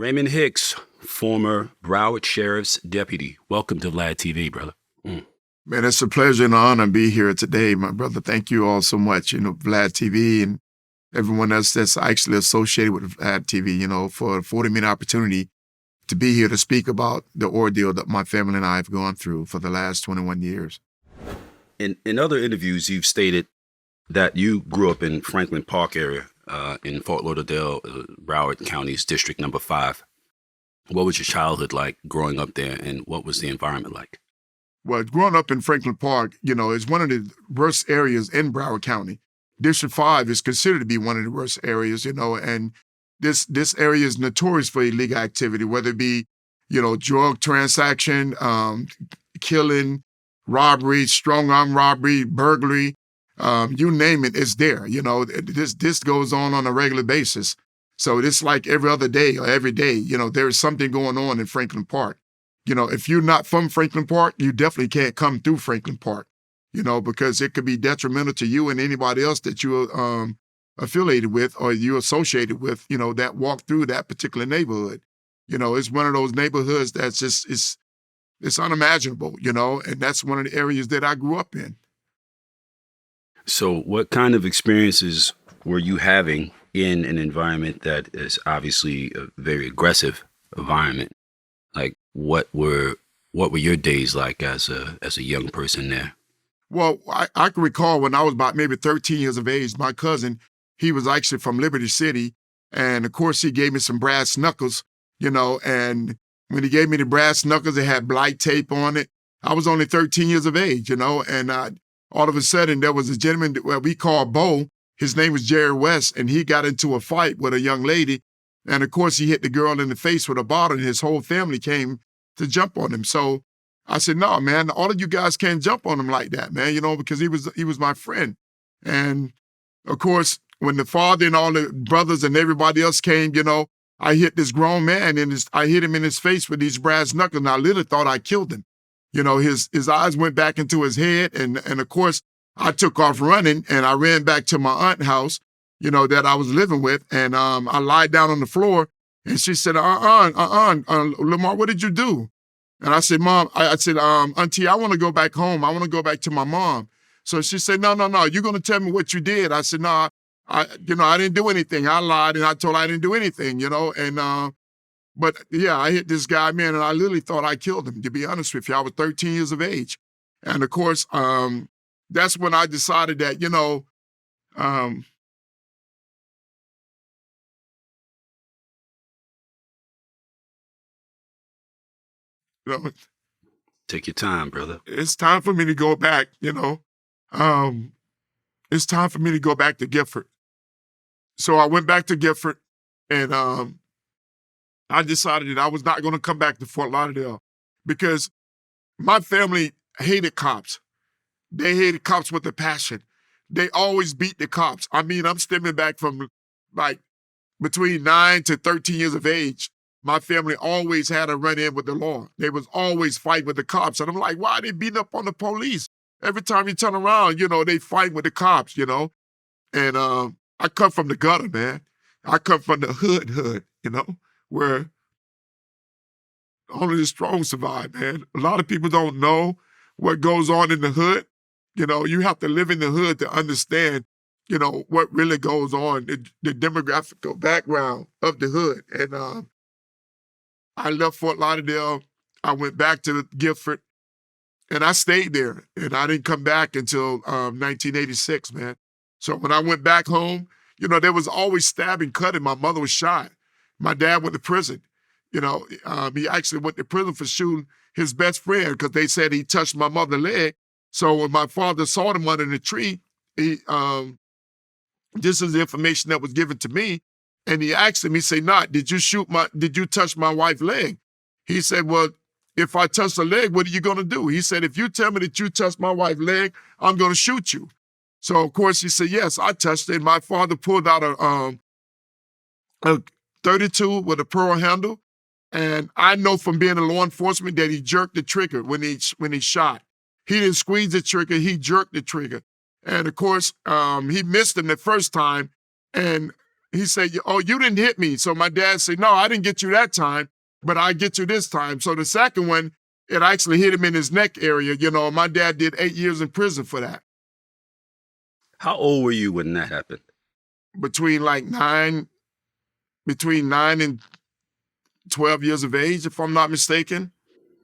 Raymond Hicks, former Broward Sheriff's deputy. Welcome to VladTV, brother. Man, it's a pleasure and an honor to be here today, my brother. Thank you all so much, VladTV and everyone else that's actually associated with VladTV, for affording me an opportunity to be here to speak about the ordeal that my family and I have gone through for the last 21 years. In other interviews, you've stated that you grew up in Franklin Park area in Fort Lauderdale, Broward County's District Number 5. What was your childhood like growing up there, and what was the environment like? Well, growing up in Franklin Park, is one of the worst areas in Broward County. District 5 is considered to be one of the worst areas, and this area is notorious for illegal activity, whether it be, drug transaction, killing, robbery, strong arm robbery, burglary, you name it, it's there. This goes on a regular basis. So it's like every other day or every day, there is something going on in Franklin Park. If you're not from Franklin Park, you definitely can't come through Franklin Park, because it could be detrimental to you and anybody else that you're affiliated with or you're associated with, that walk through that particular neighborhood. It's one of those neighborhoods that's just, it's unimaginable, and that's one of the areas that I grew up in. So what kind of experiences were you having in an environment that is obviously a very aggressive environment? Like what were your days like as a young person there? Well, I can recall when I was about maybe 13 years of age, my cousin, he was actually from Liberty City. And of course, he gave me some brass knuckles, and when he gave me the brass knuckles, it had black tape on it. I was only 13 years of age, and all of a sudden there was a gentleman that we call Bo. His name was Jerry West, and he got into a fight with a young lady. And of course, he hit the girl in the face with a bottle, and his whole family came to jump on him. So I said, no, man, all of you guys can't jump on him like that, man, because he was my friend. And of course, when the father and all the brothers and everybody else came, I hit this grown man and I hit him in his face with these brass knuckles, and I literally thought I killed him. His eyes went back into his head, and of course, I took off running, and I ran back to my aunt's house, that I was living with, and I lied down on the floor, and she said, Lamar, what did you do? And I said, Mom, I said, Auntie, I want to go back home. I want to go back to my mom. So she said, no, you're going to tell me what you did. I said, no, I didn't do anything. I lied, and I told her I didn't do anything, but yeah, I hit this guy, man, and I literally thought I killed him, to be honest with you. I was 13 years of age. And of course, that's when I decided that, Take your time, brother. It's time for me to go back, it's time for me to go back to Gifford. So I went back to Gifford, and I decided that I was not going to come back to Fort Lauderdale because my family hated cops. They hated cops with a passion. They always beat the cops. I mean, I'm stemming back from like between 9 to 13 years of age. My family always had a run-in with the law. They was always fighting with the cops. And I'm like, why are they beating up on the police? Every time you turn around, they fight with the cops, And I come from the gutter, man. I come from the hood, where only the strong survive, man. A lot of people don't know what goes on in the hood. You have to live in the hood to understand, what really goes on, the demographic background of the hood. And I left Fort Lauderdale. I went back to Gifford, and I stayed there. And I didn't come back until 1986, man. So when I went back home, there was always stabbing, cutting. My mother was shot. My dad went to prison. He actually went to prison for shooting his best friend because they said he touched my mother's leg. So when my father saw him under the tree, this is the information that was given to me. And he asked him, he said, did you touch my wife's leg? He said, well, if I touch the leg, what are you going to do? He said, if you tell me that you touched my wife's leg, I'm going to shoot you. So, of course, he said, yes, I touched it. My father pulled out a 32 with a pearl handle. And I know from being a law enforcement that he jerked the trigger when he shot. He didn't squeeze the trigger, he jerked the trigger. And of course, he missed him the first time. And he said, "Oh, you didn't hit me." So my dad said, "No, I didn't get you that time, but I get you this time." So the second one, it actually hit him in his neck area. My dad did 8 years in prison for that. How old were you when that happened? Between 9 and 12 years of age, if I'm not mistaken.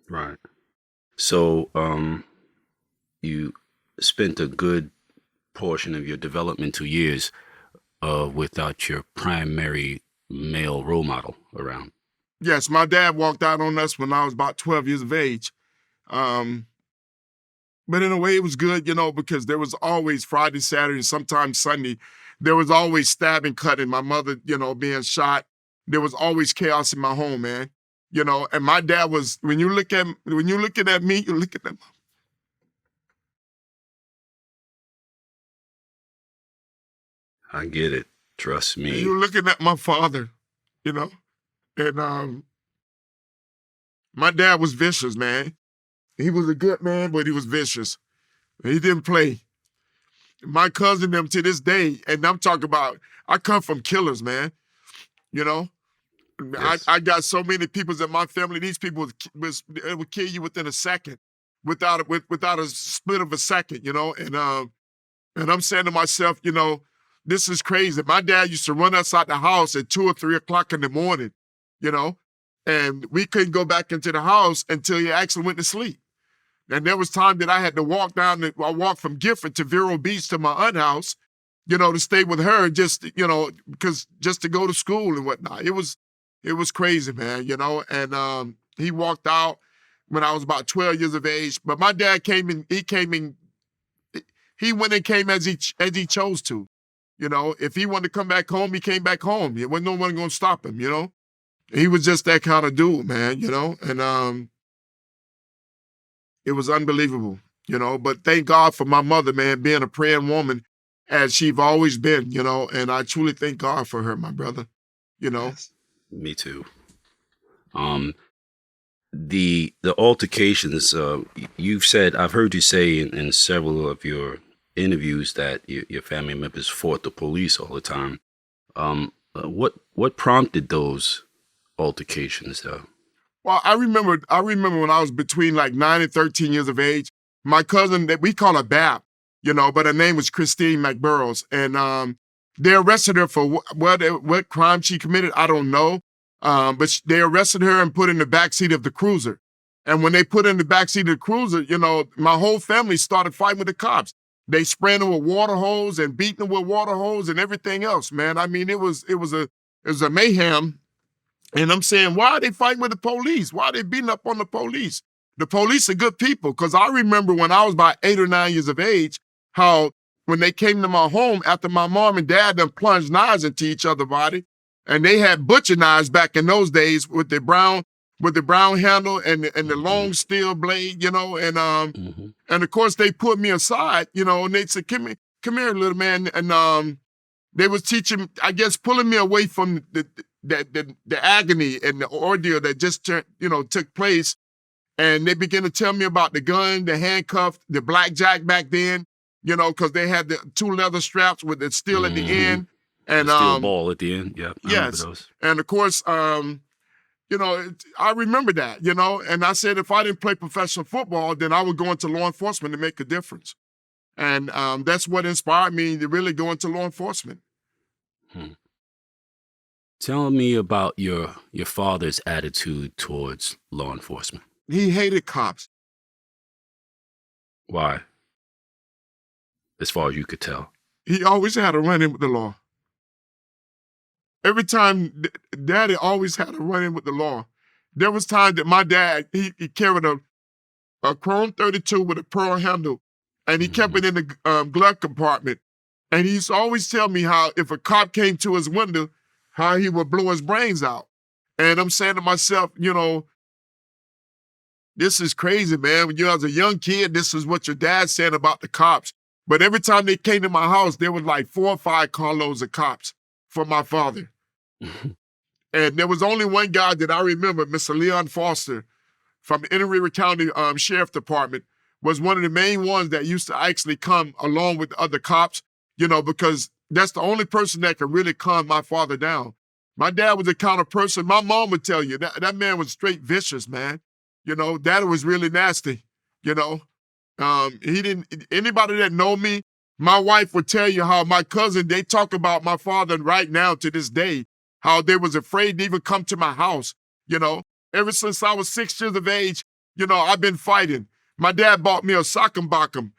Right. So, you spent a good portion of your developmental years without your primary male role model around. Yes, my dad walked out on us when I was about 12 years of age. But in a way, it was good, because there was always Friday, Saturday, sometimes Sunday. There was always stabbing, cutting. My mother, being shot. There was always chaos in my home, man. And my dad was. When you're looking at me, you're looking at. I get it. Trust me. You're looking at my father, and my dad was vicious, man. He was a good man, but he was vicious. He didn't play. My cousin, them to this day, and I'm talking about, I come from killers, man. Yes. I got so many people in my family. These people would kill you within a second, without a split of a second, And I'm saying to myself, this is crazy. My dad used to run us out the house at 2 or 3 o'clock in the morning, and we couldn't go back into the house until he actually went to sleep. And there was time that I had to walk from Gifford to Vero Beach to my aunt's house, to stay with her, just to go to school and whatnot. It was crazy, man, and he walked out when I was about 12 years of age. But my dad he went and came as he chose to. If he wanted to come back home, he came back home. There wasn't no one going to stop him, He was just that kind of dude, man, and it was unbelievable, But thank God for my mother, man, being a praying woman, as she's always been, and I truly thank God for her, my brother, Yes. Me too. The altercations, you've said, I've heard you say in several of your interviews that your family members fought the police all the time. What prompted those altercations, though? Well, I remember when I was between 9 and 13 years of age, my cousin, that we call her Bab, but her name was Christine McBurrows, and they arrested her for what crime she committed, I don't know, but they arrested her and put in the backseat of the cruiser. And when they put in the backseat of the cruiser, my whole family started fighting with the cops. They spraying them with water hose and beating them with water hose and everything else, man. I mean, it was a mayhem. And I'm saying, why are they fighting with the police? Why are they beating up on the police? The police are good people, because I remember when I was about 8 or 9 years of age, how when they came to my home after my mom and dad done plunged knives into each other's body, and they had butcher knives back in those days with the brown handle and the long steel blade, and of course they put me aside, and they said, "Come here, little man," and they was teaching, I guess, pulling me away from the agony and the ordeal that just took place, and they began to tell me about the gun, the handcuff, the blackjack back then, because they had the 2 leather straps with the steel at the end, and the steel ball at the end. Yeah, I remember those. And of course, I remember that, and I said if I didn't play professional football, then I would go into law enforcement to make a difference, and that's what inspired me to really go into law enforcement. Tell me about your father's attitude towards law enforcement. He hated cops. Why? As far as you could tell. He always had a run-in with the law. Every time, Daddy always had a run-in with the law. There was time that my dad, he carried a chrome 32 with a pearl handle, and he kept it in the glove compartment. And he used to always tell me how if a cop came to his window, how he would blow his brains out. And I'm saying to myself, this is crazy, man. When you as a young kid, this is what your dad said about the cops. But every time they came to my house, there was 4 or 5 carloads of cops for my father. And there was only one guy that I remember, Mr. Leon Foster from the Undercover County Sheriff Department, was one of the main ones that used to actually come along with the other cops, because That's the only person that could really calm my father down. My dad was the kind of person, my mom would tell you, that man was straight vicious, man. Daddy was really nasty, you know. He didn't, anybody that know me, my wife would tell you how my cousin, they talk about my father right now to this day, how they was afraid to even come to my house, you know. Ever since I was 6 years of age, I've been fighting. My dad bought me a sock'em bock'em,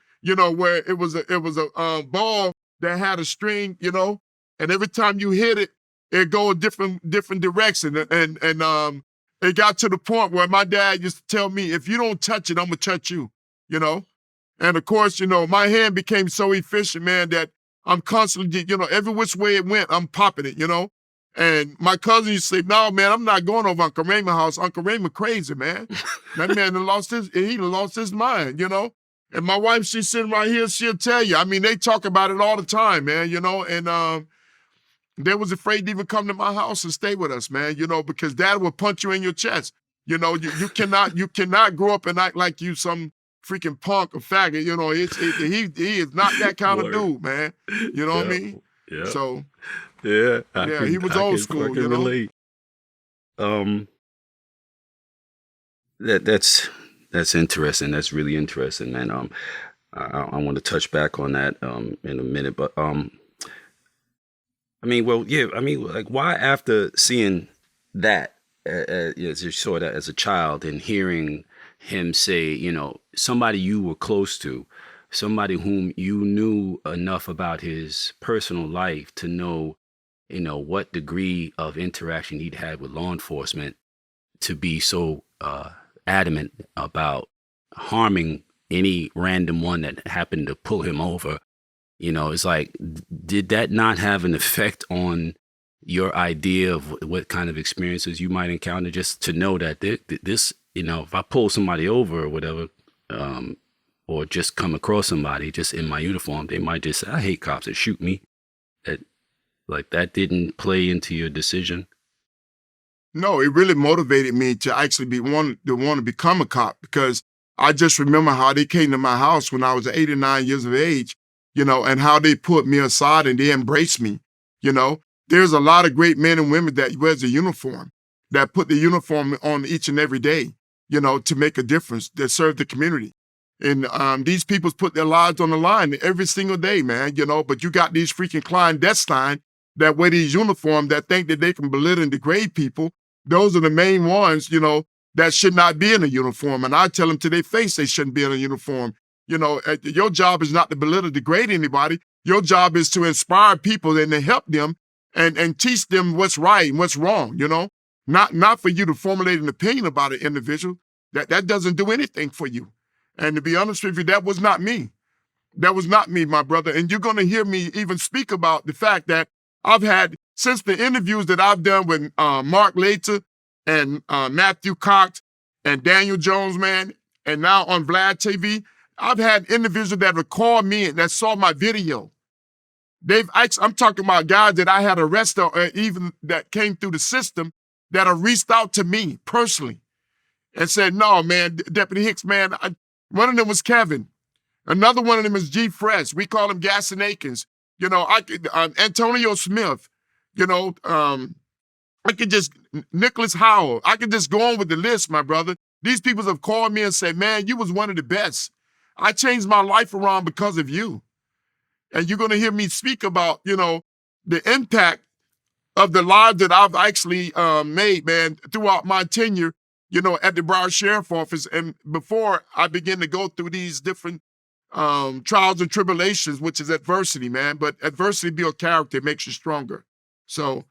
where it was a ball that had a string, and every time you hit it, it go a different direction. And it got to the point where my dad used to tell me, if you don't touch it, I'm gonna touch you, you know. And of course, my hand became so efficient, man, that I'm constantly, every which way it went, I'm popping it. And my cousin used to say, no, man, I'm not going over Uncle Raymond's house. Uncle Raymond crazy, man. That man done lost his mind. And my wife, she's sitting right here, she'll tell you. I mean, they talk about it all the time, man, and they was afraid to even come to my house and stay with us, man, because dad will punch you in your chest. You cannot grow up and act like you some freaking punk or faggot. He is not that kind of dude, man. You know what I mean? Yeah. So yeah, he was old school, relate. That's interesting. That's really interesting, man. I want to touch back on that in a minute, but I mean, well, yeah, I mean, like, why after seeing that, as you saw that as a child and hearing him say, somebody you were close to, somebody whom you knew enough about his personal life to know, what degree of interaction he'd had with law enforcement, to be so adamant about harming any random one that happened to pull him over. It's like, did that not have an effect on your idea of what kind of experiences you might encounter, just to know that this, if I pull somebody over or whatever, or just come across somebody just in my uniform, they might just say, I hate cops, and shoot me. That didn't play into your decision? No, it really motivated me to actually want to become a cop, because I just remember how they came to my house when I was 8 or 9 years of age, and how they put me aside and they embraced me. There's a lot of great men and women that wears a uniform, that put the uniform on each and every day, to make a difference, that serve the community. And these people put their lives on the line every single day, man, but you got these freaking clandestine that wear these uniforms that think that they can belittle and degrade people. Those are the main ones, that should not be in a uniform. And I tell them to their face they shouldn't be in a uniform. Your job is not to belittle, degrade anybody. Your job is to inspire people and to help them and teach them what's right and what's wrong, Not for you to formulate an opinion about an individual. That doesn't do anything for you. And to be honest with you, that was not me. That was not me, my brother. And you're going to hear me even speak about the fact that I've had, since the interviews that I've done with Mark Later and Matthew Cox and Daniel Jones, man, and now on VladTV, I've had individuals that have called me and that saw my video. I'm talking about guys that I had arrested, or even that came through the system, that have reached out to me personally and said, no, man, Deputy Hicks, man, one of them was Kevin. Another one of them is G. Fresh. We call him Gas and Akins. Antonio Smith. I could just, Nicholas Howell. I could just go on with the list, my brother. These people have called me and said, man, you was one of the best. I changed my life around because of you. And you're going to hear me speak about, the impact of the lives that I've actually made, man, throughout my tenure, at the Broward Sheriff Office. And before I begin to go through these different trials and tribulations, which is adversity, man. But adversity builds character, it makes you stronger. So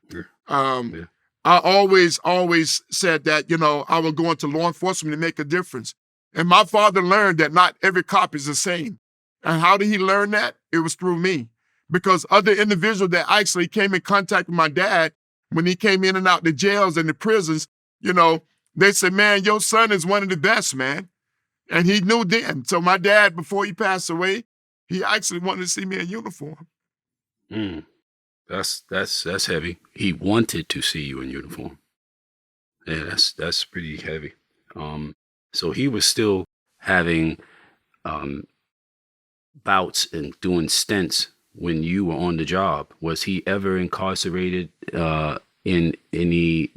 I always said that, I would go into law enforcement to make a difference. And my father learned that not every cop is the same. And how did he learn that? It was through me. Because other individuals that actually came in contact with my dad, when he came in and out the jails and the prisons, they said, man, your son is one of the best, man. And he knew then. So my dad, before he passed away, he actually wanted to see me in uniform. That's heavy. He wanted to see you in uniform. Yeah, that's pretty heavy. So he was still having bouts and doing stints when you were on the job, was he ever incarcerated in any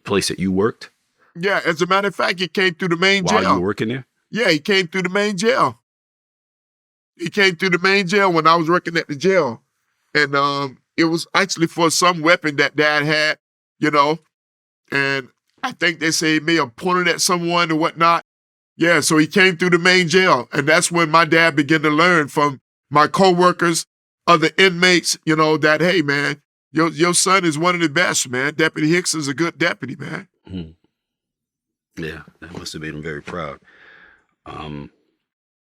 place that you worked Yeah, as a matter of fact, he came through the main while you were jail. working there? Yeah, he came through the main jail. He came through the main jail when I was working at the jail. And it was actually for some weapon that Dad had, you know, and I think they say he may have pointed at someone or whatnot. Yeah, so he came through the main jail. And that's when my dad began to learn from my coworkers, other inmates, that, hey, man, your son is one of the best, man. Deputy Hicks is a good deputy, man. Hmm. Yeah, that must have made him very proud.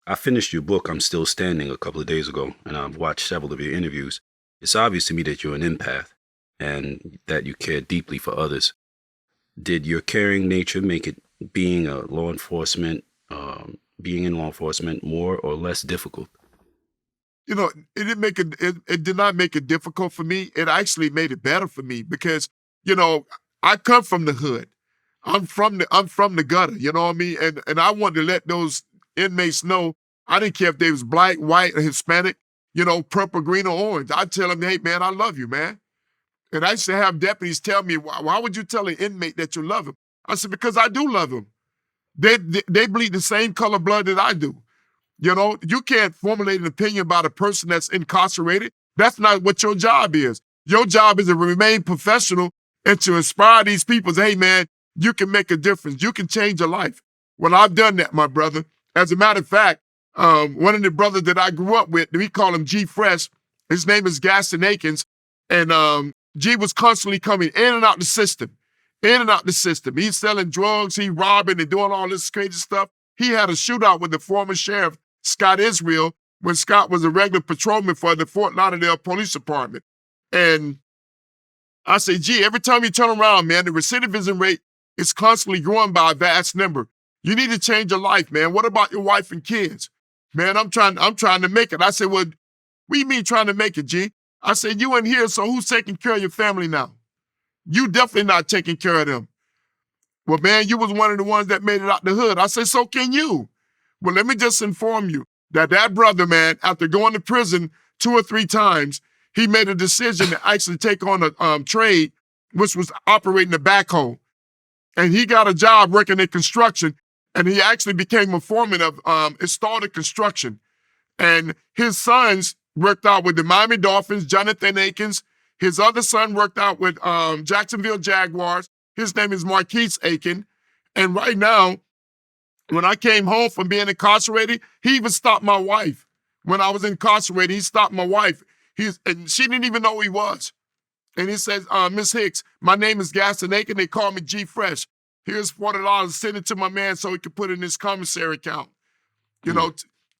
I finished your book, I'm Still Standing, a couple of days ago, and I've watched several of your interviews. It's obvious to me that you're an empath and that you care deeply for others. Did your caring nature make it being a law enforcement, being in law enforcement, more or less difficult? It did not make it difficult for me. It actually made it better for me because, you know, I come from the hood. I'm from the gutter, you know what I mean? And I wanted to let those inmates know I didn't care if they was black, white, or Hispanic, purple, green, or orange. I tell them, hey man, I love you, man. And I used to have deputies tell me, why would you tell an inmate that you love him? I said, because I do love him. They bleed the same color blood that I do. You can't formulate an opinion about a person that's incarcerated. That's not what your job is. Your job is to remain professional and to inspire these people. Say, hey, man, you can make a difference. You can change a life. Well, I've done that, my brother. As a matter of fact, one of the brothers that I grew up with, we call him G Fresh. His name is Gaston Akins. And G was constantly coming in and out the system, in and out the system. He's selling drugs, he robbing and doing all this crazy stuff. He had a shootout with the former sheriff, Scott Israel, when Scott was a regular patrolman for the Fort Lauderdale Police Department. And I say, gee, every time you turn around, man, the recidivism rate is constantly growing by a vast number. You need to change your life, man. What about your wife and kids? Man, I'm trying to make it. I said, well, what do you mean trying to make it, G? I said, you in here, so who's taking care of your family now? You definitely not taking care of them. Well, man, you was one of the ones that made it out the hood. I said, so can you? Well, let me just inform you that brother, man, after going to prison 2 or 3 times, he made a decision to actually take on a trade, which was operating a backhoe. And he got a job working in construction, and he actually became a foreman of installed construction. And his sons worked out with the Miami Dolphins, Jonathan Akins. His other son worked out with Jacksonville Jaguars. His name is Marquise Aiken. And right now, when I came home from being incarcerated, he even stopped my wife. When I was incarcerated, he stopped my wife. And she didn't even know who he was. And he says, Miss Hicks, my name is Gaston Aiken. They call me G Fresh. Here's $40. Send it to my man so he can put it in his commissary account.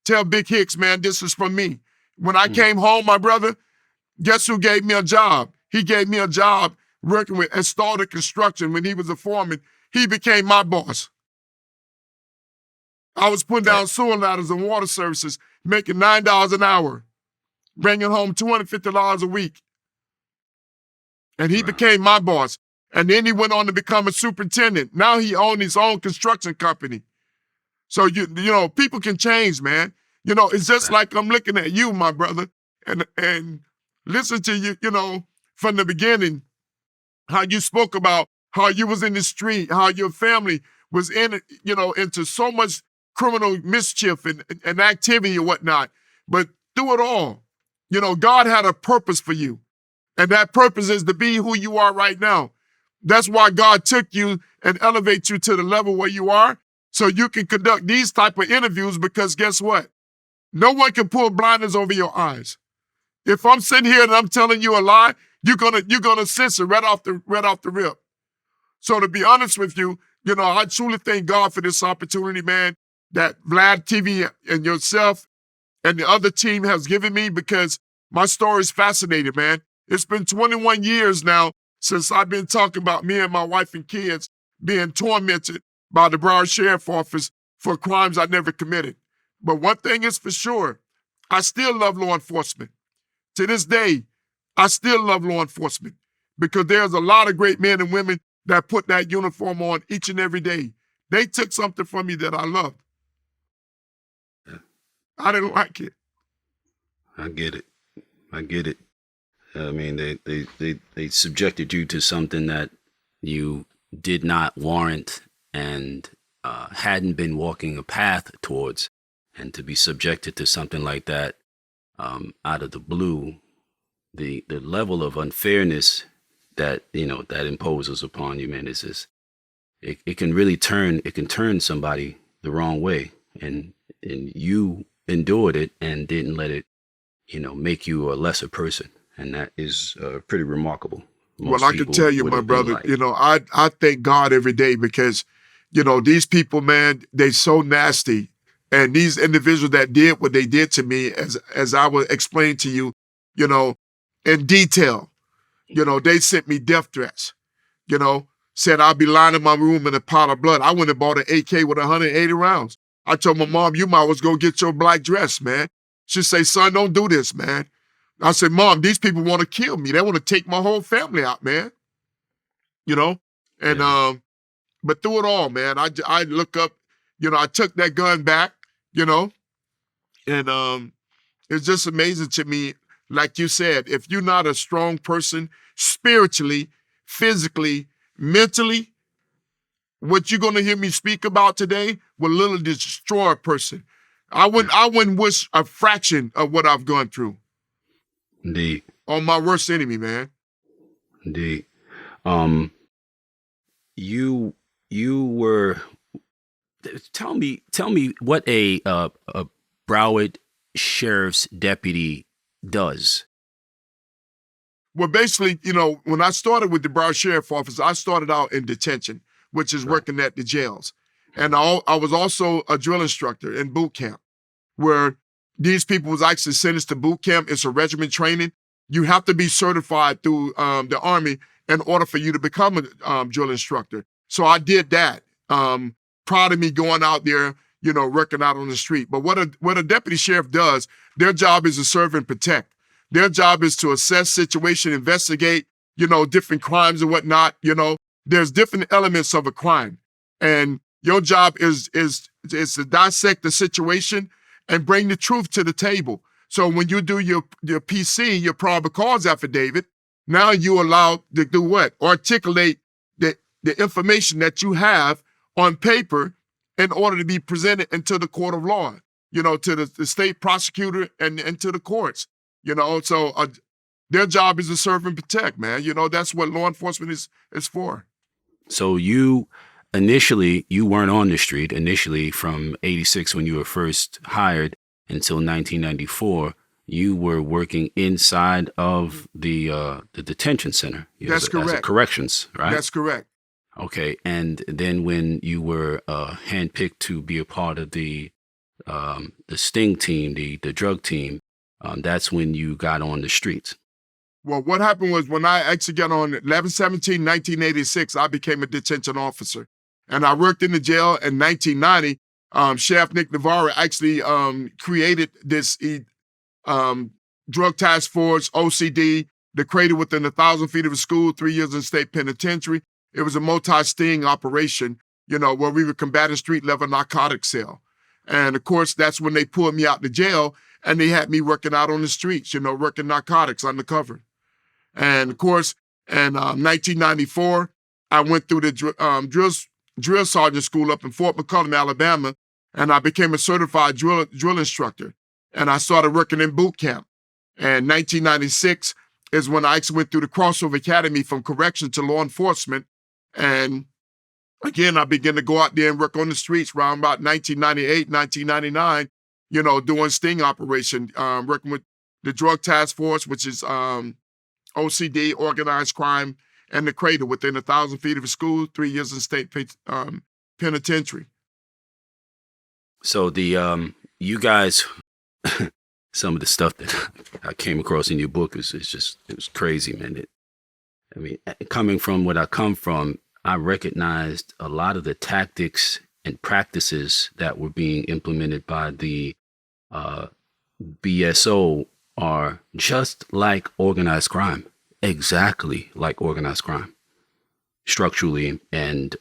Tell Big Hicks, man, this is from me. When I came home, my brother, guess who gave me a job? He gave me a job working with installed construction when he was a foreman. He became my boss. I was putting down sewer ladders and water services, making $9 an hour, bringing home $250 a week. And he became my boss. And then he went on to become a superintendent. Now he owned his own construction company. So, people can change, man. It's just like I'm looking at you, my brother, and listen to you, from the beginning, how you spoke about how you was in the street, how your family was into so much criminal mischief and activity and whatnot. But through it all, God had a purpose for you. And that purpose is to be who you are right now. That's why God took you and elevated you to the level where you are, so you can conduct these type of interviews, because guess what? No one can pull blinders over your eyes. If I'm sitting here and I'm telling you a lie, you're gonna sense it right off the rip. So to be honest with you, I truly thank God for this opportunity, man, that VladTV and yourself and the other team has given me, because my story is fascinating, man. It's been 21 years now since I've been talking about me and my wife and kids being tormented by the Broward Sheriff Office for crimes I never committed. But one thing is for sure, I still love law enforcement. To this day, I still love law enforcement, because there's a lot of great men and women that put that uniform on each and every day. They took something from me that I loved. I didn't like it. I get it. I get it. I mean, they subjected you to something that you did not warrant and hadn't been walking a path towards, and to be subjected to something like that out of the blue, the level of unfairness that that imposes upon you, man, is just it can really turn somebody the wrong way, and you endured it and didn't let it make you a lesser person, and that is pretty remarkable. Well, Most I can people tell you, would my have been brother, like, I thank God every day because, these people, man, they so nasty. And these individuals that did what they did to me, as I will explain to you, you know, in detail, they sent me death threats, you know, said I'll be lying in my room in a pile of blood. I went and bought an AK with 180 rounds. I told my mom, you might as well go get your black dress, man. She say, son, don't do this, man. I said, Mom, these people want to kill me. They want to take my whole family out, man. You know? And yeah, but through it all, man, I look up, I took that gun back, you know, and it's just amazing to me, like you said, if you're not a strong person spiritually, physically, mentally, what you're gonna hear me speak about today will literally destroy a person. I yeah, wouldn't I wouldn't wish a fraction of what I've gone through indeed, on my worst enemy, man. indeed. Um, you you were tell me what a Broward sheriff's deputy does. Well, basically, when I started with the Broward Sheriff Office, I started out in detention, which is Right. working at the jails. And I was also a drill instructor in boot camp, where these people was actually sentenced to boot camp. It's a regiment training. You have to be certified through the Army in order for you to become a drill instructor. So I did that. Proud of me going out there, working out on the street. But what a deputy sheriff does, their job is to serve and protect. Their job is to assess situation, investigate, different crimes and whatnot. There's different elements of a crime, and your job is to dissect the situation and bring the truth to the table. So when you do your PC, your probable cause affidavit, now you allowed to do what? Articulate the information that you have on paper in order to be presented into the court of law, to the state prosecutor and to the courts. So their job is to serve and protect, man. That's what law enforcement is for. So you weren't on the street initially from 86 when you were first hired until 1994. You were working inside of the detention center That's as a correct. corrections, right? That's correct. Okay. And then when you were handpicked to be a part of the sting team, the drug team, that's when you got on the streets. Well, what happened was when I actually got on 11/17/1986, I became a detention officer. And I worked in the jail in 1990. Sheriff Nick Navarro actually created this um, drug task force, OCD, the created within 1,000 feet of a school, 3 years in state penitentiary. It was a multi-sting operation, where we were combating street-level narcotics sale. And of course, that's when they pulled me out the jail and they had me working out on the streets, working narcotics undercover. And of course, in 1994, I went through the drill sergeant school up in Fort McCollum, Alabama, and I became a certified drill instructor. And I started working in boot camp. And 1996 is when I actually went through the crossover academy from correction to law enforcement. And again, I began to go out there and work on the streets around about 1998, 1999, doing sting operation, working with the drug task force, which is OCD, organized crime, and the cradle within 1,000 feet of a school, 3 years in state penitentiary. So you guys, some of the stuff that I came across in your book it was crazy, man. I mean, coming from what I come from, I recognized a lot of the tactics and practices that were being implemented by the BSO are just like organized crime, exactly like organized crime, structurally and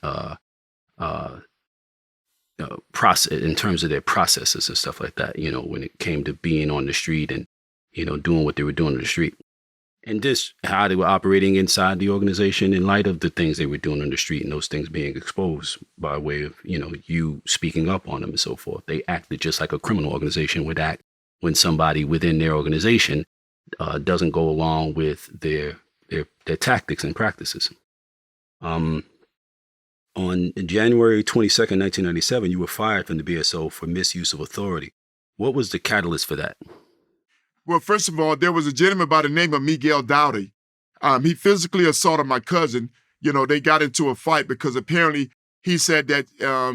process in terms of their processes and stuff like that. When it came to being on the street and doing what they were doing in the street. And this, how they were operating inside the organization in light of the things they were doing on the street and those things being exposed by way of, you speaking up on them and so forth. They acted just like a criminal organization would act when somebody within their organization doesn't go along with their tactics and practices. On January 22nd, 1997, you were fired from the BSO for misuse of authority. What was the catalyst for that? Well, first of all, there was a gentleman by the name of Miguel Dowdy. He physically assaulted my cousin. They got into a fight because apparently he said that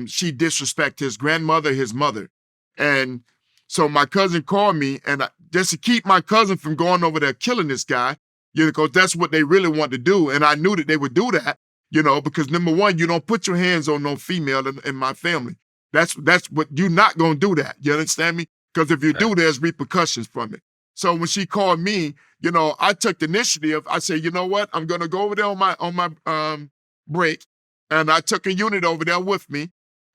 she disrespected his grandmother, his mother. And so my cousin called me, and just to keep my cousin from going over there killing this guy, because that's what they really wanted to do. And I knew that they would do that, because number one, you don't put your hands on no female in my family. That's what you're not going to do that. You understand me? Because if you do, there's repercussions from it. So when she called me, I took the initiative. I said, you know what? I'm going to go over there on my break. And I took a unit over there with me.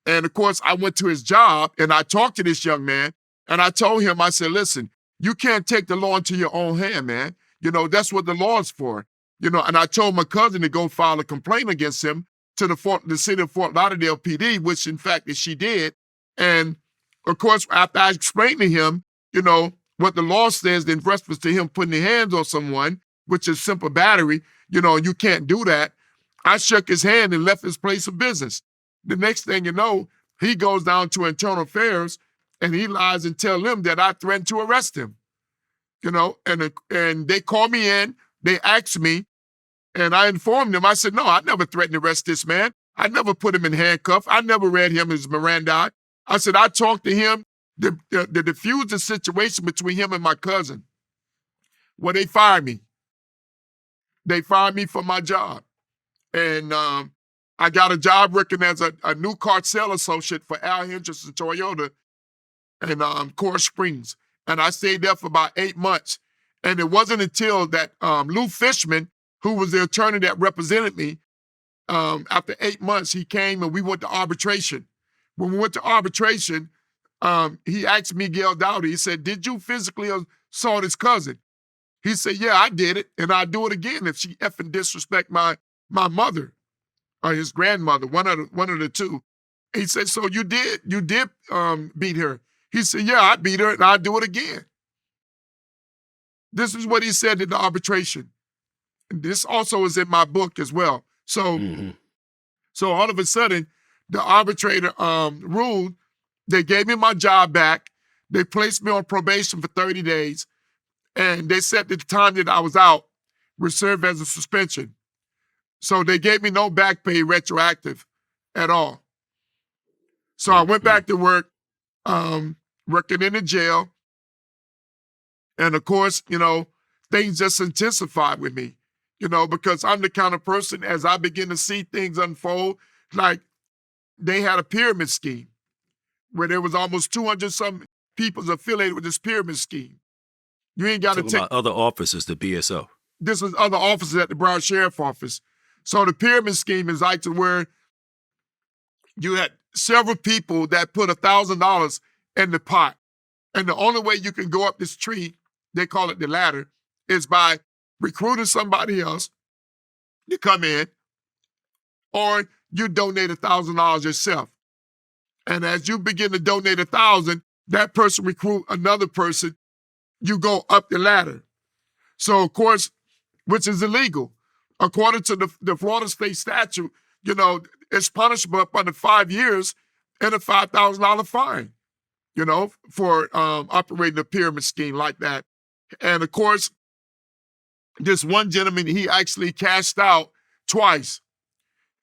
And of course, I went to his job and I talked to this young man. And I told him, I said, listen, you can't take the law into your own hand, man. That's what the law is for. And I told my cousin to go file a complaint against him to the city of Fort Lauderdale PD, which in fact is she did. And of course, after I explained to him, what the law says in reference to him putting his hands on someone, which is simple battery, you can't do that. I shook his hand and left his place of business. The next thing you know, he goes down to internal affairs and he lies and tell them that I threatened to arrest him. And they called me in, they asked me, and I informed them. I said, no, I never threatened to arrest this man. I never put him in handcuffs. I never read him his Miranda. I said, I talked to him to diffuse the situation between him and my cousin. Well, they fired me. They fired me from my job. And I got a job working as a new car sales associate for Al Hendricks and Toyota in Coral Springs. And I stayed there for about 8 months. And it wasn't until that Lou Fishman, who was the attorney that represented me, after 8 months, he came and we went to arbitration. When we went to arbitration, he asked Miguel Dowdy, he said, did you physically assault his cousin? He said, yeah, I did it, and I'll do it again if she effing disrespect my mother or his grandmother, one of the two. He said, so you did beat her? He said, yeah, I beat her, and I'll do it again. This is what he said in the arbitration. And this also is in my book as well. So, So all of a sudden, the arbitrator ruled. They gave me my job back. They placed me on probation for 30 days. And they said that the time that I was out would serve as a suspension. So they gave me no back pay retroactive at all. So I went back to work, working in the jail. And of course, things just intensified with me, because I'm the kind of person, as I begin to see things unfold, like they had a pyramid scheme where there was almost 200-some people affiliated with this pyramid scheme. You ain't got to take about other officers, the BSO. This was other officers at the Broward Sheriff Office. So the pyramid scheme is like to where you had several people that put $1,000 in the pot. And the only way you can go up this tree, they call it the ladder, is by recruiting somebody else to come in, or you donate $1,000 yourself. And as you begin to donate 1,000, that person recruit another person, you go up the ladder. So of course, which is illegal. According to the Florida state statute, it's punishable up under 5 years and a $5,000 fine, for operating a pyramid scheme like that. And of course, this one gentleman, he actually cashed out twice.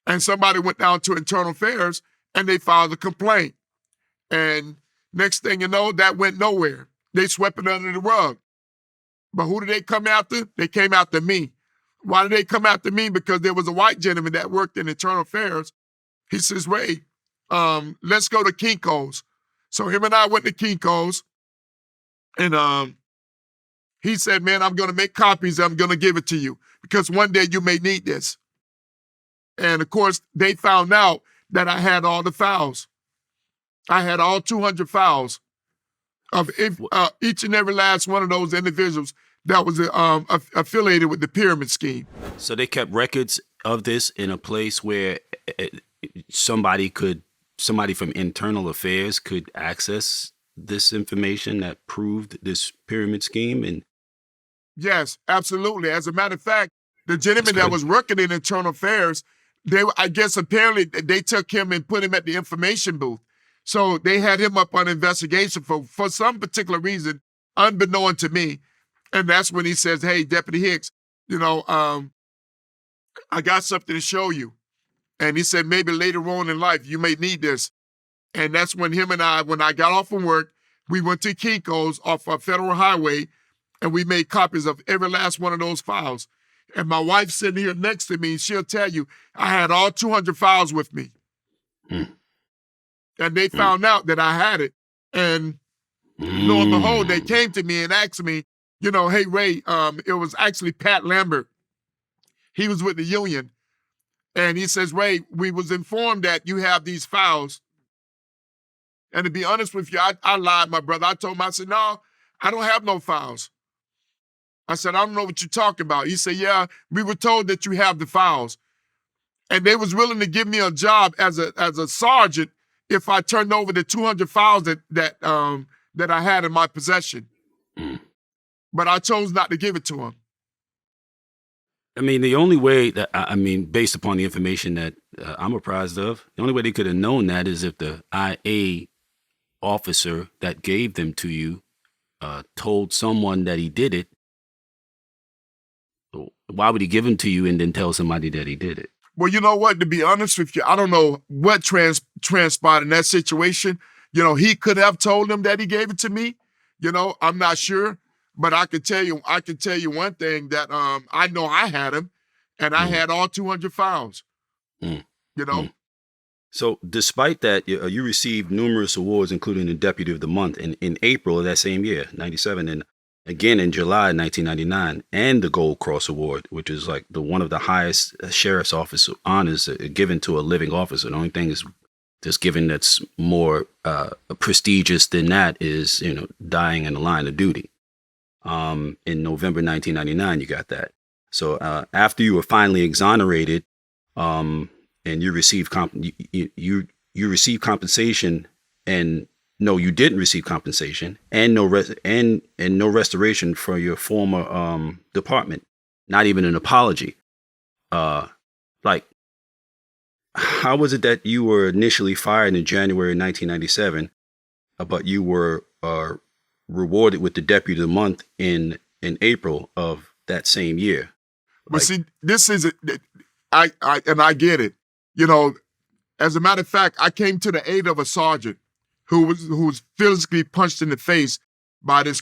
And somebody went down to internal affairs and they filed a complaint. And next thing you know, that went nowhere. They swept it under the rug. But who did they come after? They came after me. Why did they come after me? Because there was a white gentleman that worked in internal affairs. He says, Ray, let's go to Kinko's. So him and I went to Kinko's. And he said, man, I'm going to make copies. I'm going to give it to you because one day you may need this. And of course, they found out that I had all the files. I had all 200 files of Wh- each and every last one of those individuals that was affiliated with the pyramid scheme. So they kept records of this in a place where uh, somebody could, somebody from internal affairs could access this information that proved this pyramid scheme. And Yes, absolutely. As a matter of fact, the that's gentleman that good. was working in internal affairs, I guess apparently they took him and put him at the information booth. So they had him up on investigation for some particular reason, unbeknown to me. And that's when he says, "Hey, Deputy Hicks, I got something to show you." And he said, maybe later on in life, you may need this. And that's when him and I, when I got off from work, we went to Kinko's off a Federal Highway, and we made copies of every last one of those files. And my wife's sitting here next to me, and she'll tell you, I had all 200 files with me. Mm. And they Mm. found out that I had it. And lo and behold, they came to me and asked me, hey, Ray, it was actually Pat Lambert. He was with the union. And he says, Ray, we was informed that you have these files. And to be honest with you, I lied, my brother. I told him, I said, no, I don't have no files. I said, I don't know what you're talking about. He said, yeah, we were told that you have the files. And they was willing to give me a job as a sergeant if I turned over the 200 files that I had in my possession. Mm. But I chose not to give it to him. I mean, the only way that, I mean, based upon the information that I'm apprised of, the only way they could have known that is if the IA officer that gave them to you told someone that he did it. Why would he give them to you and then tell somebody that he did it? Well, you know what? To be honest with you, I don't know what transpired in that situation. He could have told them that he gave it to me. I'm not sure. But I can tell you one thing, that I know I had him, and I had all 200 files. Mm. You know. Mm. So despite that, you received numerous awards, including the Deputy of the Month in April of that same year, 97, and again in July 1999, and the Gold Cross Award, which is like one of the highest sheriff's office honors given to a living officer. The only thing is just given that's more prestigious than that is, dying in the line of duty. In November 1999, you got that. So after you were finally exonerated, and you received you received compensation, and no, you didn't receive compensation, and no restoration for your former department, not even an apology. Like, how was it that you were initially fired in January 1997, but you were rewarded with the Deputy of the Month in April of that same year? But see, this is I get it. As a matter of fact, I came to the aid of a sergeant who was physically punched in the face by this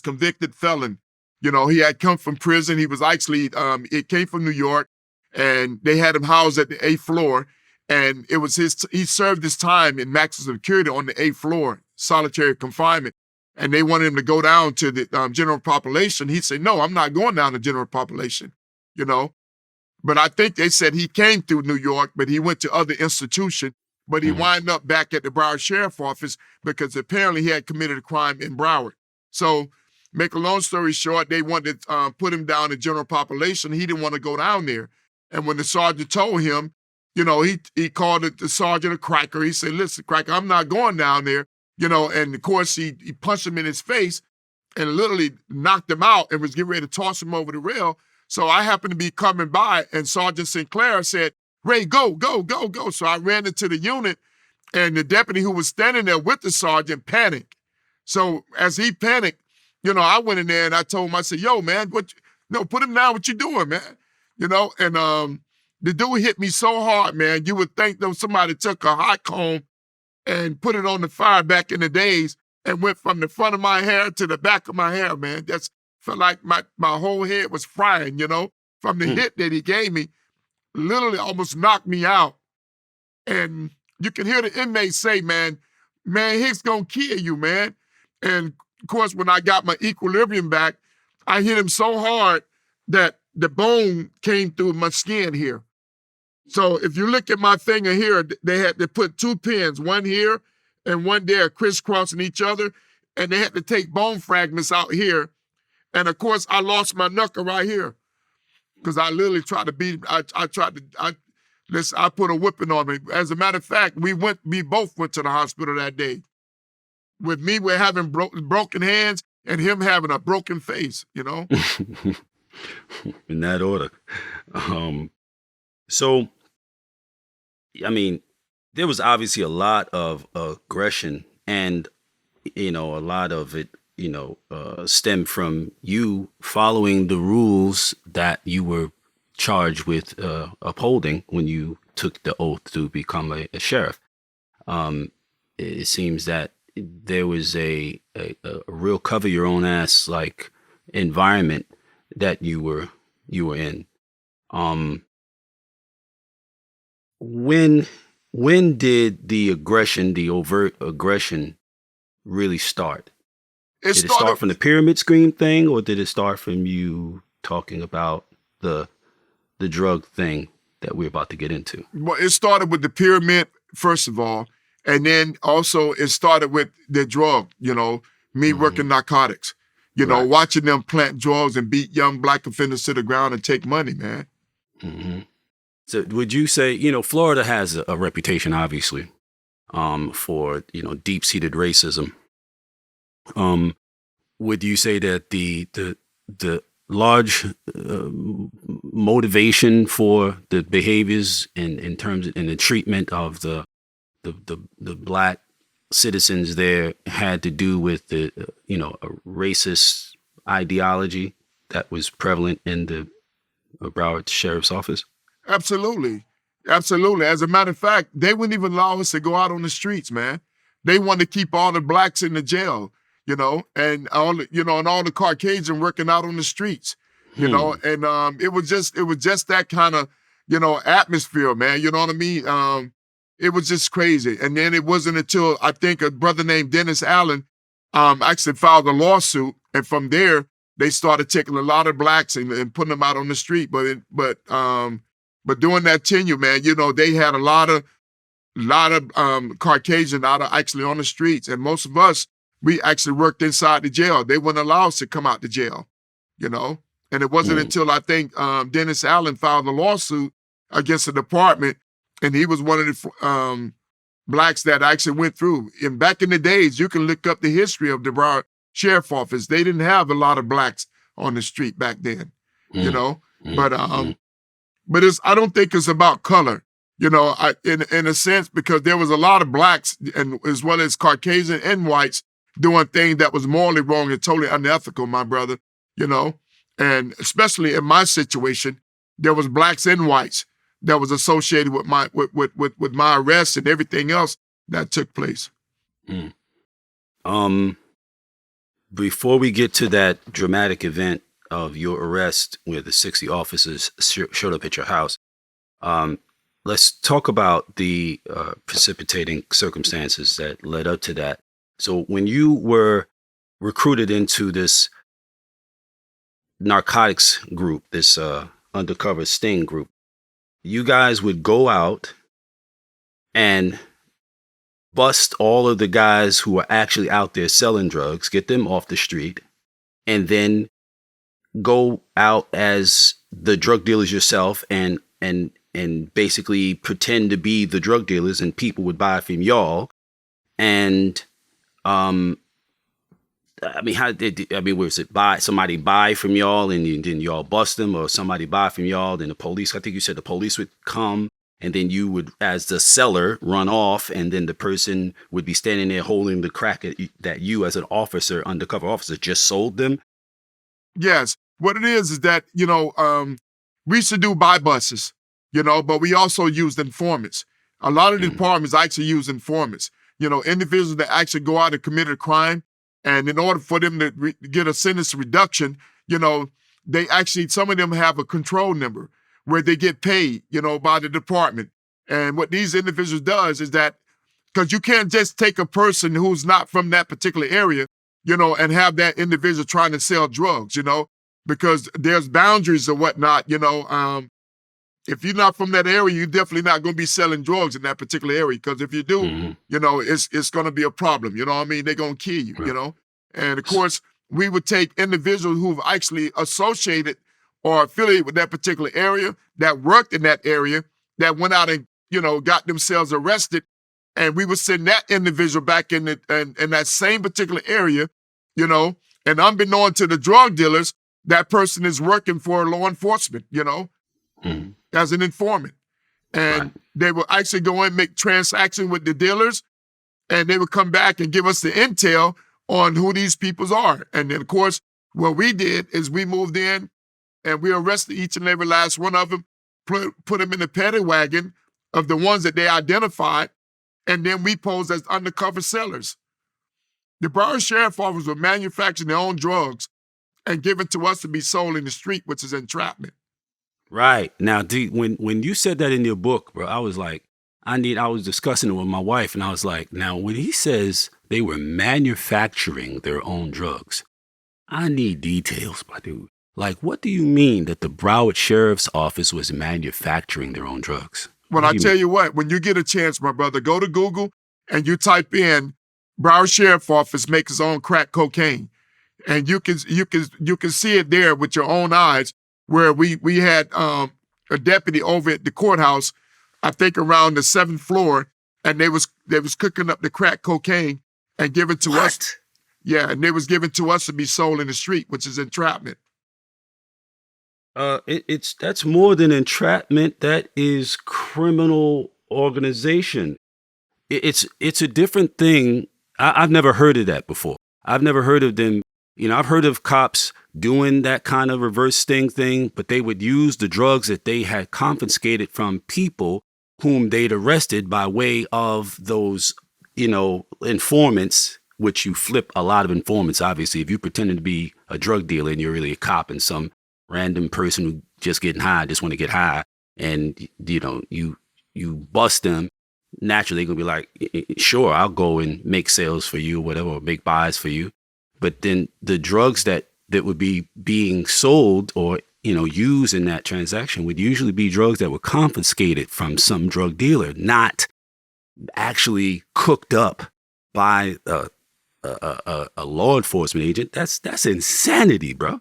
convicted felon. He had come from prison. He was actually it came from New York, and they had him housed at the 8th floor. And it was he served his time in maximum security on the 8th floor, solitary confinement. And they wanted him to go down to the general population. He said, no, I'm not going down to general population, But I think they said he came through New York, but he went to other institution. But he wound up back at the Broward Sheriff Office because apparently he had committed a crime in Broward. So make a long story short, they wanted to put him down in general population. He didn't want to go down there. And when the sergeant told him, he called the sergeant a cracker. He said, listen, cracker, I'm not going down there. And of course he punched him in his face and literally knocked him out and was getting ready to toss him over the rail. So I happened to be coming by, and Sergeant Sinclair said, Ray, go, go, go, go. So I ran into the unit, and the deputy who was standing there with the sergeant panicked. So as he panicked, I went in there and I told him, I said, yo, man, put him down. What you doing, man? And the dude hit me so hard, man, you would think that somebody took a hot comb and put it on the fire back in the days and went from the front of my hair to the back of my hair, man. That's felt like my whole head was frying, from the hit that he gave me, literally almost knocked me out. And you can hear the inmates say, man, Hicks gonna kill you, man. And of course, when I got my equilibrium back, I hit him so hard that the bone came through my skin here. So if you look at my finger here, they put 2 pins, one here and one day are crisscrossing each other, and they had to take bone fragments out here. And of course, I lost my knuckle right here because I literally tried to beat. I put a whipping on me. As a matter of fact, we both went to the hospital that day. With me, we're having broken hands, and him having a broken face. You know. In that order. So, I mean, there was obviously a lot of aggression, and a lot of it, stemmed from you following the rules that you were charged with upholding when you took the oath to become a sheriff. It seems that there was a real cover your own ass like environment that you were in. When did the overt aggression really start? Did it start from the pyramid scheme thing, or did it start from you talking about the drug thing that we're about to get into? Well, it started with the pyramid, first of all, and then also it started with the drug, me working narcotics, Right. watching them plant drugs and beat young black offenders to the ground and take money, man. Mm-hmm. So would you say, Florida has a reputation, obviously, for, deep-seated racism. Would you say that the large motivation for the behaviors in terms of in the treatment of the black citizens there had to do with the a racist ideology that was prevalent in the Broward Sheriff's Office? Absolutely. Absolutely. As a matter of fact, they wouldn't even allow us to go out on the streets, man. They wanted to keep all the blacks in the jail, and all the Caucasian working out on the streets, and it was just that kind of, atmosphere, man. You know what I mean? It was just crazy. And then it wasn't until I think a brother named Dennis Allen actually filed a lawsuit, and from there they started taking a lot of blacks and putting them out on the street. But during that tenure, man, they had a lot of Caucasian out actually on the streets, and most of us, we actually worked inside the jail. They wouldn't allow us to come out the jail, And it wasn't until I think Dennis Allen filed a lawsuit against the department, and he was one of the blacks that actually went through. And back in the days, you can look up the history of the Broward Sheriff Office. They didn't have a lot of blacks on the street back then, But I don't think it's about color, in a sense, because there was a lot of blacks and as well as Caucasian and whites doing things that was morally wrong and totally unethical, my brother, and especially in my situation, there was blacks and whites that was associated with my arrest and everything else that took place. Before we get to that dramatic event of your arrest where the 60 officers showed up at your house, let's talk about the precipitating circumstances that led up to that. So when you were recruited into this narcotics group, this undercover sting group, you guys would go out and bust all of the guys who are actually out there selling drugs, get them off the street, and then go out as the drug dealers yourself and basically pretend to be the drug dealers, and people would buy from y'all. And was it somebody buy from y'all and then y'all bust them, or somebody buy from y'all, then the police, I think you said the police would come, and then you would, as the seller, run off, and then the person would be standing there holding the crack that you, as an officer, undercover officer, just sold them? Yes. What it is that, we used to do buy buses, but we also used informants. A lot of the departments actually use informants, individuals that actually go out and commit a crime. And in order for them to get a sentence reduction, they actually, some of them have a control number where they get paid, by the department. And what these individuals does is that, because you can't just take a person who's not from that particular area, and have that individual trying to sell drugs, because there's boundaries or whatnot, If you're not from that area, you're definitely not going to be selling drugs in that particular area. Because if you do, Hmm. it's going to be a problem. You know what I mean? They're going to kill you. Right. And of course, we would take individuals who've actually associated or affiliated with that particular area, that worked in that area, that went out and got themselves arrested, and we would send that individual back in that same particular area, you know. And unbeknown to the drug dealers, that person is working for law enforcement, Hmm. as an informant. Right. And they will actually go and make transactions with the dealers, and they would come back and give us the intel on who these peoples are. And then, of course, what we did is we moved in and we arrested each and every last one of them, put them in the paddy wagon of the ones that they identified, and then we posed as undercover sellers. The Broward Sheriff Office would manufacture their own drugs and give it to us to be sold in the street, which is entrapment. Right. Now, D, when you said that in your book, bro, I was like, I was discussing it with my wife, and I was like, now when he says they were manufacturing their own drugs, I need details, my dude. Like, what do you mean that the Broward Sheriff's Office was manufacturing their own drugs? Well, What do I you tell mean? you what, when you get a chance, my brother, go to Google and you type in Broward Sheriff Office makes its own crack cocaine. And you can see it there with your own eyes, where we had a deputy over at the courthouse, I think around the 7th floor, and they was cooking up the crack cocaine and giving to us. What? Yeah, and they was given to us to be sold in the street, which is entrapment. It's that's more than entrapment. That is criminal organization. It's a different thing. I've never heard of that before. I've never heard of them. I've heard of cops doing that kind of reverse sting thing, but they would use the drugs that they had confiscated from people whom they'd arrested by way of those, informants, which you flip a lot of informants. Obviously, if you pretending to be a drug dealer and you're really a cop and some random person who just getting high, just want to get high, and you bust them, naturally they're gonna be like, sure, I'll go and make sales for you, or whatever, or make buys for you. But then the drugs that would be being sold or used in that transaction would usually be drugs that were confiscated from some drug dealer, not actually cooked up by a law enforcement agent. That's insanity, bro.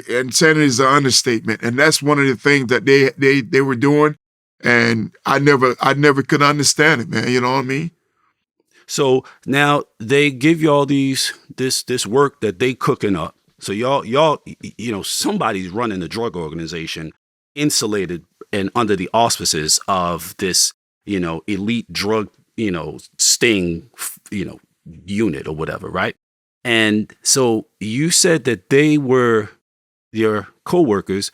Insanity is an understatement, and that's one of the things that they were doing, and I never could understand it, man. You know what I mean? So now they give y'all this work that they cooking up. So y'all somebody's running a drug organization, insulated and under the auspices of this elite drug sting unit or whatever, right? And so you said that they were your coworkers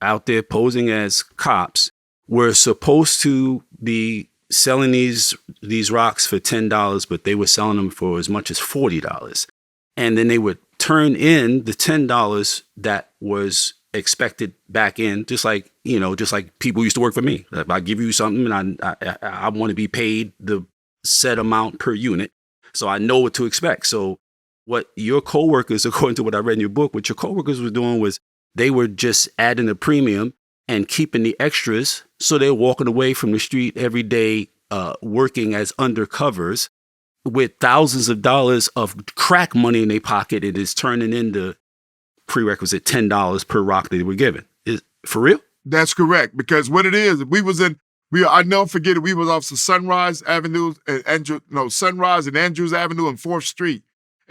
out there posing as cops were supposed to be selling these rocks for $10, but they were selling them for as much as $40. And then they would turn in the $10 that was expected back in, just like people used to work for me. If I give you something and I want to be paid the set amount per unit, so I know what to expect. So what your coworkers, according to what I read in your book, what your coworkers were doing was they were just adding a premium and keeping the extras. So they're walking away from the street every day, working as undercovers with thousands of dollars of crack money in their pocket. It is turning into prerequisite $10 per rock they were given. Is for real? That's correct. Because what it is, I never forget it. We was off of Sunrise Avenue and Sunrise and Andrews Avenue and 4th Street.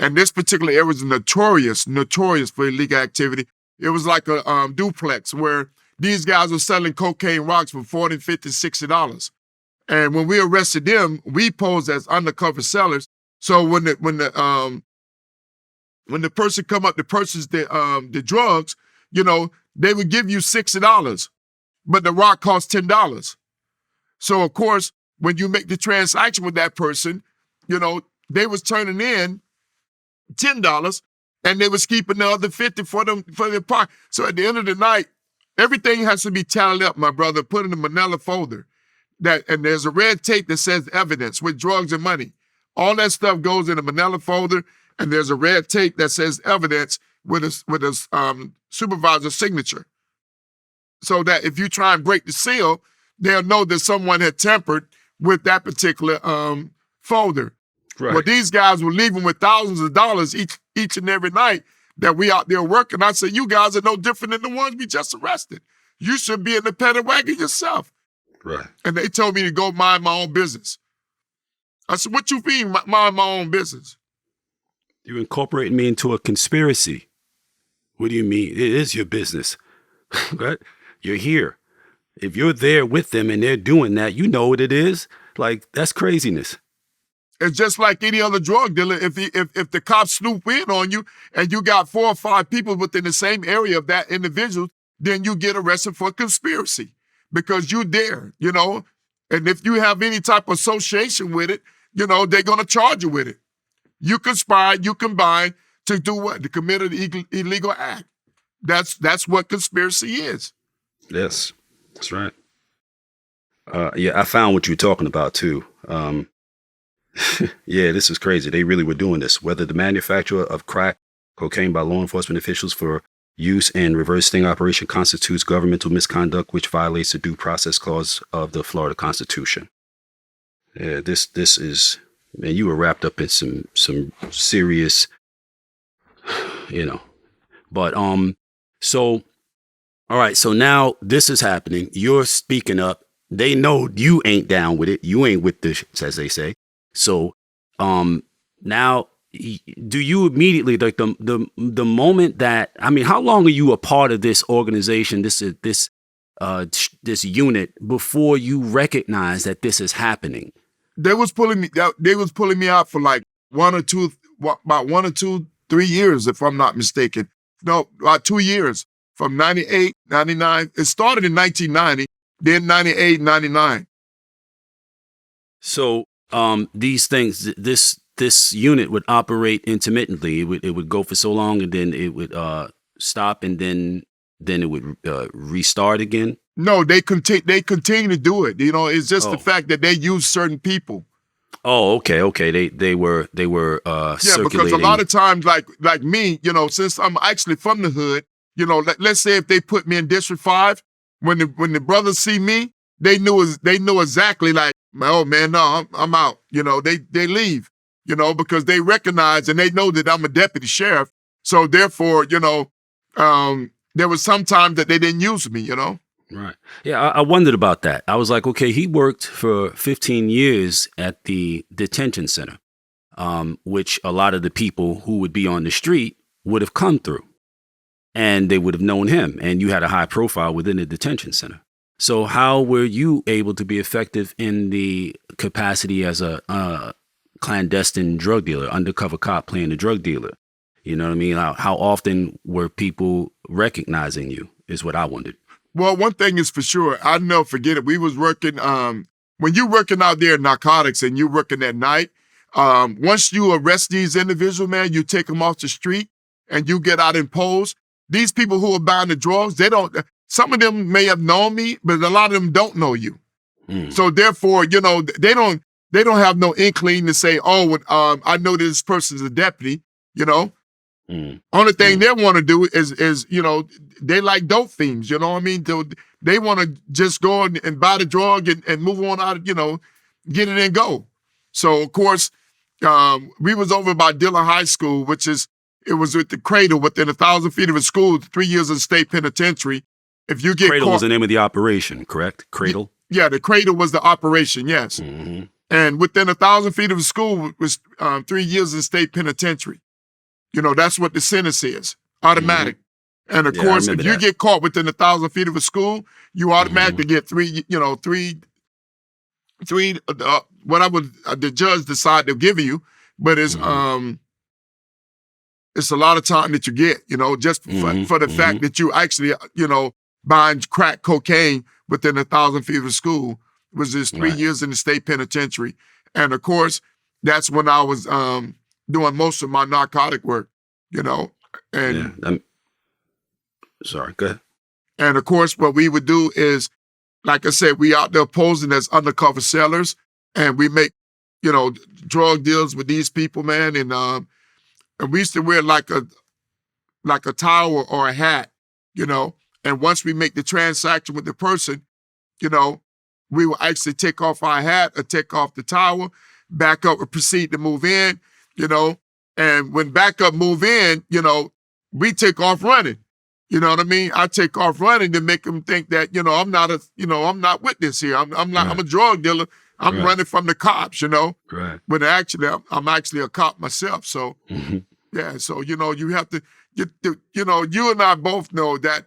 And this particular area was notorious for illegal activity. It was like a duplex where these guys were selling cocaine rocks for $40, $50, $60. And when we arrested them, we posed as undercover sellers. So when the person come up to purchase the drugs, they would give you $60, but the rock costs $10. So of course, when you make the transaction with that person, they was turning in $10 and they was keeping the other 50 for their pocket. So at the end of the night, everything has to be tallied up, my brother, put in a manila folder. And there's a red tape that says evidence with drugs and money. All that stuff goes in a manila folder, and there's a red tape that says evidence with a supervisor's signature. so that if you try and break the seal, they'll know that someone had tampered with that particular folder. Well, Right. these guys were leaving with thousands of dollars each and every night that we out there working. I said, you guys are no different than the ones we just arrested. You should be in the paddy wagon yourself. Right. And they told me to go mind my own business. I said, what you mean, mind my own business? You're incorporating me into a conspiracy. What do you mean? It is your business. Right? You're here. If you're there with them and they're doing that, you know what it is. Like, that's craziness. It's just like any other drug dealer. If the cops snoop in on you and you got 4 or 5 people within the same area of that individual, then you get arrested for conspiracy because you're there, you know. And if you have any type of association with it, you know, they're going to charge you with it. You conspired, you combined to do what? To commit an illegal act. That's what conspiracy is. Yes, that's right. Yeah, I found what you're talking about too. Yeah, this is crazy. They really were doing this. Whether the manufacture of crack cocaine by law enforcement officials for use in reverse sting operation constitutes governmental misconduct, which violates the due process clause of the Florida Constitution. Yeah, this is, man, you were wrapped up in some serious, you know. But so all right, so now this is happening. You're speaking up. They know you ain't down with it. You ain't with the shits, as they say. So now do you immediately, like the moment that, I mean, how long are you a part of this organization, this unit, before you recognize that this is happening? They was pulling me out for like 1 or 2, 3 years, if I'm not mistaken. No, about 2 years, from 98, 99. It started in 1990, then 98, 99. So these things, this unit would operate intermittently. It would go for so long, and then it would stop, and then it would restart again. No, they continue to do it. You know, it's just the fact that they use certain people. Oh, okay. They were Yeah, circulating. because a lot of times, like me, you know, since I'm actually from the hood, you know, let's say if they put me in District 5, when the brothers see me, they know exactly, like, oh man, no, I'm out. You know, they leave, you know, because they recognize and they know that I'm a deputy sheriff. So therefore, you know, there was some time that they didn't use me, you know. Right. Yeah, I wondered about that. I was like, okay, he worked for 15 years at the detention center, which a lot of the people who would be on the street would have come through, and they would have known him, and you had a high profile within the detention center. So how were you able to be effective in the capacity as a clandestine drug dealer, undercover cop playing a drug dealer? You know what I mean? How often were people recognizing you is what I wondered. Well, one thing is for sure, I'll never forget it. We was working, when you're working out there in narcotics and you're working at night, once you arrest these individuals, man, you take them off the street and you get out in polls. These people who are buying the drugs, some of them may have known me, but a lot of them don't know you. So therefore, you know, they don't have no inkling to say, oh, I know this person's a deputy, you know. Only thing they want to do is, you know, they like dope fiends, you know what I mean? They want to just go and buy the drug and move on out, you know, get it and go. So, of course, we was over by Dillon High School, it was with the Cradle within 1,000 feet of a school, 3 years of state penitentiary. If you get Cradle caught, was the name of the operation, correct? Cradle? Yeah, the Cradle was the operation, yes. Mm-hmm. And within 1,000 feet of a school was 3 years in state penitentiary. You know, that's what the sentence is, automatic. And of course, if you get caught within 1,000 feet of a school, you automatically get three, whatever the judge decide to give you. But it's a lot of time that you get, you know, just for the fact that you actually, you know, buying crack cocaine within 1,000 feet of a school was just 3 years in the state penitentiary. And of course, that's when I was doing most of my narcotic work, you know. And sorry, go ahead. And of course, what we would do is, like I said, we out there posing as undercover sellers, and we make, you know, drug deals with these people, man. And we used to wear like a towel or a hat, you know. And once we make the transaction with the person, you know, we will actually take off our hat or take off the towel, back up and proceed to move in, you know. And when backup move in, you know, we take off running. You know what I mean? I take off running to make them think that, you know, I'm not with this here. I'm not, Right. I'm a drug dealer. I'm Right. running from the cops, you know. Right. But actually, I'm actually a cop myself. So, Mhm. yeah. So, you know, you have to, you know, you and I both know that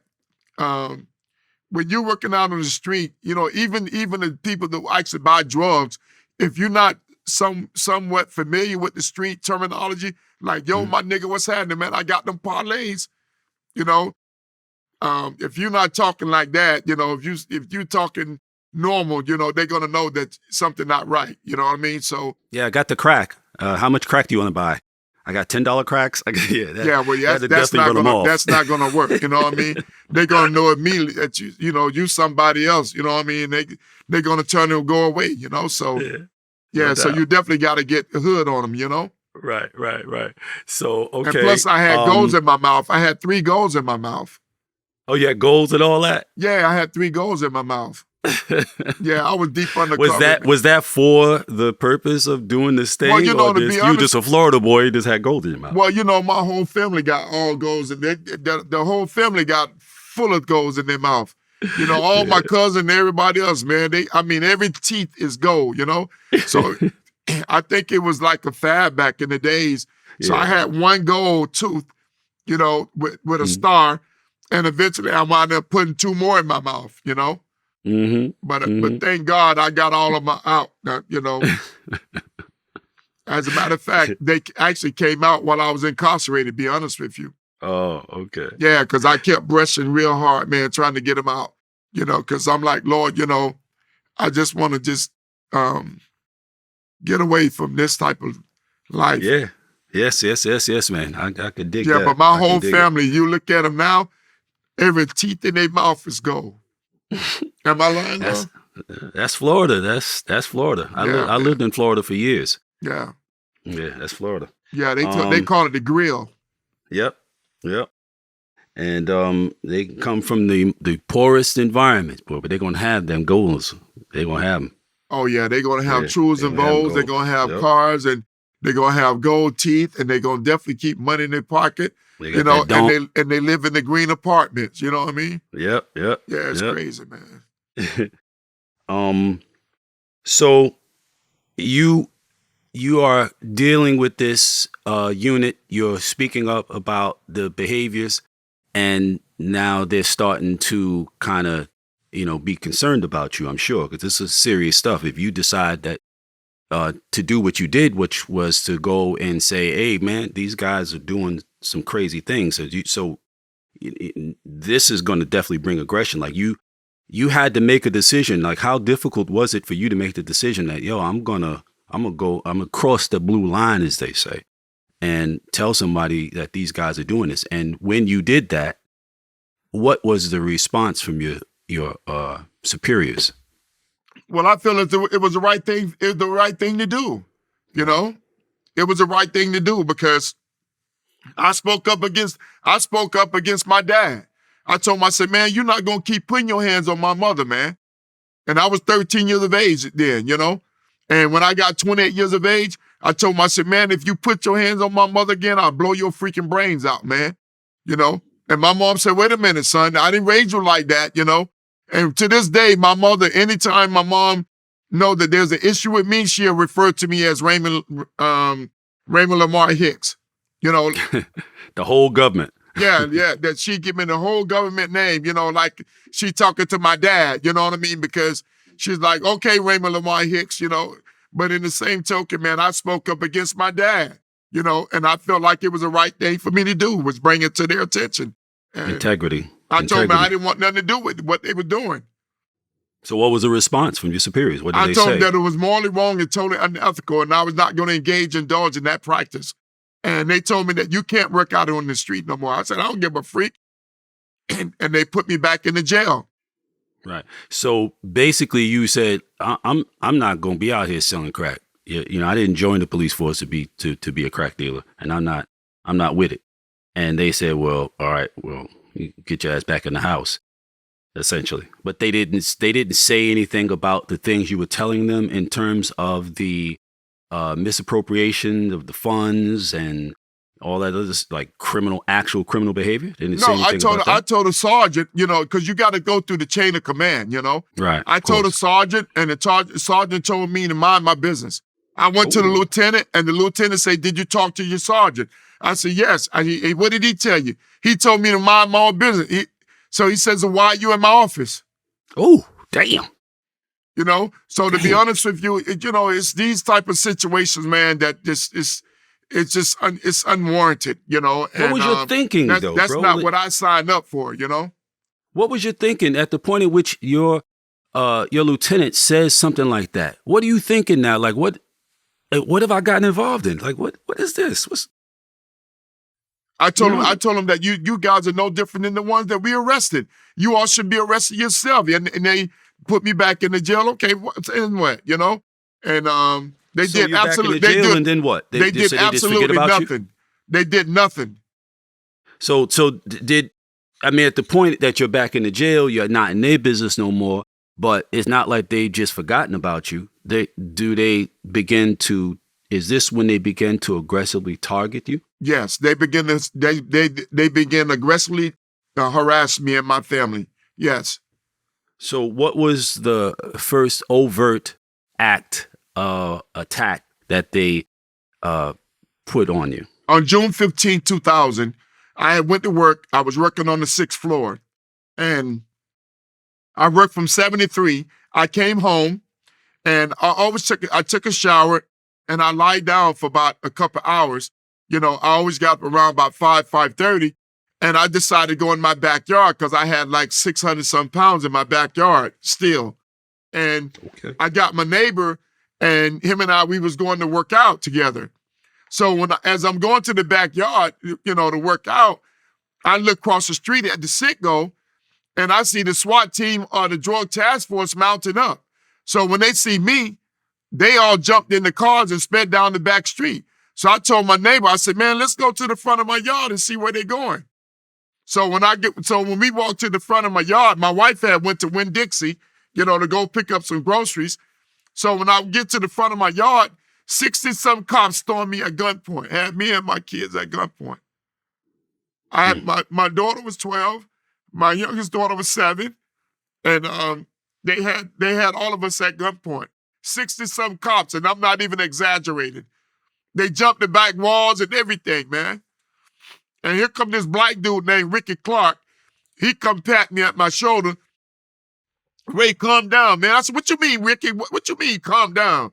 when you're working out on the street, you know, even the people that actually buy drugs, if you're not somewhat familiar with the street terminology, like, yo, my nigga, what's happening, man? I got them parlays, you know. If you're not talking like that, you know, if you talking normal, you know, they're gonna know that something not right. You know what I mean? So Yeah, I got the crack. How much crack do you want to buy? I got $10 cracks. yeah, well, That'd that's definitely not run them gonna off. that's not gonna work. You know what I mean? They're gonna know immediately that you somebody else. You know what I mean? They're gonna turn and go away. You know, so Yeah, no so doubt. you definitely got to get the hood on them. You know. Right. So, And okay. plus, I had goals in my mouth. I had 3 goals in my mouth. Oh, you had goals and all that? Yeah, I had 3 goals in my mouth. Yeah, I was deep undercover. Was that for the purpose of doing this thing? Well, you know, or to be you honest, just a Florida boy, you just had gold in your mouth? well, you know, my whole family got all goals, and the whole family got full of goals in their mouth. You know, all my cousins and everybody else, man. Every teeth is gold. You know, so I think it was like a fad back in the days. So I had 1 gold tooth, you know, with a star, and eventually I wound up putting 2 more in my mouth. You know. But thank God I got all of my out. You know, as a matter of fact, they actually came out while I was incarcerated. To be honest with you. Oh, okay. Yeah, because I kept brushing real hard, man, trying to get them out. You know, because I'm like, Lord, you know, I just want to get away from this type of life. Yeah. Yes, man. I could dig that. Yeah, but my whole family, you look at them now, every teeth in their mouth is gold. Am I lying? That's Florida. That's Florida. I lived in Florida for years. Yeah. Yeah, that's Florida. Yeah, they call it the grill. Yep. And they come from the poorest environment, boy, but they're gonna have them goals. They're gonna have them. Oh yeah, they're gonna have trues and bowls. They're gonna have cars, and they're gonna have gold teeth, and they're gonna definitely keep money in their pocket. You know, and they live in the green apartments. You know what I mean? Yep. Yeah, it's crazy, man. So you are dealing with this unit. You're speaking up about the behaviors, and now they're starting to kind of, you know, be concerned about you. I'm sure, because this is serious stuff. If you decide that to do what you did, which was to go and say, "Hey, man, these guys are doing some crazy things," so this is going to definitely bring aggression. Like you had to make a decision. Like, how difficult was it for you to make the decision that, yo, I'm gonna cross the blue line, as they say, and tell somebody that these guys are doing this? And when you did that, what was the response from your superiors? Well, I feel it was the right thing. It was the right thing to do. You know, it was the right thing to do because I spoke up against my dad. I told him, I said, man, you're not gonna keep putting your hands on my mother, man. And I was 13 years of age then, you know. And when I got 28 years of age, I told him, I said, man, if you put your hands on my mother again, I'll blow your freaking brains out, man. You know. And my mom said, wait a minute, son, I didn't raise you like that, you know. And to this day, my mother, anytime my mom know that there's an issue with me, she'll refer to me as Raymond Lamar Hicks. You know, the whole government. Yeah, that she give me the whole government name, you know, like she talking to my dad, you know what I mean? Because she's like, okay, Raymond Lamar Hicks, you know, but in the same token, man, I spoke up against my dad, you know, and I felt like it was the right thing for me to do, was bring it to their attention. And Integrity. I told them I didn't want nothing to do with what they were doing. So what was the response from your superiors? What did they say? I told them that it was morally wrong and totally unethical, and I was not going to indulge in that practice. And they told me that you can't work out on the street no more. I said, I don't give a freak. And they put me back in the jail. Right. So basically you said, I'm not going to be out here selling crack. You know, I didn't join the police force to be a crack dealer, and I'm not with it. And they said, well, all right, well, you get your ass back in the house, essentially. But they didn't say anything about the things you were telling them in terms of the misappropriation of the funds and all that other like actual criminal behavior. They didn't say anything about that? I told the sergeant, because you got to go through the chain of command, Right. I told the sergeant, and the sergeant told me to mind my business. I went to the lieutenant, and the lieutenant said, "Did you talk to your sergeant?" I said, "Yes." What did he tell you? He told me to mind my own business. So he says, "Why are you in my office?" Oh, damn. So to be honest with you, it's these type of situations, man, that it's unwarranted, What was your thinking, though, that's bro? not what I signed up for, What was your thinking at the point at which your lieutenant says something like that? What are you thinking now? Like, what have I gotten involved in? Like, what is this? I told him that you guys are no different than the ones that we arrested. You all should be arrested yourself. And they put me back in the jail. Okay, what? And they So did you're absolutely. back in the jail, They did, and then what? they did absolutely nothing. They did nothing. So at the point that you're back in the jail, you're not in their business no more. But it's not like they just forgotten about you. Is this when they begin to aggressively target you? Yes, they begin aggressively harass me and my family. Yes. So what was the first overt attack that they put on you? On June 15, 2000, I went to work. I was working on the 6th floor, and I worked from 7 to 3. I came home, and I took a shower, and I lied down for about a couple hours. I always got up around about 5:30, and I decided to go in my backyard because I had like 600 some pounds in my backyard still. And okay. I got my neighbor, and him and we was going to work out together. So as I'm going to the backyard, to work out, I look across the street at the Citgo, and I see the SWAT team or the drug task force mounting up. So when they see me, they all jumped in the cars and sped down the back street. So I told my neighbor, I said, "Man, let's go to the front of my yard and see where they're going." So when we walked to the front of my yard, my wife had went to Winn-Dixie, to go pick up some groceries. So when I get to the front of my yard, 60-some cops stormed me at gunpoint, had me and my kids at gunpoint. I had my daughter was 12, my youngest daughter was 7, and they had all of us at gunpoint. 60-some cops, and I'm not even exaggerating. They jumped the back walls and everything, man. And here come this black dude named Ricky Clark. He come pat me at my shoulder. "Ray, calm down, man." I said, "What you mean, Ricky? What you mean, calm down?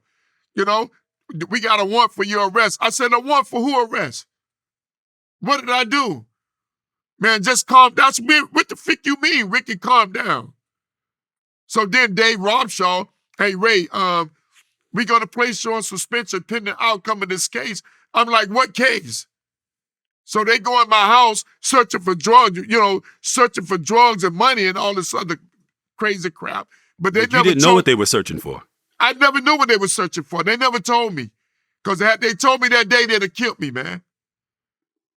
We got a warrant for your arrest." I said, "A warrant for who arrest? What did I do?" "Man, just calm down." "What the frick you mean, Ricky, calm down?" So then Dave Robshaw, "Hey, Ray, we're going to place you on suspension pending outcome of this case." I'm like, "What case?" So they go in my house searching for drugs, searching for drugs and money and all this other crazy crap. But you didn't know what they were searching for. I never knew what they were searching for. They never told me. Because had they told me that day, they'd have killed me, man.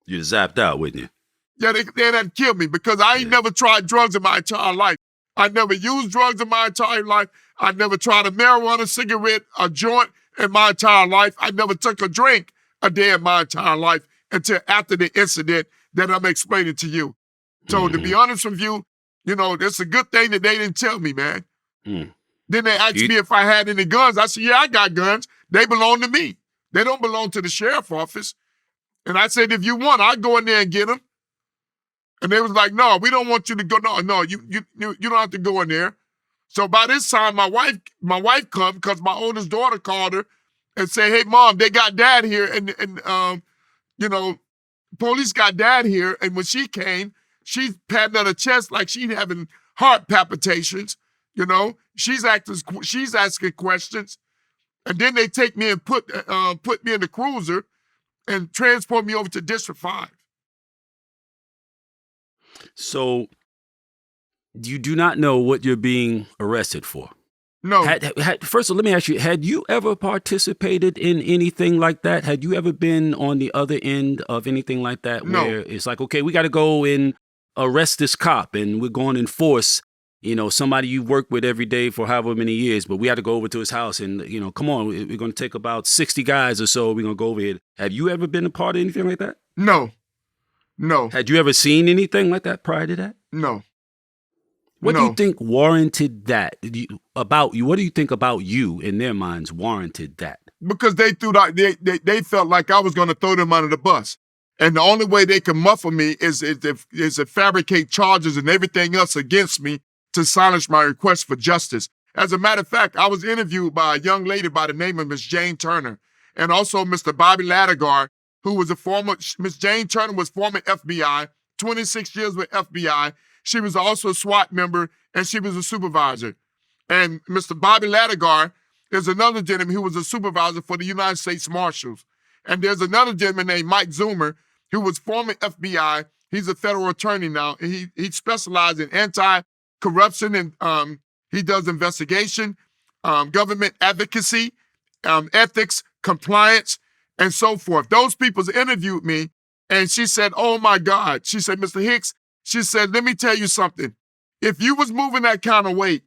You'd zapped out, wouldn't you? Yeah, they'd have killed me because I ain't never tried drugs in my entire life. I never used drugs in my entire life. I never tried a marijuana, cigarette, a joint in my entire life. I never took a drink a day in my entire life until after the incident that I'm explaining to you. So to be honest with you, it's a good thing that they didn't tell me, man. Then they asked me if I had any guns. I said, "Yeah, I got guns. They belong to me. They don't belong to the sheriff's office." And I said, "If you want, I'll go in there and get them." And they was like, "No, we don't want you to go. No, you don't have to go in there." So by this time, my wife come because my oldest daughter called her and said, "Hey, Mom, they got Dad here, and police got Dad here." And when she came, she's patting on her chest like she's having heart palpitations. She's asking questions, and then they take me and put me in the cruiser and transport me over to District 5. So you do not know what you're being arrested for? No. First of all, let me ask you, had you ever participated in anything like that? Had you ever been on the other end of anything like that? No. Where it's like, okay, we got to go and arrest this cop and we're going to enforce, somebody you work with every day for however many years, but we had to go over to his house and, come on, we're going to take about 60 guys or so. We're going to go over here. Have you ever been a part of anything like that? No. Had you ever seen anything like that prior to that? No. What do you think warranted that? About you? What do you think about you in their minds warranted that? Because they they felt like I was going to throw them under the bus. And the only way they can muffle me is to fabricate charges and everything else against me to silence my request for justice. As a matter of fact, I was interviewed by a young lady by the name of Miss Jane Turner and also Mr. Bobby Latigar, who was Miss Jane Turner was former FBI, 26 years with FBI. She was also a SWAT member, and she was a supervisor. And Mr. Bobby Latigar is another gentleman who was a supervisor for the United States Marshals. And there's another gentleman named Mike Zoomer, who was former FBI. He's a federal attorney now. And he specialized in anti-corruption, and he does investigation, government advocacy, ethics, compliance, and so forth. Those people interviewed me, and she said, oh, my God. She said, Mr. Hicks, she said, let me tell you something. If you was moving that kind of weight,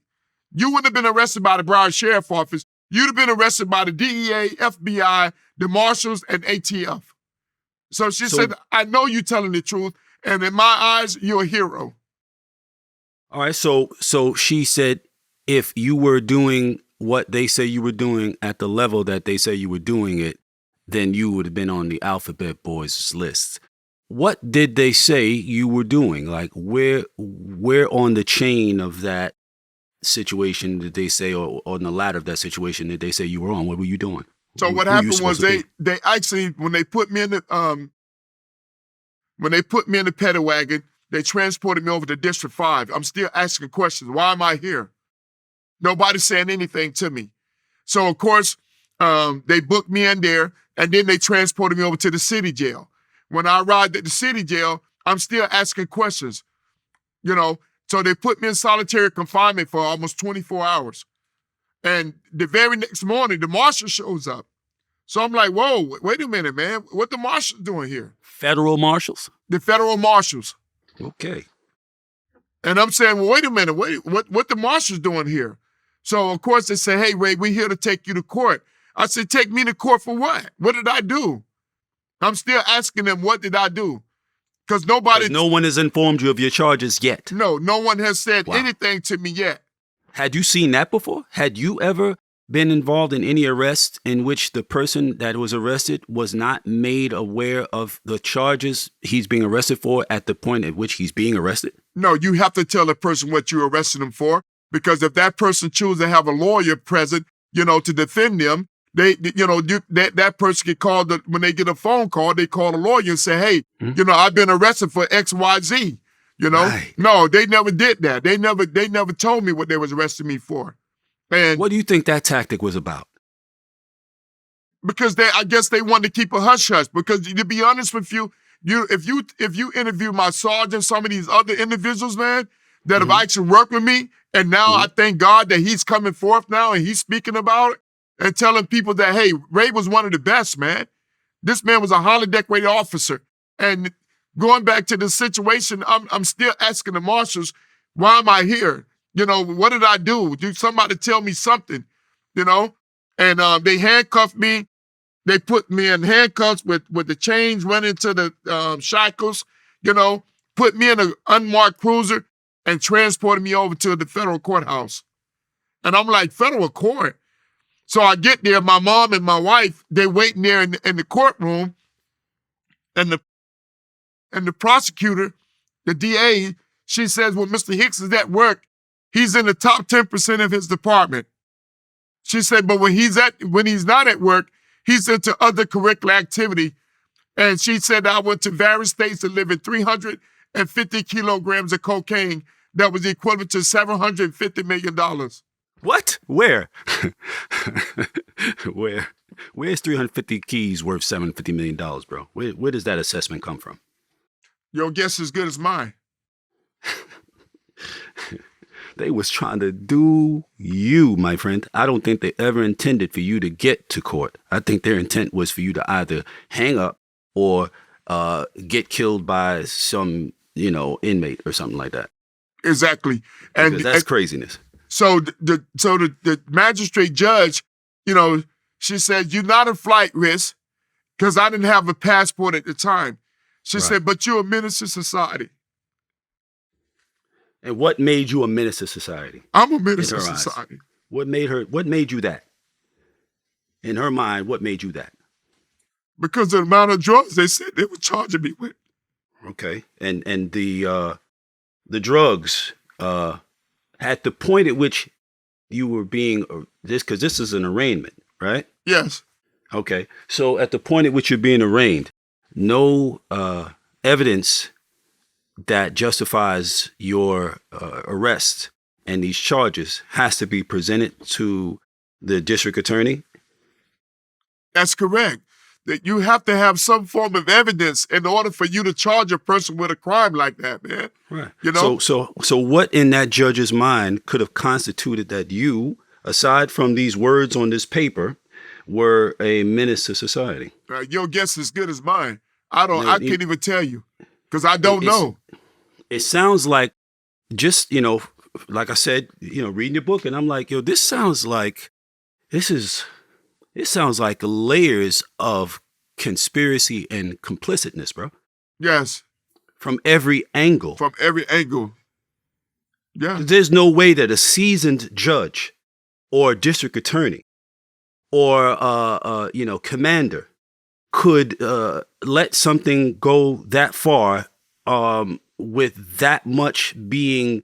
you wouldn't have been arrested by the Broward Sheriff Office. You'd have been arrested by the DEA, FBI, the Marshals, and ATF. So she said, I know you're telling the truth, and in my eyes, you're a hero. All right, so she said, if you were doing what they say you were doing at the level that they say you were doing it, then you would have been on the alphabet boys list. What did they say you were doing? Like, where on the chain of that situation did they say, or on the ladder of that situation did they say you were on? What were you doing? So what happened was they actually, when they put me in the paddy wagon, they transported me over to District 5. I'm still asking questions. Why am I here? Nobody's saying anything to me. So of course, they booked me in there, and then they transported me over to the city jail. When I arrived at the city jail, I'm still asking questions, So they put me in solitary confinement for almost 24 hours. And the very next morning, the marshal shows up. So I'm like, whoa, wait a minute, man. What the marshals doing here? Federal marshals? The federal marshals. Okay. And I'm saying, well, wait a minute, what the marshals doing here? So, of course, they say, hey, Ray, we're here to take you to court. I said, take me to court for what? What did I do? I'm still asking them, what did I do? Because no one has informed you of your charges yet. No one has said anything to me yet. Had you seen that before? Had you ever been involved in any arrest in which the person that was arrested was not made aware of the charges he's being arrested for at the point at which he's being arrested? No, you have to tell the person what you arrested him for, because if that person chooses to have a lawyer present, to defend them, that person can call when they get a phone call, they call a lawyer and say, hey, I've been arrested for X, Y, Z. Right. No, they never did that. They never told me what they was arresting me for. And what do you think that tactic was about? Because I guess they wanted to keep a hush hush. Because to be honest with you, if you interview my sergeant, some of these other individuals, man, that have actually worked with me, and now I thank God that he's coming forth now and he's speaking about it and telling people that, hey, Ray was one of the best, man. This man was a highly decorated officer. And going back to the situation, I'm still asking the marshals, why am I here? What did I do? Did somebody tell me something? And they handcuffed me. They put me in handcuffs with the chains running to the shackles, put me in an unmarked cruiser and transported me over to the federal courthouse. And I'm like, federal court? So I get there, my mom and my wife, they're waiting there in the courtroom, and the prosecutor, the DA, she says, well, Mr. Hicks is at work. He's in the top 10% of his department. She said, but when he's not at work, he's into other curricular activity. And she said, I went to various states delivered 350 kilograms of cocaine that was equivalent to $750 million. What? Where? Where? Where's 350 keys worth $750 million, bro? Where does that assessment come from? Your guess is as good as mine. They was trying to do you, my friend. I don't think they ever intended for you to get to court. I think their intent was for you to either hang up or get killed by some inmate or something like that. Exactly. Because that's craziness. So the magistrate judge, she said, you're not a flight risk because I didn't have a passport at the time. She said, but you're a menace to society. And what made you a menace to society? I'm a menace to society. What made you that? In her mind, what made you that? Because of the amount of drugs they said they were charging me with. Okay. And the drugs, at the point at which you were being because this is an arraignment, right? Yes. Okay. So at the point at which you're being arraigned, no evidence that justifies your arrest and these charges has to be presented to the district attorney? That's correct. That you have to have some form of evidence in order for you to charge a person with a crime like that, man. Right. So what in that judge's mind could have constituted that you, aside from these words on this paper, were a menace to society? Your guess is as good as mine. I can't even tell you because I don't know. It sounds like just, like I said, reading your book, and I'm like, this sounds like layers of conspiracy and complicitness, bro. Yes. From every angle. Yeah. There's no way that a seasoned judge or district attorney or, commander could let something go that far with that much being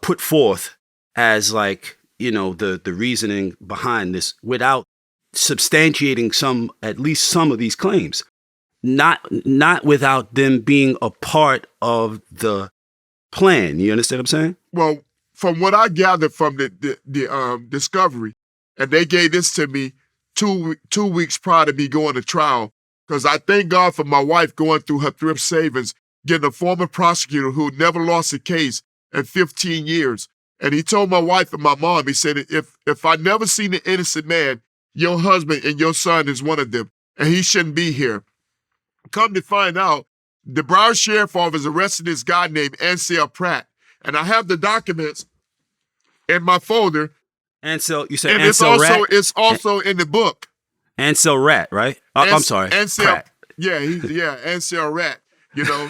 put forth as the reasoning behind this without substantiating at least some of these claims, not without them being a part of the plan. You understand what I'm saying? Well, from what I gathered from the discovery, and they gave this to me 2 weeks prior to me going to trial, because I thank God for my wife going through her thrift savings, getting a former prosecutor who never lost a case in 15 years. And he told my wife and my mom, he said, if I never seen an innocent man, your husband and your son is one of them, and he shouldn't be here. Come to find out, the Broward Sheriff Office arrested this guy named Ansel Pratt. And I have the documents in my folder. Ansel, you said and Ansel Rat? It's also in the book. Ansel Rat, right? I'm sorry. Ansel Pratt. Yeah, Ansel Rat.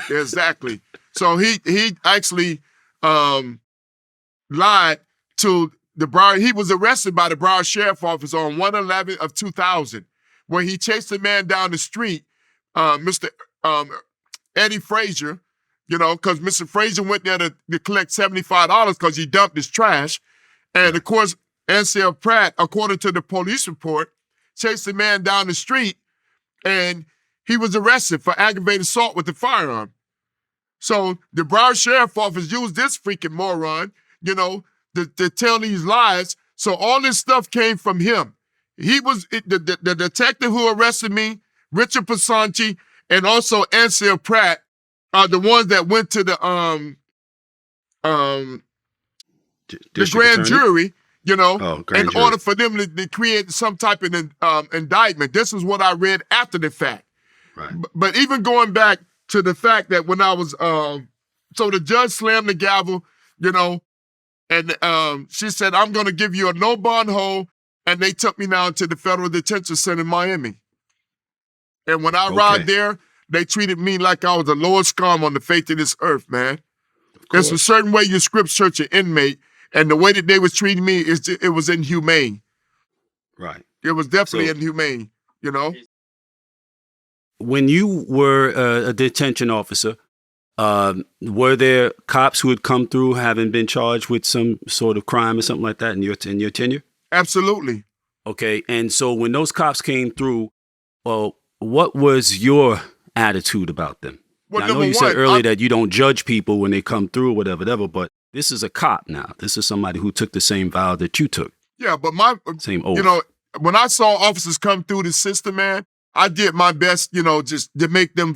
Exactly. So he actually lied to the Broward. He was arrested by the Broward Sheriff Office on 1/11/2000, where he chased a man down the street, Mr. Eddie Frazier, because Mr. Frazier went there to collect $75 because he dumped his trash. And of course, Ansel Pratt, according to the police report, chased the man down the street and he was arrested for aggravated assault with a firearm. So the Broward Sheriff Office used this freaking moron, to tell these lies. So all this stuff came from him. He was the detective who arrested me, Richard Pasanti, and also Ansel Pratt are the ones that went to the grand jury, in order for them to create some type of indictment. This is what I read after the fact. Right. But even going back to the fact that when I was, so the judge slammed the gavel, and she said, I'm going to give you a no bond hold. And they took me now to the federal detention center in Miami. And when I arrived there, they treated me like I was the lowest scum on the face of this earth, man. There's a certain way you script search an inmate, and the way that they was treating me, it was inhumane. Right. It was definitely inhumane, When you were a detention officer, were there cops who had come through having been charged with some sort of crime or something like that in your tenure? Absolutely. Okay. And so when those cops came through, well, what was your attitude about them? Well, I know you said earlier that you don't judge people when they come through or whatever, but this is a cop now. This is somebody who took the same vow that you took. Yeah, but same oath. When I saw officers come through the system, man, I did my best, just to make them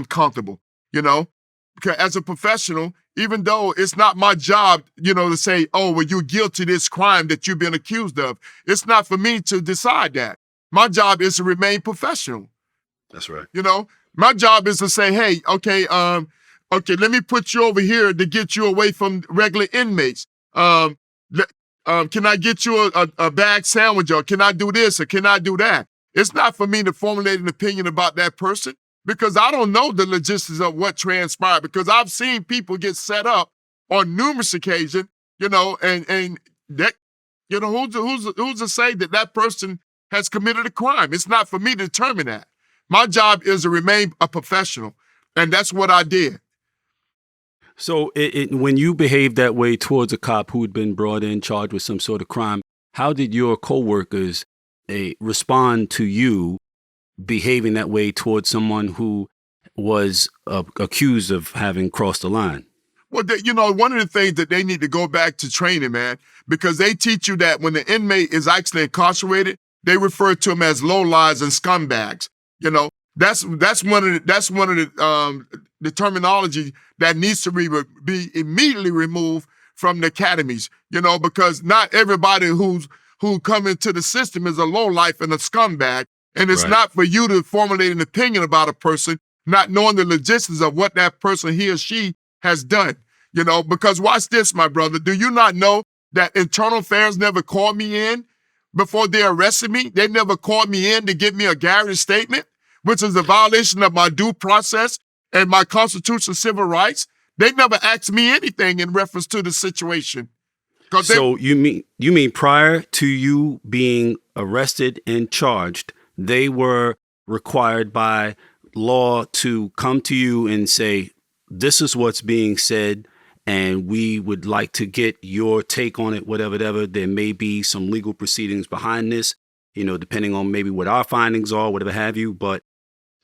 comfortable, Because as a professional, even though it's not my job, to say, oh, well, you're guilty of this crime that you've been accused of. It's not for me to decide that. My job is to remain professional. That's right. My job is to say, hey, okay, Okay, let me put you over here to get you away from regular inmates. Can I get you a bag sandwich, or can I do this, or can I do that? It's not for me to formulate an opinion about that person because I don't know the logistics of what transpired, because I've seen people get set up on numerous occasions, and that, who's to say that that person has committed a crime? It's not for me to determine that. My job is to remain a professional, and that's what I did. So when you behaved that way towards a cop who had been brought in charged with some sort of crime, how did your coworkers respond to you behaving that way towards someone who was accused of having crossed the line? Well, one of the things that they need to go back to training, man, because they teach you that when the inmate is actually incarcerated, they refer to them as lowlives and scumbags. That's one of the terminology that needs to be immediately removed from the academies. Because not everybody who come into the system is a lowlife and a scumbag, and it's Right. not for you to formulate an opinion about a person, not knowing the logistics of what that person, he or she, has done. Because watch this, my brother. Do you not know that Internal Affairs never called me in before they arrested me? They never called me in to give me a guarantee statement, which is a violation of my due process and my constitutional civil rights. They never asked me anything in reference to the situation. So you mean prior to you being arrested and charged, they were required by law to come to you and say, this is what's being said, and we would like to get your take on it, whatever. There may be some legal proceedings behind this, depending on maybe what our findings are, whatever have you. But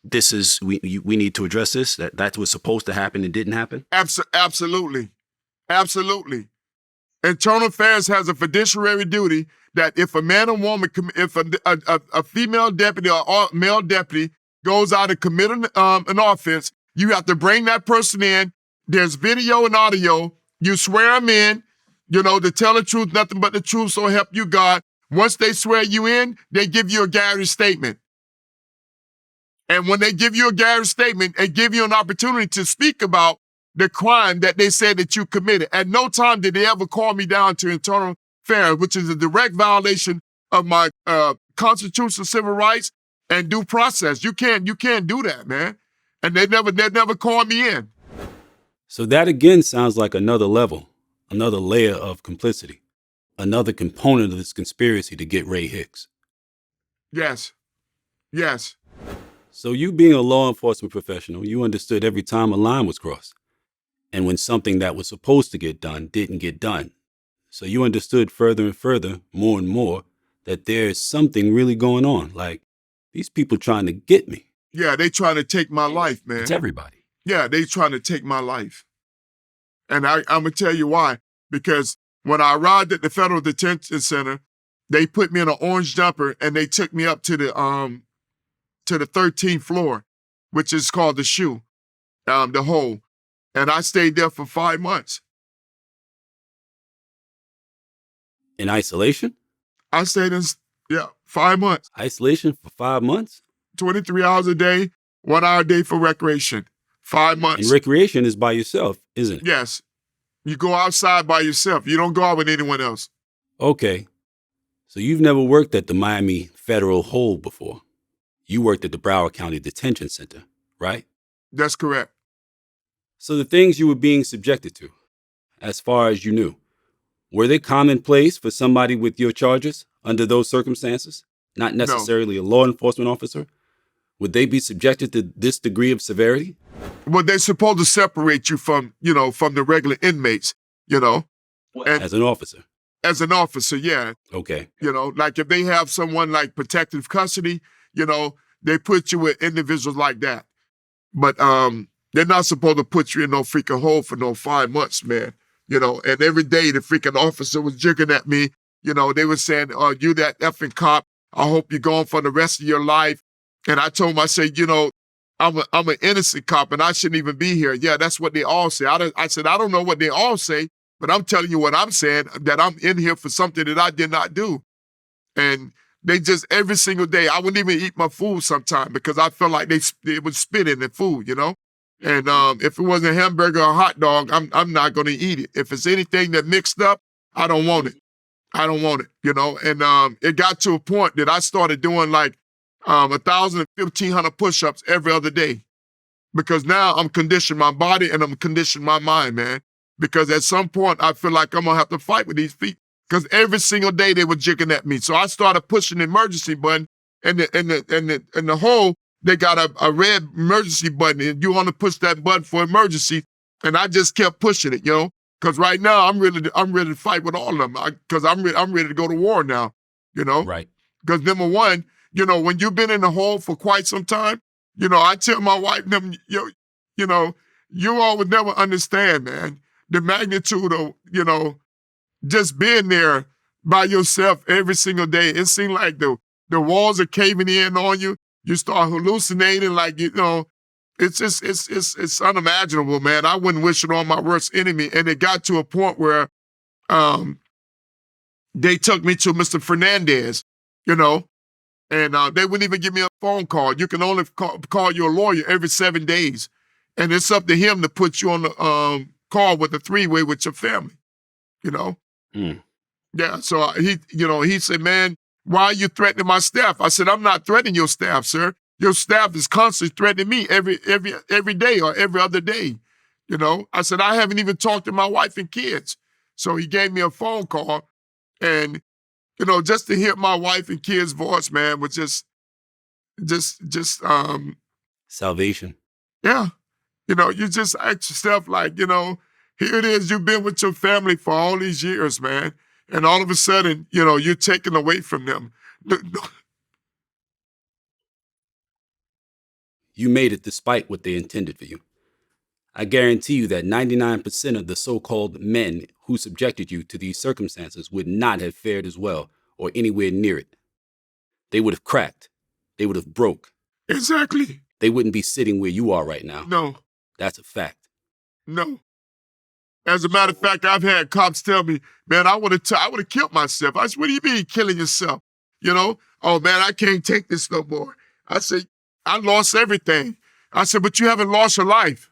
this is, we need to address this. That was supposed to happen and didn't happen. Absolutely. Internal Affairs has a fiduciary duty that if a man or woman, if a female deputy or male deputy goes out and commit an offense, you have to bring that person in. There's video and audio. You swear them in, to tell the truth, nothing but the truth, so help you God. Once they swear you in, they give you a guarantee statement. And when they give you a guarantee statement, they give you an opportunity to speak about the crime that they said that you committed. At no time did they ever call me down to Internal Affairs, which is a direct violation of my constitutional civil rights and due process. You can't do that, man. And they never called me in. So that again sounds like another level, another layer of complicity, another component of this conspiracy to get Ray Hicks. Yes. So you being a law enforcement professional, you understood every time a line was crossed. And when something that was supposed to get done didn't get done. So you understood further and further, more and more, that there's something really going on. Like, these people trying to get me. Yeah, they trying to take my life, man. It's everybody. Yeah, they trying to take my life. And I'm going to tell you why. Because when I arrived at the Federal Detention Center, they put me in an orange jumper and they took me up to the 13th floor, which is called the shoe, the hole. And I stayed there for 5 months. In isolation? I stayed in, 5 months. Isolation for 5 months? 23 hours a day, 1 hour a day for recreation. 5 months. And recreation is by yourself, isn't it? Yes. You go outside by yourself. You don't go out with anyone else. Okay. So you've never worked at the Miami Federal Hold before. You worked at the Broward County Detention Center, right? That's correct. So the things you were being subjected to, as far as you knew, were they commonplace for somebody with your charges under those circumstances? Not necessarily a law enforcement officer? Would they be subjected to this degree of severity? Well, they're supposed to separate you from the regular inmates, And as an officer? As an officer, yeah. Okay. Like if they have someone like protective custody, they put you with individuals like that. But they're not supposed to put you in no freaking hole for no 5 months, man. And every day the freaking officer was jigging at me. They were saying, you that effing cop, I hope you're gone for the rest of your life. And I told him, I said, I'm an innocent cop and I shouldn't even be here. Yeah, that's what they all say. I said, I don't know what they all say, but I'm telling you what I'm saying, that I'm in here for something that I did not do. And they just, every single day, I wouldn't even eat my food sometime because I felt like they would spit in the food, And if it wasn't a hamburger or a hot dog, I'm not going to eat it. If it's anything that mixed up, I don't want it. I don't want it, And it got to a point that I started doing like 1,000 and 1,500 push-ups every other day, because now I'm conditioning my body and I'm conditioning my mind, man. Because at some point I feel like I'm gonna have to fight with these feet, because every single day they were jigging at me. So I started pushing the emergency button, and the hole, they got a red emergency button, and you want to push that button for emergency. And I just kept pushing it, because right now I'm ready to fight with all of them, because I'm ready to go to war now, Right. Because number one, when you've been in the hole for quite some time, I tell my wife, you all would never understand, man, the magnitude of, just being there by yourself every single day. It seemed like the walls are caving in on you. You start hallucinating, like, it's just, it's unimaginable, man. I wouldn't wish it on my worst enemy. And it got to a point where they took me to Mr. Fernandez, and they wouldn't even give me a phone call. You can only call your lawyer every 7 days. And it's up to him to put you on the call with a three-way with your family, Mm. Yeah, so he said, man, why are you threatening my staff? I said, I'm not threatening your staff, sir. Your staff is constantly threatening me every day or every other day. I said, I haven't even talked to my wife and kids. So he gave me a phone call, and, just to hear my wife and kids' voice, man, was just Salvation. yeah. You just ask yourself, like, here it is, you've been with your family for all these years, man. And all of a sudden, you're taken away from them. You made it despite what they intended for you. I guarantee you that 99% of the so-called men who subjected you to these circumstances would not have fared as well or anywhere near it. They would have cracked. They would have broke. Exactly. They wouldn't be sitting where you are right now. No. That's a fact. No. As a matter of fact, I've had cops tell me, man, I would have killed myself. I said, what do you mean killing yourself? Oh, man, I can't take this no more. I said, I lost everything. I said, but you haven't lost your life,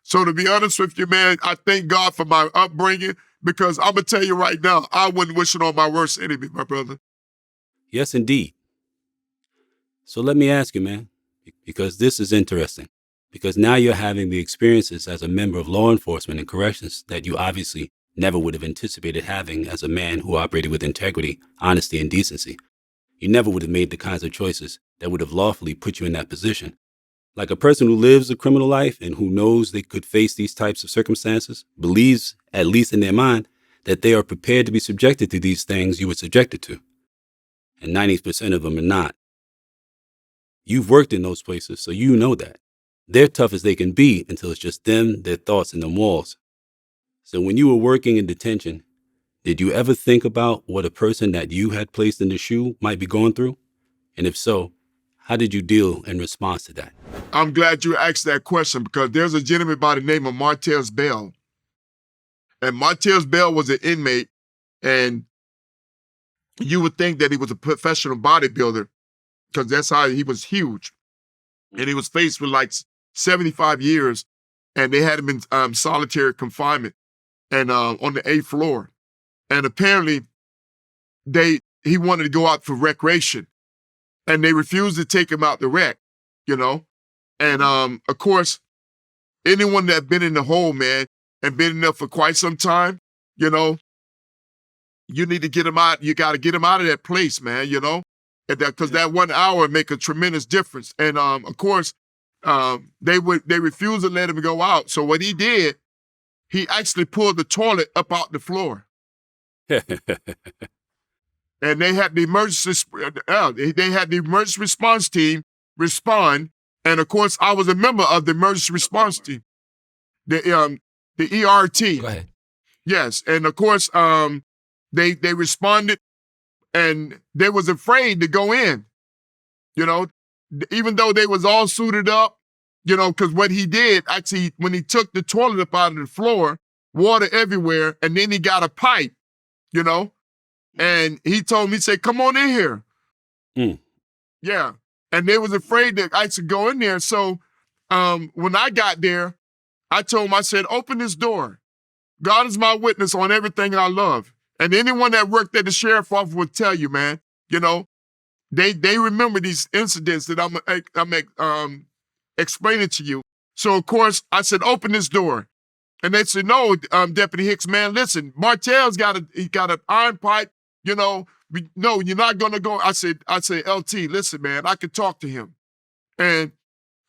So to be honest with you, man, I thank God for my upbringing, because I'm going to tell you right now, I wouldn't wish it on my worst enemy, my brother. Yes, indeed. So let me ask you, man, because this is interesting. Because now you're having the experiences as a member of law enforcement and corrections that you obviously never would have anticipated having as a man who operated with integrity, honesty, and decency. You never would have made the kinds of choices that would have lawfully put you in that position. Like a person who lives a criminal life and who knows they could face these types of circumstances, believes, at least in their mind, that they are prepared to be subjected to these things you were subjected to. And 90% of them are not. You've worked in those places, so you know that. They're tough as they can be until it's just them, their thoughts, and them walls. So when you were working in detention, did you ever think about what a person that you had placed in the shoe might be going through? And if so, how did you deal in response to that? I'm glad you asked that question, because there's a gentleman by the name of Martez Bell. And Martez Bell was an inmate, and you would think that he was a professional bodybuilder, because that's how he was huge. And he was faced with like 75 years, and they had him in solitary confinement and on the 8th floor. And apparently he wanted to go out for recreation, and they refused to take him out to rec, And of course, anyone that been in the hole, man, and been in there for quite some time, you need to get him out. You got to get him out of that place, man, because that 1 hour make a tremendous difference. And of course, they refused to let him go out. So what he did, he actually pulled the toilet up out the floor. And they had the emergency response team respond. And of course, I was a member of the emergency response team, the ER team. Go ahead. Yes, and of course, they responded, and they was afraid to go in, even though they was all suited up, because what he did, actually, when he took the toilet up out of the floor, water everywhere, and then he got a pipe, and he told me, he said, come on in here. Mm. Yeah, and they was afraid to actually go in there, so when I got there, I told him, I said, open this door. God is my witness on everything I love. And anyone that worked at the sheriff's office would tell you, man, you know, they remember these incidents that I'm explaining to you. So, of course, I said, open this door. And they said, no, Deputy Hicks, man, listen, Martell's got an iron pipe, you know, no, you're not going to go. I said, LT, listen, man, I could talk to him. And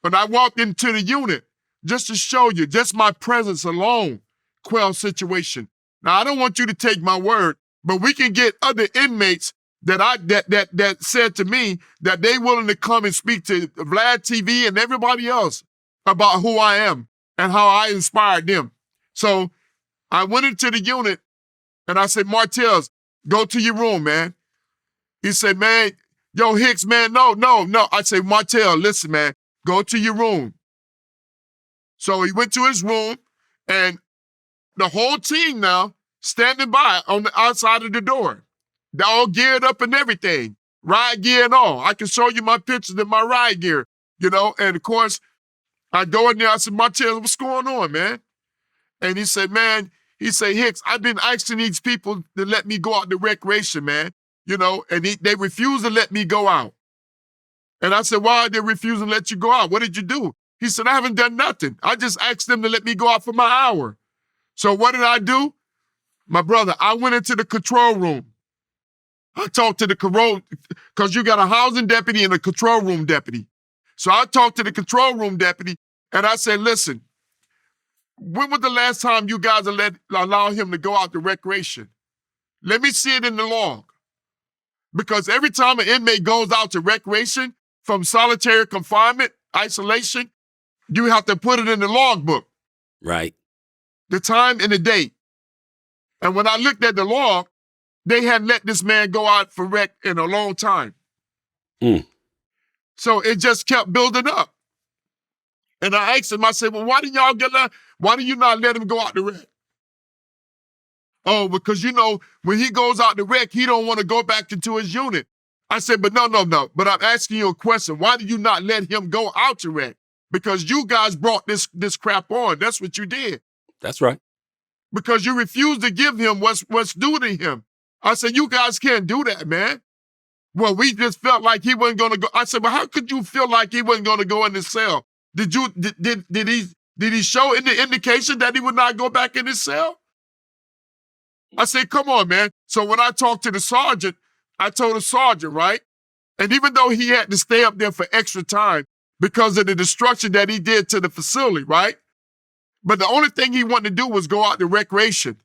when I walked into the unit, just to show you, just my presence alone quell situation. Now, I don't want you to take my word, but we can get other inmates that said to me that they willing to come and speak to VladTV and everybody else about who I am and how I inspired them. So I went into the unit and I said, Martell's, go to your room, man. He said, man, yo, Hicks, man, no. I said, Martell, listen, man, go to your room. So he went to his room and the whole team now standing by on the outside of the door. They're all geared up and everything, riot gear and all. I can show you my pictures of my riot gear, you know. And of course, I go in there, I said, Martell, what's going on, man? And he said, man, Hicks, I've been asking these people to let me go out to recreation, man, you know, and they refuse to let me go out. And I said, why are they refusing to let you go out? What did you do? He said, I haven't done nothing. I just asked them to let me go out for my hour. So what did I do? My brother, I went into the control room. I talked to the because you got a housing deputy and a control room deputy. So I talked to the control room deputy and I said, listen, when was the last time you guys allow him to go out to recreation? Let me see it in the log. Because every time an inmate goes out to recreation from solitary confinement, isolation, you have to put it in the logbook. Right. The time and the date. And when I looked at the log, they hadn't let this man go out for rec in a long time. So it just kept building up. And I asked him, I said, well, why do you not let him go out to rec? Oh, because, you know, when he goes out to rec, he don't want to go back into his unit. I said, but no. But I'm asking you a question. Why do you not let him go out to rec? Because you guys brought this crap on. That's what you did. That's right. Because you refused to give him what's due to him. I said, you guys can't do that, man. Well, we just felt like he wasn't going to go. I said, well, how could you feel like he wasn't going to go in the cell? Did he show in the indication that he would not go back in his cell? I said, come on, man. So when I talked to the sergeant, I told the sergeant, right? And even though he had to stay up there for extra time because of the destruction that he did to the facility, right? But the only thing he wanted to do was go out to recreation,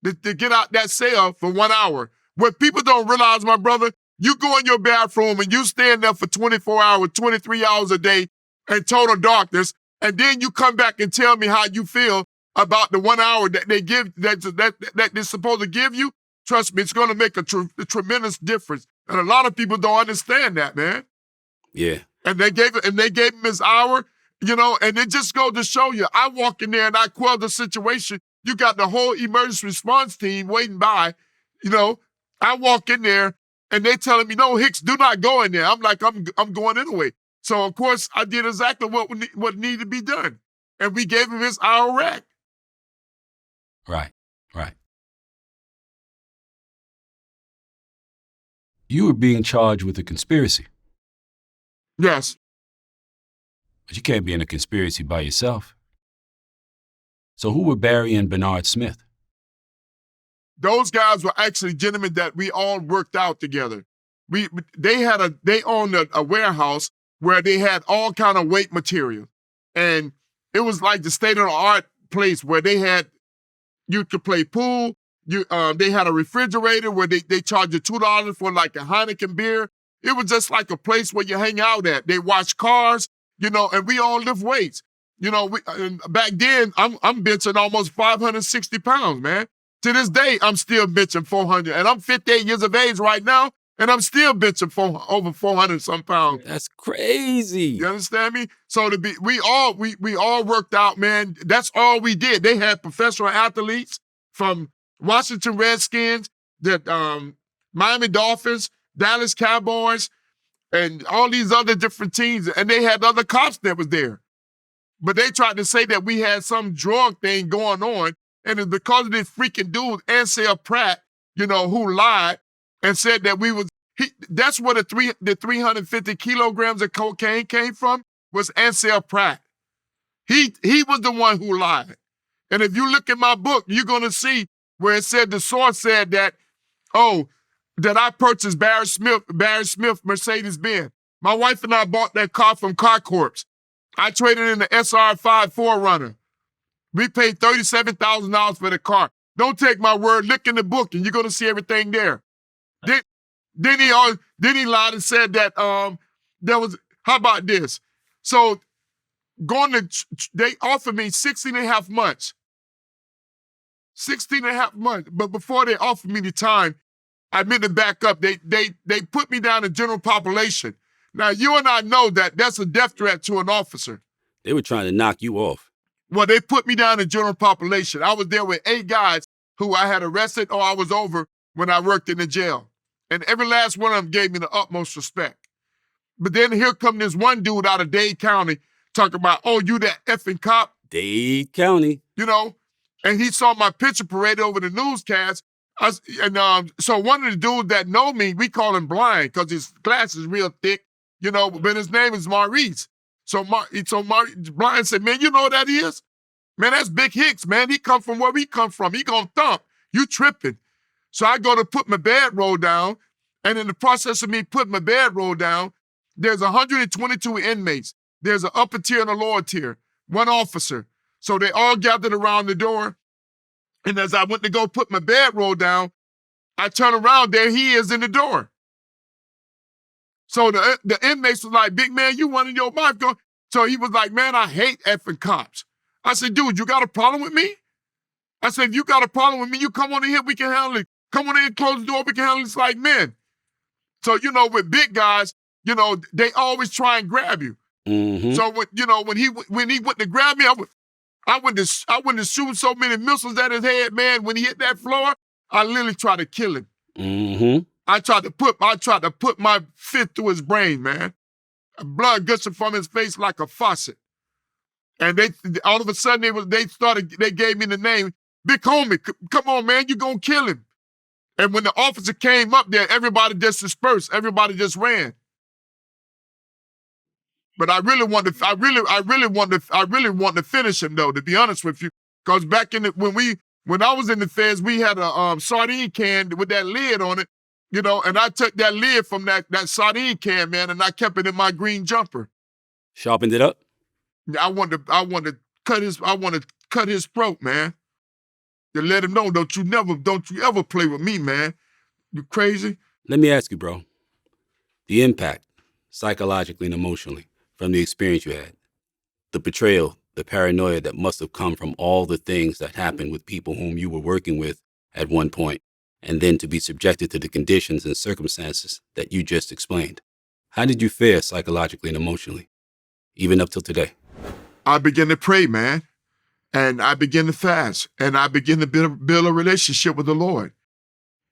to get out that cell for 1 hour. What people don't realize, my brother, you go in your bathroom and you stand there for 24 hours, 23 hours a day in total darkness, and then you come back and tell me how you feel about the 1 hour that they give, that they're supposed to give you. Trust me, it's going to make a tremendous difference. And a lot of people don't understand that, man. Yeah. And they gave him his hour, you know, and it just goes to show you, I walk in there and I quell the situation. You got the whole emergency response team waiting by, you know. I walk in there and they telling me, no, Hicks, do not go in there. I'm like, I'm going anyway. So, of course, I did exactly what needed to be done. And we gave him his hour rack. Right. You were being charged with a conspiracy. Yes. But you can't be in a conspiracy by yourself. So who were Barry and Bernard Smith? Those guys were actually gentlemen that we all worked out together. They owned a warehouse where they had all kind of weight material. And it was like the state-of-the-art place where you could play pool. They had a refrigerator where they charged you $2 for like a Heineken beer. It was just like a place where you hang out at. They wash cars, you know, and we all lift weights. You know, back then, I'm benching almost 560 pounds, man. To this day, I'm still benching 400. And I'm 58 years of age right now, and I'm still benching over 400 some pounds. That's crazy. You understand me? So we all worked out, man. That's all we did. They had professional athletes from Washington Redskins, the Miami Dolphins, Dallas Cowboys, and all these other different teams, and they had other cops that was there. But they tried to say that we had some drug thing going on, and it's because of this freaking dude, Ansel Pratt, who lied and said that we was. That's where the 350 kilograms of cocaine came from, was Ansel Pratt. He was the one who lied. And if you look at my book, you're gonna see where it said the source said that, that I purchased Barry Smith Mercedes-Benz. My wife and I bought that car from Car Corps. I traded in the SR5 4Runner. We paid $37,000 for the car. Don't take my word. Look in the book, and you're gonna see everything there. Then he lied and said that there was. How about this? So they offered me 16 and a half months. 16 and a half months. But before they offered me the time, I meant to back up. They put me down in general population. Now, you and I know that that's a death threat to an officer. They were trying to knock you off. Well, they put me down in general population. I was there with 8 guys who I had arrested or I was over when I worked in the jail. And every last one of them gave me the utmost respect. But then here come this one dude out of Dade County talking about, you that effing cop. Dade County. And he saw my picture paraded over the newscast. So one of the dudes that know me, we call him Blind because his glass is real thick, but his name is Maurice. So Blind said, man, you know what that is? Man, that's Big Hicks, man. He come from where we come from. He gonna thump. You tripping. So I go to put my bedroll down, and in the process of me putting my bedroll down, there's 122 inmates. There's an upper tier and a lower tier, one officer. So they all gathered around the door, and as I went to go put my bedroll down, I turn around, there he is in the door. So the inmates was like, big man, you running your mouth. So he was like, man, I hate effing cops. I said, dude, you got a problem with me? I said, if you got a problem with me, you come on in here, we can handle it. Come on in, close the door, we can handle this like men. So, with big guys, they always try and grab you. Mm-hmm. So, when he went to grab me, I went to shoot so many missiles at his head, man. When he hit that floor, I literally tried to kill him. Mm-hmm. I tried to put my fist through his brain, man. Blood gushing from his face like a faucet. And they all of a sudden they gave me the name, Big Homie. Come on, man, you gonna kill him. And when the officer came up there, everybody just dispersed. Everybody just ran. But I really want to finish him though, to be honest with you. Because back when I was in the feds, we had a sardine can with that lid on it, and I took that lid from that sardine can, man, and I kept it in my green jumper. Sharpened it up? I want to cut his throat, man. To let him know, don't you ever play with me, man. You crazy? Let me ask you, bro. The impact, psychologically and emotionally, from the experience you had, the betrayal, the paranoia that must have come from all the things that happened with people whom you were working with at one point, and then to be subjected to the conditions and circumstances that you just explained. How did you fare psychologically and emotionally, even up till today? I began to pray, man. And I begin to fast, and I begin to build a relationship with the Lord.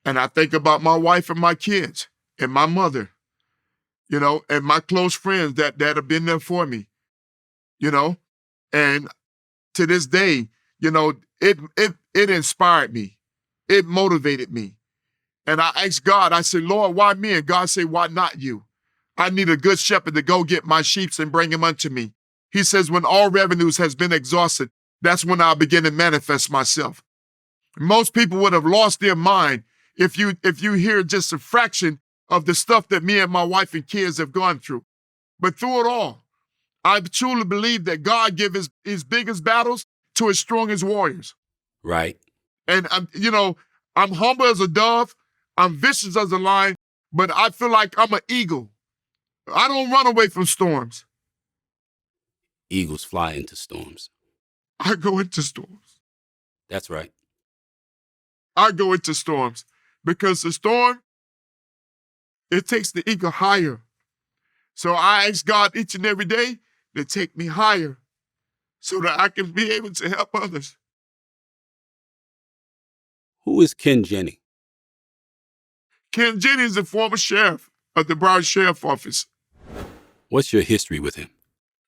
And I think about my wife and my kids and my mother, and my close friends that have been there for me, And to this day, it inspired me. It motivated me. And I asked God, I said, Lord, why me? And God said, why not you? I need a good shepherd to go get my sheep and bring them unto me. He says, when all revenues has been exhausted, that's when I'll begin to manifest myself. Most people would have lost their mind if you hear just a fraction of the stuff that me and my wife and kids have gone through. But through it all, I truly believe that God gives his biggest battles to his strongest warriors. Right. And I'm humble as a dove, I'm vicious as a lion, but I feel like I'm an eagle. I don't run away from storms. Eagles fly into storms. I go into storms. That's right. I go into storms because the storm, it takes the eagle higher. So I ask God each and every day to take me higher so that I can be able to help others. Who is Ken Jenny? Ken Jenny is the former sheriff of the Broward Sheriff Office What's your history with him?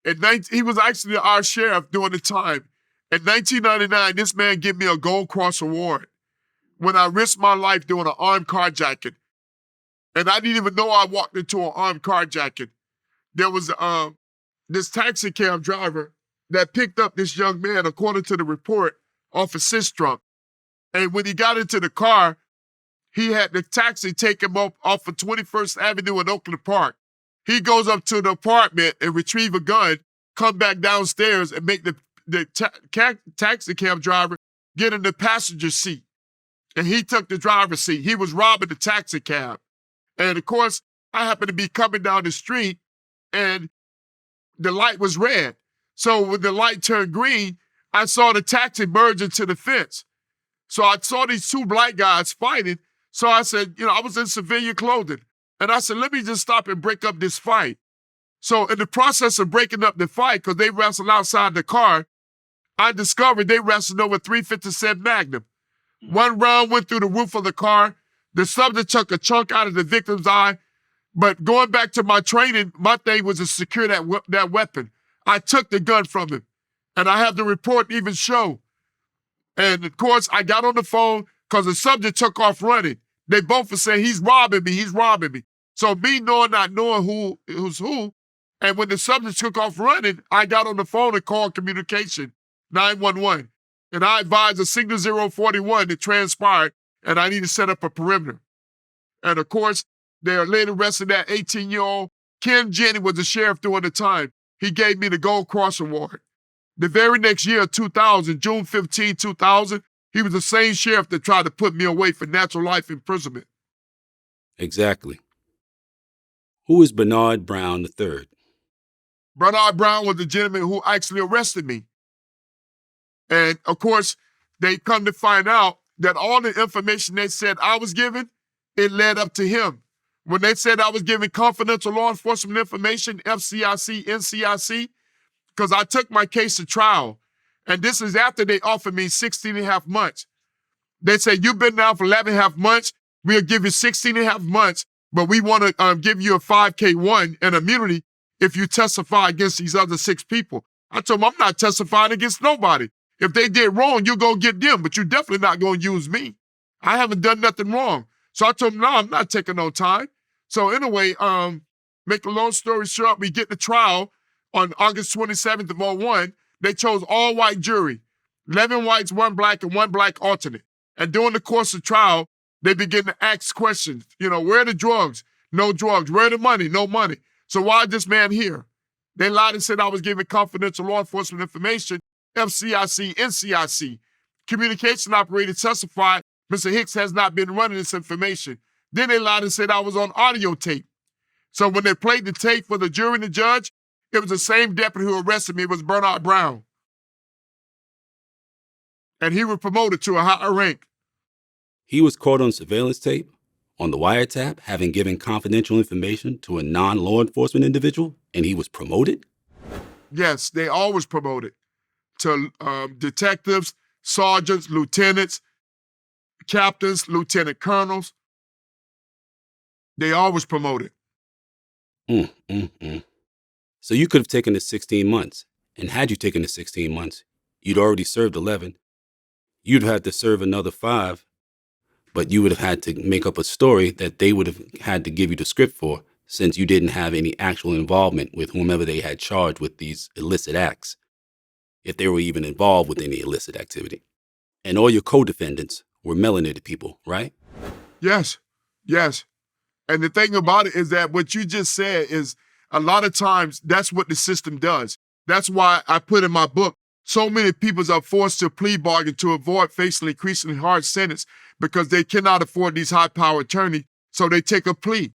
He was actually our sheriff during the time. In 1999, this man gave me a Gold Cross Award when I risked my life doing an armed carjacking. And I didn't even know I walked into an armed carjacking. There was this taxi cab driver that picked up this young man, according to the report, off a Sistrunk. And when he got into the car, he had the taxi take him off of 21st Avenue in Oakland Park. He goes up to the apartment and retrieve a gun, come back downstairs and make the taxi cab driver get in the passenger seat. And he took the driver's seat. He was robbing the taxi cab. And of course, I happened to be coming down the street and the light was red. So when the light turned green, I saw the taxi merge into the fence. So I saw these two black guys fighting. So I said, I was in civilian clothing. And I said, let me just stop and break up this fight. So in the process of breaking up the fight, because they wrestled outside the car, I discovered they wrestled over 357 Magnum. One round went through the roof of the car. The subject took a chunk out of the victim's eye. But going back to my training, my thing was to secure that weapon. I took the gun from him. And I have the report even show. And of course, I got on the phone because the subject took off running. They both were saying, he's robbing me, he's robbing me. So me not knowing who's who, and when the subject took off running, I got on the phone and called communication, 911. And I advised a signal 041 that transpired, and I need to set up a perimeter. And of course, they later arrested that 18-year-old. Ken Jenny was the sheriff during the time. He gave me the Gold Cross Award. The very next year, 2000, June 15, 2000, he was the same sheriff that tried to put me away for natural life imprisonment. Exactly. Who is Bernard Brown III? Bernard Brown was the gentleman who actually arrested me. And of course, they come to find out that all the information they said I was giving, it led up to him. When they said I was giving confidential law enforcement information, FCIC, NCIC, because I took my case to trial. And this is after they offered me 16 and a half months. They said, you've been down for 11 and a half months. We'll give you 16 and a half months, but we want to give you a 5K1 and immunity if you testify against these other 6 people. I told them, I'm not testifying against nobody. If they did wrong, you're going to get them, but you're definitely not going to use me. I haven't done nothing wrong. So I told them, no, I'm not taking no time. So anyway, make a long story short, we get the trial on August 27th of 01. They chose all white jury, 11 whites, 1 black, and 1 black alternate. And during the course of trial, they begin to ask questions. Where are the drugs? No drugs. Where are the money? No money. So why is this man here? They lied and said I was giving confidential law enforcement information, FCIC, NCIC. Communication operator testified Mr. Hicks has not been running this information. Then they lied and said I was on audio tape. So when they played the tape for the jury and the judge, it was the same deputy who arrested me. It was Bernard Brown. And he was promoted to a higher rank. He was caught on surveillance tape, on the wiretap, having given confidential information to a non-law enforcement individual, and he was promoted? Yes, they always promoted to detectives, sergeants, lieutenants, captains, lieutenant colonels. They always promoted. So you could have taken the 16 months, and had you taken the 16 months, you'd already served 11. You'd have to serve another 5, but you would have had to make up a story that they would have had to give you the script for, since you didn't have any actual involvement with whomever they had charged with these illicit acts, if they were even involved with any illicit activity. And all your co-defendants were melanated people, right? Yes. And the thing about it is that what you just said is a lot of times that's what the system does. That's why I put in my book, so many people are forced to plea bargain to avoid facing an increasingly hard sentence because they cannot afford these high-power attorneys, so they take a plea.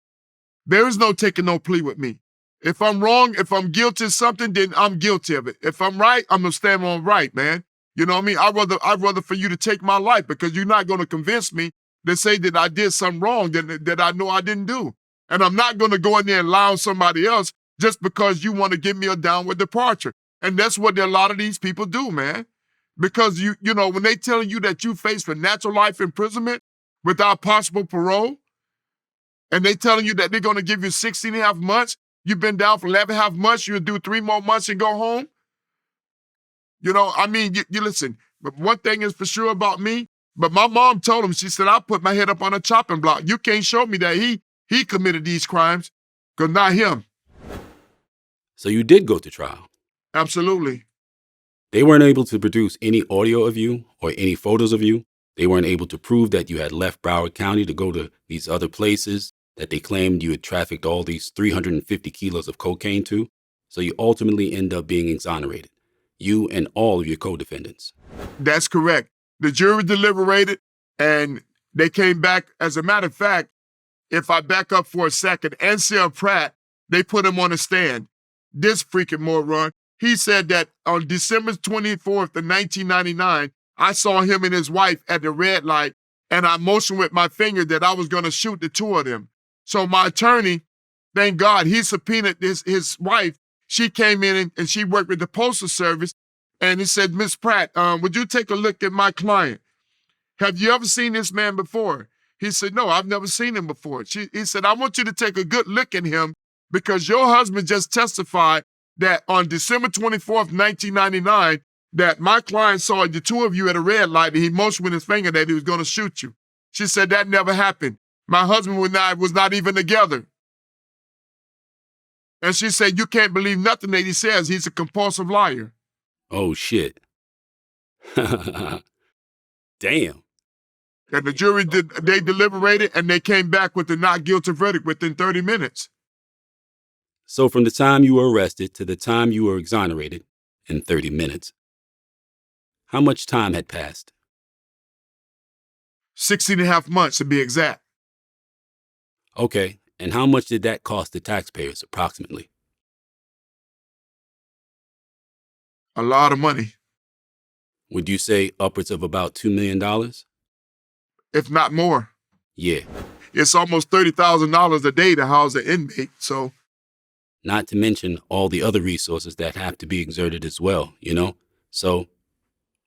There is no taking no plea with me. If I'm wrong, if I'm guilty of something, then I'm guilty of it. If I'm right, I'm going to stand on right, man. You know what I mean? I'd rather for you to take my life because you're not going to convince me to say that I did something wrong that I know I didn't do. And I'm not going to go in there and lie on somebody else just because you want to give me a downward departure. And that's what a lot of these people do, man. Because, you know, when they telling you that you face for natural life imprisonment without possible parole, and they telling you that they're going to give you 16 and a half months, You've been down for 11 half months. You'll do 3 more months and go home. You know, I mean, you listen, but one thing is for sure about me, but my mom told him, she said, I put my head up on a chopping block. You can't show me that he committed these crimes, because not him. So you did go to trial. Absolutely. They weren't able to produce any audio of you or any photos of you. They weren't able to prove that you had left Broward County to go to these other places that they claimed you had trafficked all these 350 kilos of cocaine to. So you ultimately end up being exonerated, you and all of your co-defendants. That's correct. The jury deliberated and they came back. As a matter of fact, if I back up for a second, Ansel Pratt, they put him on the stand. This freaking moron. He said that on December 24th of 1999, I saw him and his wife at the red light, and I motioned with my finger that I was going to shoot the two of them. So my attorney, thank God, he subpoenaed his wife. She came in and she worked with the Postal Service, and he said, Miss Pratt, would you take a look at my client? Have you ever seen this man before? He said, no, I've never seen him before. He said, I want you to take a good look at him because your husband just testified that on December 24th, 1999, that my client saw the two of you at a red light and he motioned with his finger that he was going to shoot you. She said, that never happened. My husband was not even together. And she said, you can't believe nothing that he says. He's a compulsive liar. Oh, shit. Damn. And the jury, they deliberated and they came back with the not guilty verdict within 30 minutes. So from the time you were arrested to the time you were exonerated in 30 minutes, how much time had passed? 16 and a half months to be exact. Okay, and how much did that cost the taxpayers approximately? A lot of money. Would you say upwards of about $2 million? If not more. Yeah. It's almost $30,000 a day to house an inmate, so. Not to mention all the other resources that have to be exerted as well, you know? So,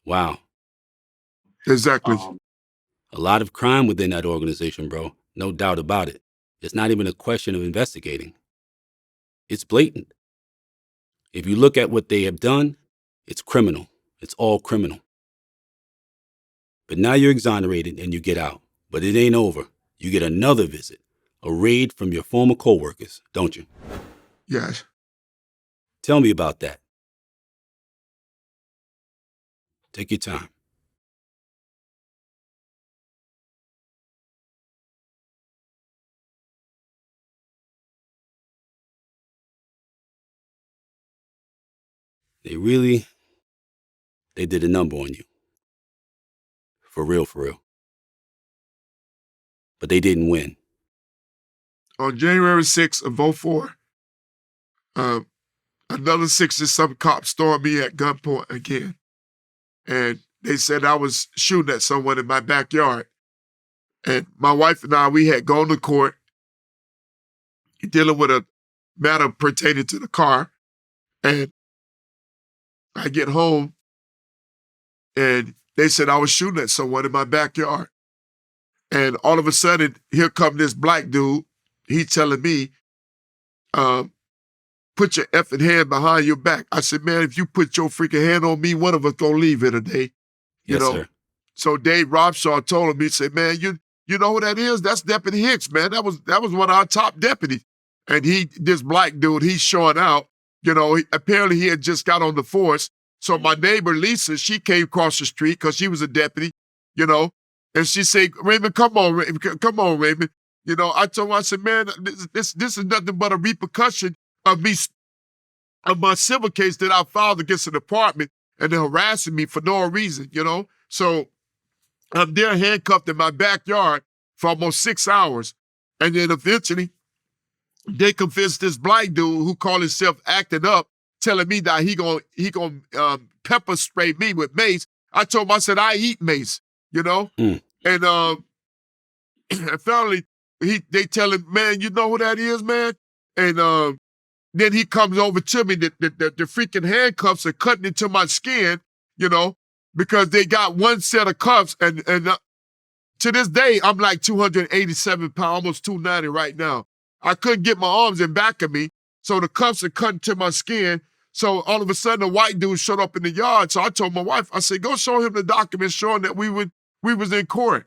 wow. Exactly. A lot of crime within that organization, bro. No doubt about it. It's not even a question of investigating. It's blatant. If you look at what they have done, it's criminal. It's all criminal. But now you're exonerated and you get out. But it ain't over. You get another visit, a raid from your former co-workers, don't you? Yes. Tell me about that. Take your time. They did a number on you. For real, for real. But they didn't win. On January 6th of 2004, another 60-something cops stormed me at gunpoint again. And they said I was shooting at someone in my backyard. And my wife and I, we had gone to court dealing with a matter pertaining to the car. And I get home and they said I was shooting at someone in my backyard. And all of a sudden, here come this black dude. He's telling me, put your effing hand behind your back. I said, man, if you put your freaking hand on me, one of us gonna leave here today. Yes, sir. So Dave Robshaw told him, he said, man, you know who that is? That's Deputy Hicks, man. That was one of our top deputies. And this black dude, he's showing out. Apparently he had just got on the force. So my neighbor, Lisa, she came across the street because she was a deputy, and she said, Raymond, come on, Raymond. I told her, I said, man, this is nothing but a repercussion of my civil case that I filed against the department and they're harassing me for no reason, So I'm there handcuffed in my backyard for almost 6 hours. And then eventually they convinced this black dude who called himself acting up, telling me that he gonna pepper spray me with mace. I told him, I said, I eat mace, And and finally they tell him, man, you know who that is, man? And then he comes over to me, the freaking handcuffs are cutting into my skin, because they got one set of cuffs. And to this day, I'm like 287 pounds, almost 290 right now. I couldn't get my arms in back of me. So the cuffs are cut into my skin. So all of a sudden, a white dude showed up in the yard. So I told my wife, I said, go show him the documents showing that we was in court.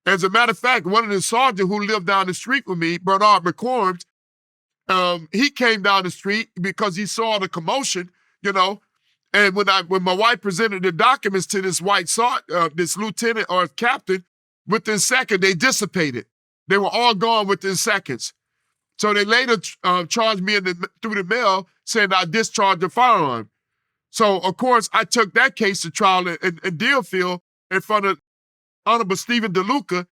As a matter of fact, one of the sergeants who lived down the street with me, Bernard McCormick, he came down the street because he saw the commotion, you know. And when my wife presented the documents to this this lieutenant or captain, within seconds they dissipated. They were all gone within seconds. So they later charged me through the mail saying I discharged a firearm. So of course I took that case to trial in Deerfield in front of Honorable Stephen DeLuca,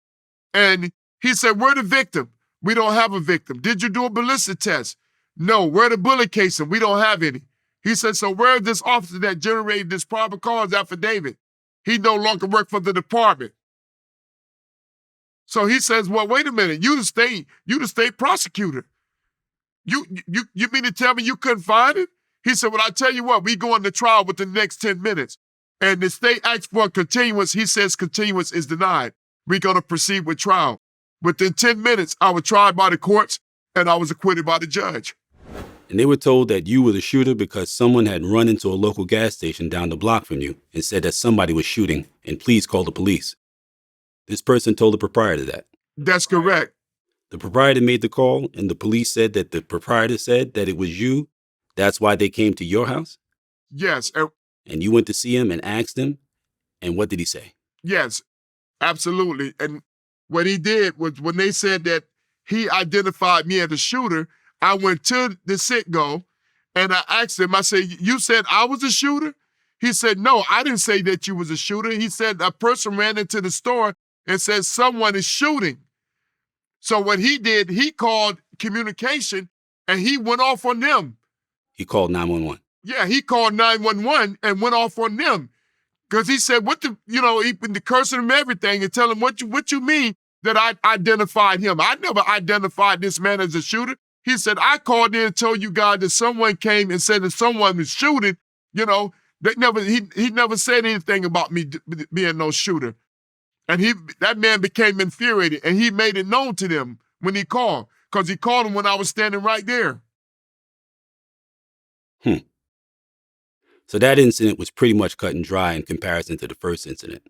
and he said, "We're the victim. We don't have a victim. Did you do a ballistic test? No. Where the bullet casing? We don't have any." He said, "So where's this officer that generated this probable cause affidavit? He no longer worked for the department." So he says, "Well, wait a minute. You the state prosecutor. You mean to tell me you couldn't find it?" He said, "Well, I tell you what, we go into trial within the next 10 minutes. And the state asked for a continuance. He says continuance is denied. We're going to proceed with trial." Within 10 minutes, I was tried by the courts and I was acquitted by the judge. And they were told that you were the shooter because someone had run into a local gas station down the block from you and said that somebody was shooting and please call the police. This person told the proprietor that. That's correct. The proprietor made the call and the police said that the proprietor said that it was you. That's why they came to your house? Yes. And you went to see him and asked him, and what did he say? Yes, absolutely. And what he did was when they said that he identified me as a shooter, I went to the sit-go and I asked him, I said, "You said I was a shooter?" He said, "No, I didn't say that you was a shooter." He said, "A person ran into the store and said someone is shooting." So what he did, he called communication and he went off on them. He called 911. Yeah, he called 911 and went off on them. Because he said, he been cursing him everything and tell him, what you mean that I identified him? I never identified this man as a shooter. He said, "I called in and told you guys that someone came and said that someone was shooting." He never said anything about me being no shooter. And that man became infuriated and he made it known to them when he called, because he called him when I was standing right there. So that incident was pretty much cut and dry in comparison to the first incident.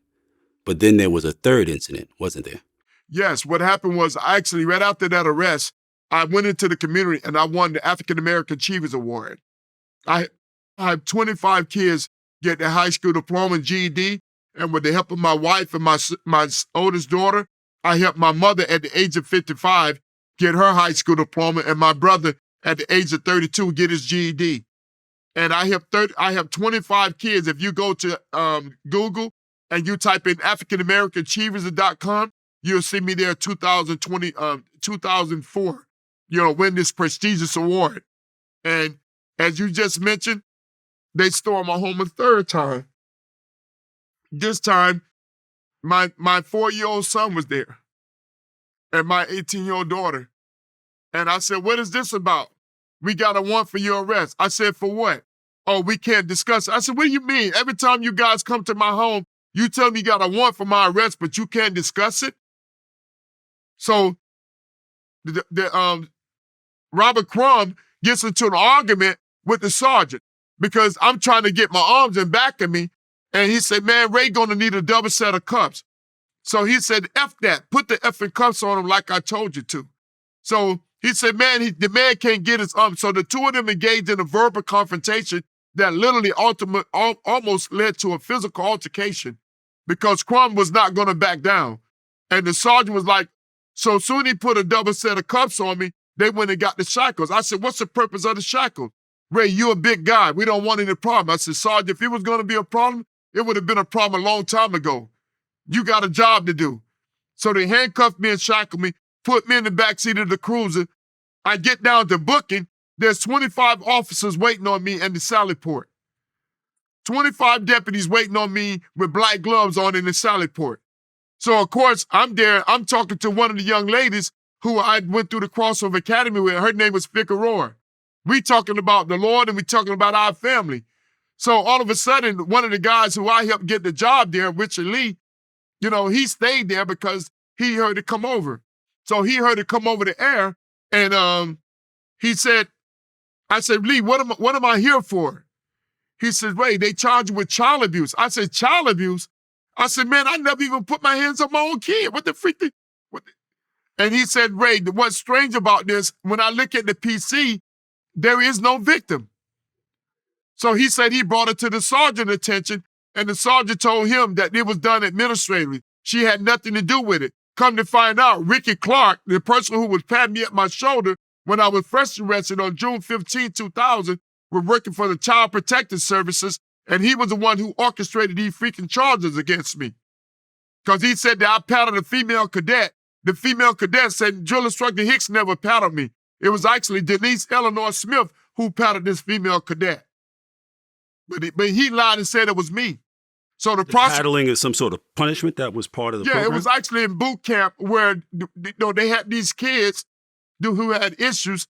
But then there was a third incident, wasn't there? Yes, what happened was actually right after that arrest, I went into the community and I won the African American Achievers Award. I had 25 kids get their high school diploma and GED, and with the help of my wife and my oldest daughter, I helped my mother at the age of 55 get her high school diploma, and my brother at the age of 32 get his GED. And I have 25 kids. If you go to Google and you type in AfricanAmericanAchievers.com, you'll see me there 2004, win this prestigious award. And as you just mentioned, they stormed my home a third time. This time, my 4-year-old son was there and my 18-year-old daughter. And I said, "What is this about? We got a warrant for your arrest." I said, "For what?" "Oh, we can't discuss it." I said, "What do you mean? Every time you guys come to my home, you tell me you got a warrant for my arrest, but you can't discuss it?" So Robert Crumb gets into an argument with the sergeant because I'm trying to get my arms in back of me. And he said, "Man, Ray gonna need a double set of cuffs." So he said, "F that. Put the effing cuffs on him like I told you to." So he said, the man can't get his arm. So the two of them engaged in a verbal confrontation that literally almost led to a physical altercation because Crumb was not going to back down. And the sergeant was like, so soon he put a double set of cuffs on me, they went and got the shackles. I said, "What's the purpose of the shackles?" "Ray, you a big guy. We don't want any problem." I said, "Sergeant, if it was going to be a problem, it would have been a problem a long time ago. You got a job to do." So they handcuffed me and shackled me, put me in the backseat of the cruiser. I get down to booking. There's 25 officers waiting on me in the sally port. 25 deputies waiting on me with black gloves on in the sally port. So, of course, I'm there. I'm talking to one of the young ladies who I went through the Crossover Academy with. Her name was Figueroa. We talking about the Lord and we talking about our family. So all of a sudden, one of the guys who I helped get the job there, Richard Lee, he stayed there because he heard it come over. So he heard it come over the air, and he said, I said, Lee, what am I here for? He said, Ray, they charge you with child abuse. I said, child abuse? I said, man, I never even put my hands on my own kid. What the freak? And he said, Ray, what's strange about this, when I look at the PC, there is no victim. So he said he brought it to the sergeant's attention, and the sergeant told him that it was done administratively. She had nothing to do with it. Come to find out, Ricky Clark, the person who was patting me at my shoulder when I was first arrested on June 15, 2000, was working for the Child Protective Services, and he was the one who orchestrated these freaking charges against me. Because he said that I patted a female cadet. The female cadet said Drill Instructor Hicks never patted me. It was actually Denise Eleanor Smith who patted this female cadet. But he lied and said it was me. So the paddling is some sort of punishment that was part of the program? Yeah, it was actually in boot camp where they had these kids who had issues.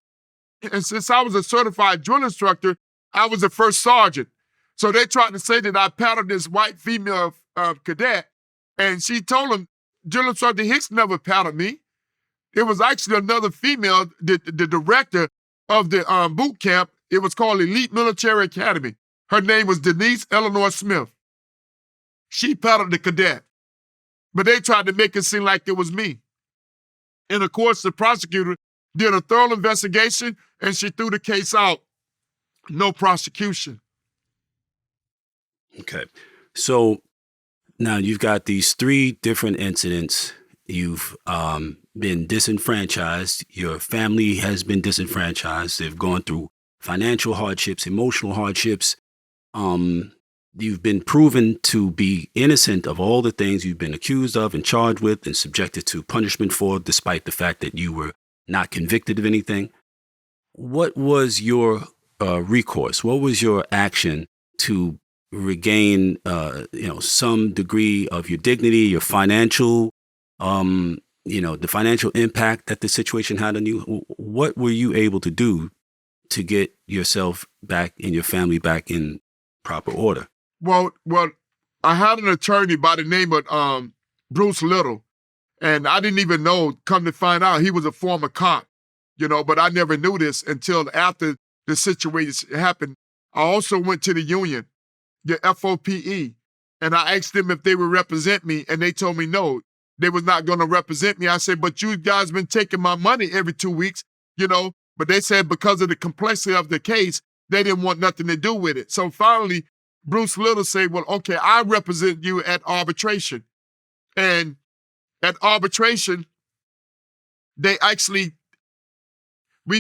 And since I was a certified drill instructor, I was the first sergeant. So they tried to say that I patted this white female cadet. And she told him, Drill Instructor Hicks never patted me. It was actually another female, the director of the boot camp. It was called Elite Military Academy. Her name was Denise Eleanor Smith. She patted the cadet. But they tried to make it seem like it was me. And of course, the prosecutor did a thorough investigation and she threw the case out. No prosecution. Okay. So now you've got these 3 different incidents. You've been disenfranchised. Your family has been disenfranchised. They've gone through financial hardships, emotional hardships. You've been proven to be innocent of all the things you've been accused of and charged with and subjected to punishment for, despite the fact that you were not convicted of anything. What was your recourse? What was your action to regain, some degree of your dignity, your financial, the financial impact that the situation had on you? What were you able to do to get yourself back and your family back in proper order? Well, I had an attorney by the name of Bruce Little, and I didn't even know, come to find out, he was a former cop, but I never knew this until after the situation happened. I also went to the union, the FOPE, and I asked them if they would represent me, and they told me no, they was not going to represent me. I said, but you guys been taking my money every 2 weeks, but they said because of the complexity of the case, they didn't want nothing to do with it. So finally, Bruce Little said, well, okay, I represent you at arbitration. And at arbitration, we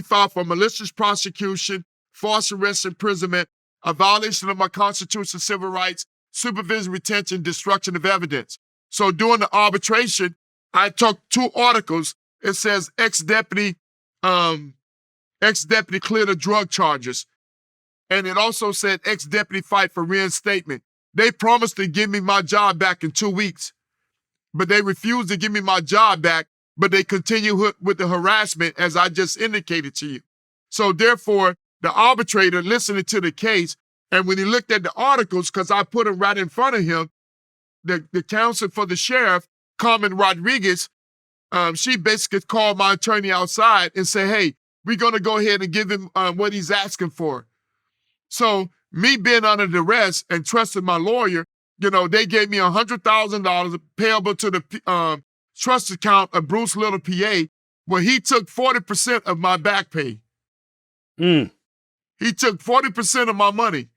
filed for malicious prosecution, false arrest, imprisonment, a violation of my constitutional civil rights, supervision, retention, destruction of evidence. So during the arbitration, I took 2 articles. It says ex-deputy cleared of drug charges. And it also said ex-deputy fight for reinstatement. They promised to give me my job back in 2 weeks, but they refused to give me my job back, but they continue with the harassment as I just indicated to you. So therefore, the arbitrator listening to the case, and when he looked at the articles, because I put them right in front of him, the counsel for the sheriff, Carmen Rodriguez, she basically called my attorney outside and said, hey, we're going to go ahead and give him what he's asking for. So me being under duress and trusting my lawyer, they gave me $100,000 payable to the trust account of Bruce Little, PA, where he took 40% of my back pay. He took 40% of my money.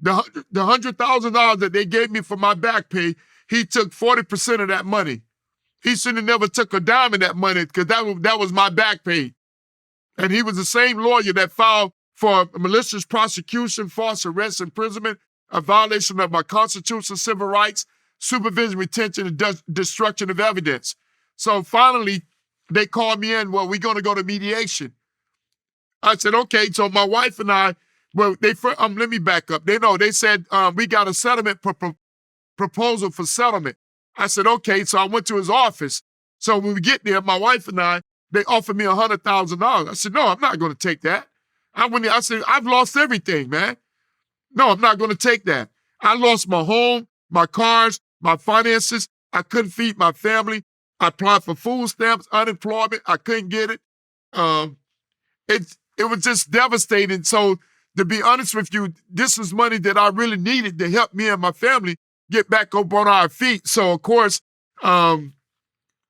The $100,000 that they gave me for my back pay, he took 40% of that money. He should have never took a dime of that money because that was my back pay. And he was the same lawyer that filed for malicious prosecution, false arrest, imprisonment, a violation of my constitutional civil rights, supervision, retention, and destruction of evidence. So finally, they called me in, well, we're going to go to mediation. I said, okay. So my wife and I, let me back up. They said, we got a settlement proposal for settlement. I said, okay. So I went to his office. So when we get there, my wife and I, they offered me $100,000. I said, no, I'm not going to take that. I said, I've lost everything, man. No, I'm not going to take that. I lost my home, my cars, my finances. I couldn't feed my family. I applied for food stamps, unemployment. I couldn't get it. it was just devastating. So to be honest with you, this was money that I really needed to help me and my family get back up on our feet. So of course,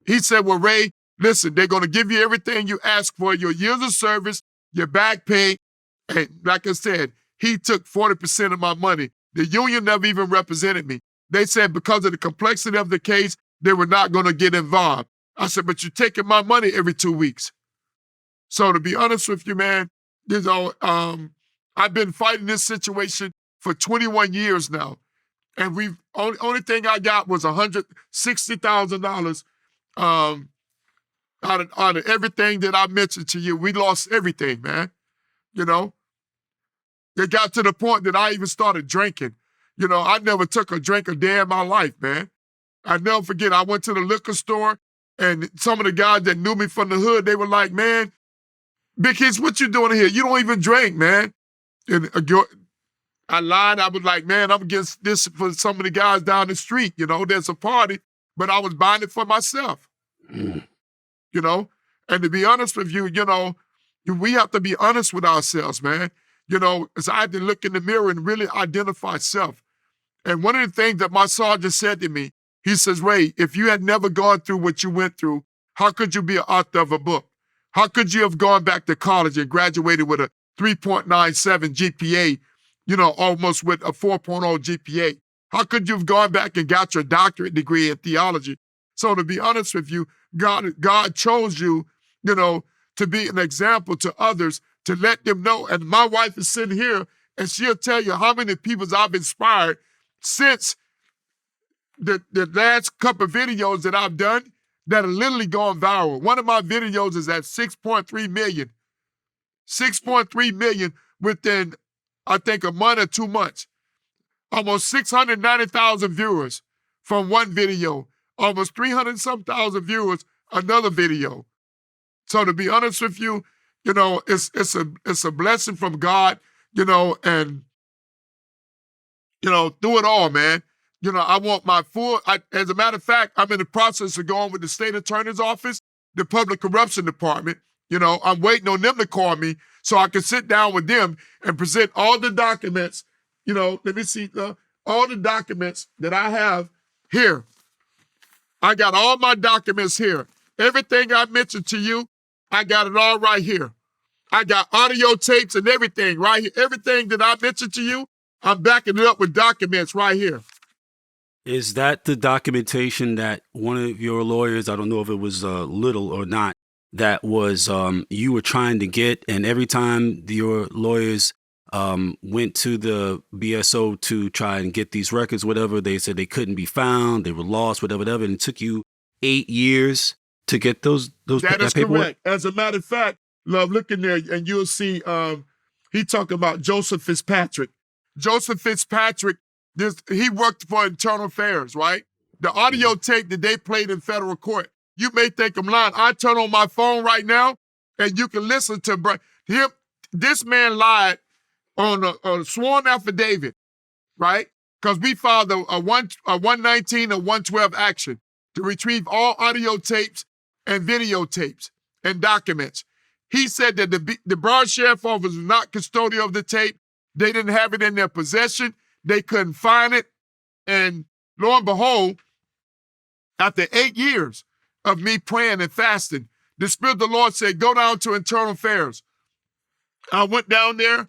he said, well, Ray, listen, they're going to give you everything you ask for, your years of service, your back pay. And like I said, he took 40% of my money. The union never even represented me. They said because of the complexity of the case, they were not going to get involved. I said, but you're taking my money every 2 weeks. So to be honest with you, man, I've been fighting this situation for 21 years now. And only thing I got was $160,000 out of everything that I mentioned to you. We lost everything, man. You know, it got to the point that I even started drinking. You know, I never took a drink a day in my life, man. I never forget, I went to the liquor store and some of the guys that knew me from the hood, they were like, man, Big Hicks, what you doing here? You don't even drink, man. And I lied. I was like, man, I'm against this for some of the guys down the street. You know, there's a party, but I was buying it for myself. You know, and to be honest with you, you know, we have to be honest with ourselves, man. You know, as I had to look in the mirror and really identify self. And one of the things that my sergeant said to me, he says, Ray, if you had never gone through what you went through, how could you be an author of a book? How could you have gone back to college and graduated with a 3.97 GPA, you know, almost with a 4.0 GPA? How could you have gone back and got your doctorate degree in theology? So to be honest with you, God chose you, you know, to be an example to others, to let them know. And my wife is sitting here and she'll tell you how many people I've inspired since the last couple of videos that I've done that are literally going viral. One of my videos is at 6.3 million. 6.3 million within, I think, a month or 2 months. Almost 690,000 viewers from one video. Almost 300-some thousand viewers, another video. So to be honest with you, you know, it's a blessing from God, you know, and, you know, through it all, man. You know, I want my as a matter of fact, I'm in the process of going with the state attorney's office, the public corruption department. You know, I'm waiting on them to call me so I can sit down with them and present all the documents. You know, let me see, all the documents that I have here. I got all my documents here. Everything I mentioned to you, I got it all right here. I got audio tapes and everything right here. Everything that I mentioned to you, I'm backing it up with documents right here. Is that the documentation that one of your lawyers, I don't know if it was Little or not, that was you were trying to get, and every time your lawyers went to the BSO to try and get these records, whatever, they said they couldn't be found, they were lost, whatever, and it took you 8 years to get those that is paperwork? Correct. As a matter of fact, love, look in there and you'll see he talking about Joseph Fitzpatrick. Joseph Fitzpatrick, he worked for Internal Affairs, right? The audio tape that they played in federal court, you may think I'm lying. I turn on my phone right now and you can listen to him. This man lied on a sworn affidavit, right? Because we filed a 119 or 112 action to retrieve all audio tapes and videotapes and documents. He said that the Broward Sheriff Office was not custodial of the tape. They didn't have it in their possession. They couldn't find it. And lo and behold, after 8 years of me praying and fasting, the Spirit of the Lord said, go down to Internal Affairs. I went down there,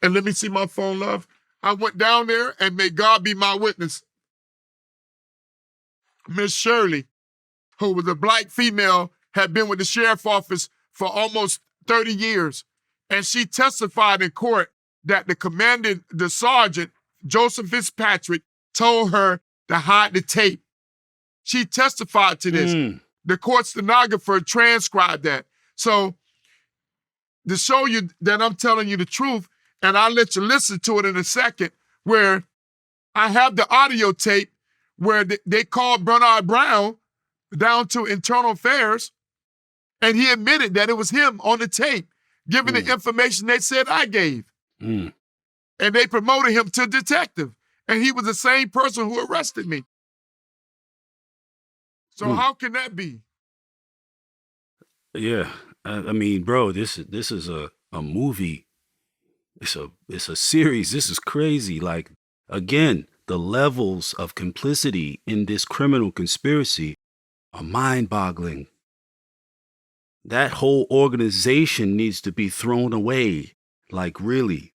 and let me see my phone, love. I went down there, and may God be my witness. Miss Shirley, who was a black female, had been with the sheriff office for almost 30 years. And she testified in court that the sergeant, Joseph Fitzpatrick, told her to hide the tape. She testified to this. The court stenographer transcribed that. So to show you that I'm telling you the truth, and I'll let you listen to it in a second, where I have the audio tape where they called Bernard Brown down to Internal Affairs, and he admitted that it was him on the tape, giving the information they said I gave. And they promoted him to detective, and he was the same person who arrested me. So how can that be? Yeah, I mean, bro, this is a a movie. It's a series. This is crazy. Like, again, the levels of complicity in this criminal conspiracy are mind-boggling. That whole organization needs to be thrown away. Like, really.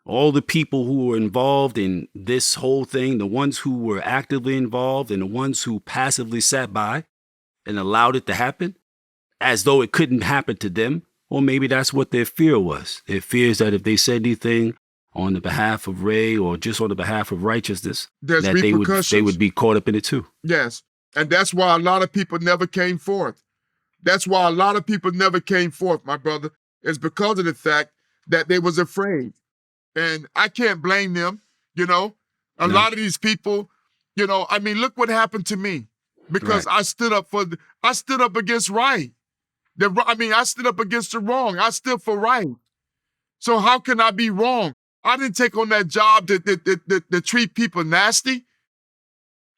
All the people who were involved in this whole thing, the ones who were actively involved and the ones who passively sat by and allowed it to happen as though it couldn't happen to them. Or maybe that's what their fear was. Their fear is that if they said anything on the behalf of Ray or just on the behalf of righteousness, There's that they would be caught up in it too. Yes. And that's why a lot of people never came forth. That's why a lot of people never came forth, my brother. It's because of the fact that they was afraid. And I can't blame them, you know. A lot of these people, you know, I mean, look what happened to me. Because I stood up against right. I stood up against the wrong. I stood for right. So how can I be wrong? I didn't take on that job to treat people nasty.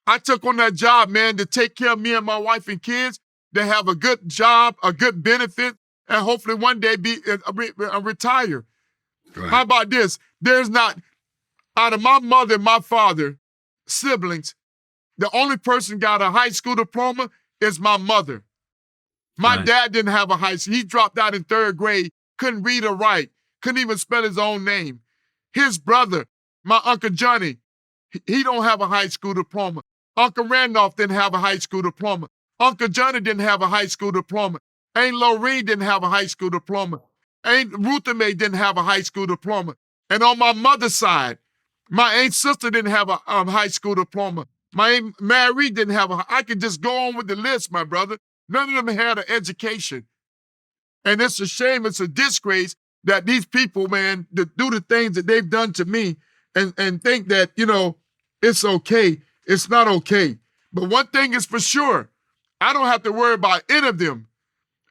I took on that job, man, to take care of me and my wife and kids, to have a good job, a good benefit, and hopefully one day be retire. Right. How about this? There's not, out of my mother and my father, siblings, the only person got a high school diploma is my mother. My dad didn't have a high school. He dropped out in 3rd grade, couldn't read or write, couldn't even spell his own name. His brother, my Uncle Johnny, he don't have a high school diploma. Uncle Randolph didn't have a high school diploma. Uncle Johnny didn't have a high school diploma. Aunt Lorraine didn't have a high school diploma. Aunt Rutha May didn't have a high school diploma. And on my mother's side, my aunt sister didn't have a high school diploma. My aunt Mary didn't have I could just go on with the list, my brother. None of them had an education. And it's a shame, it's a disgrace that these people, man, that do the things that they've done to me and think that, you know, it's okay. It's not okay. But one thing is for sure, I don't have to worry about any of them.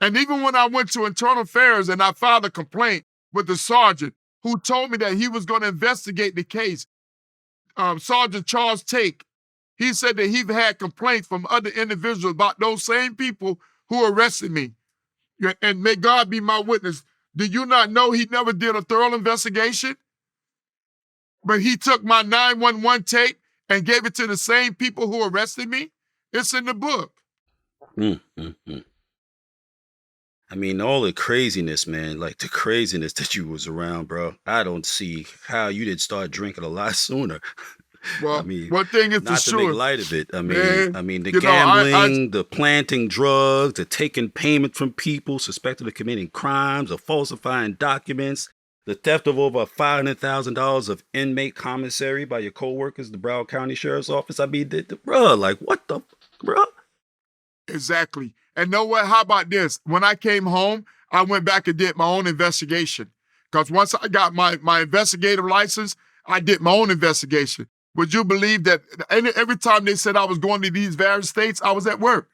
And even when I went to Internal Affairs and I filed a complaint with the sergeant who told me that he was going to investigate the case, Sergeant Charles Take, he said that he'd had complaints from other individuals about those same people who arrested me. And may God be my witness. Do you not know he never did a thorough investigation? But he took my 911 tape and gave it to the same people who arrested me? It's in the book. I mean, all the craziness, man, like the craziness that you was around, bro. I don't see how you didn't start drinking a lot sooner. Well, I mean, one thing is for sure. Not to make light of it. I mean, the gambling, the planting drugs, the taking payment from people suspected of committing crimes, of falsifying documents, the theft of over $500,000 of inmate commissary by your coworkers, the Broward County Sheriff's Office. I mean, bro, like what the, bro? Exactly. And know what? How about this? When I came home, I went back and did my own investigation. Because once I got my investigative license, I did my own investigation. Would you believe that every time they said I was going to these various states, I was at work?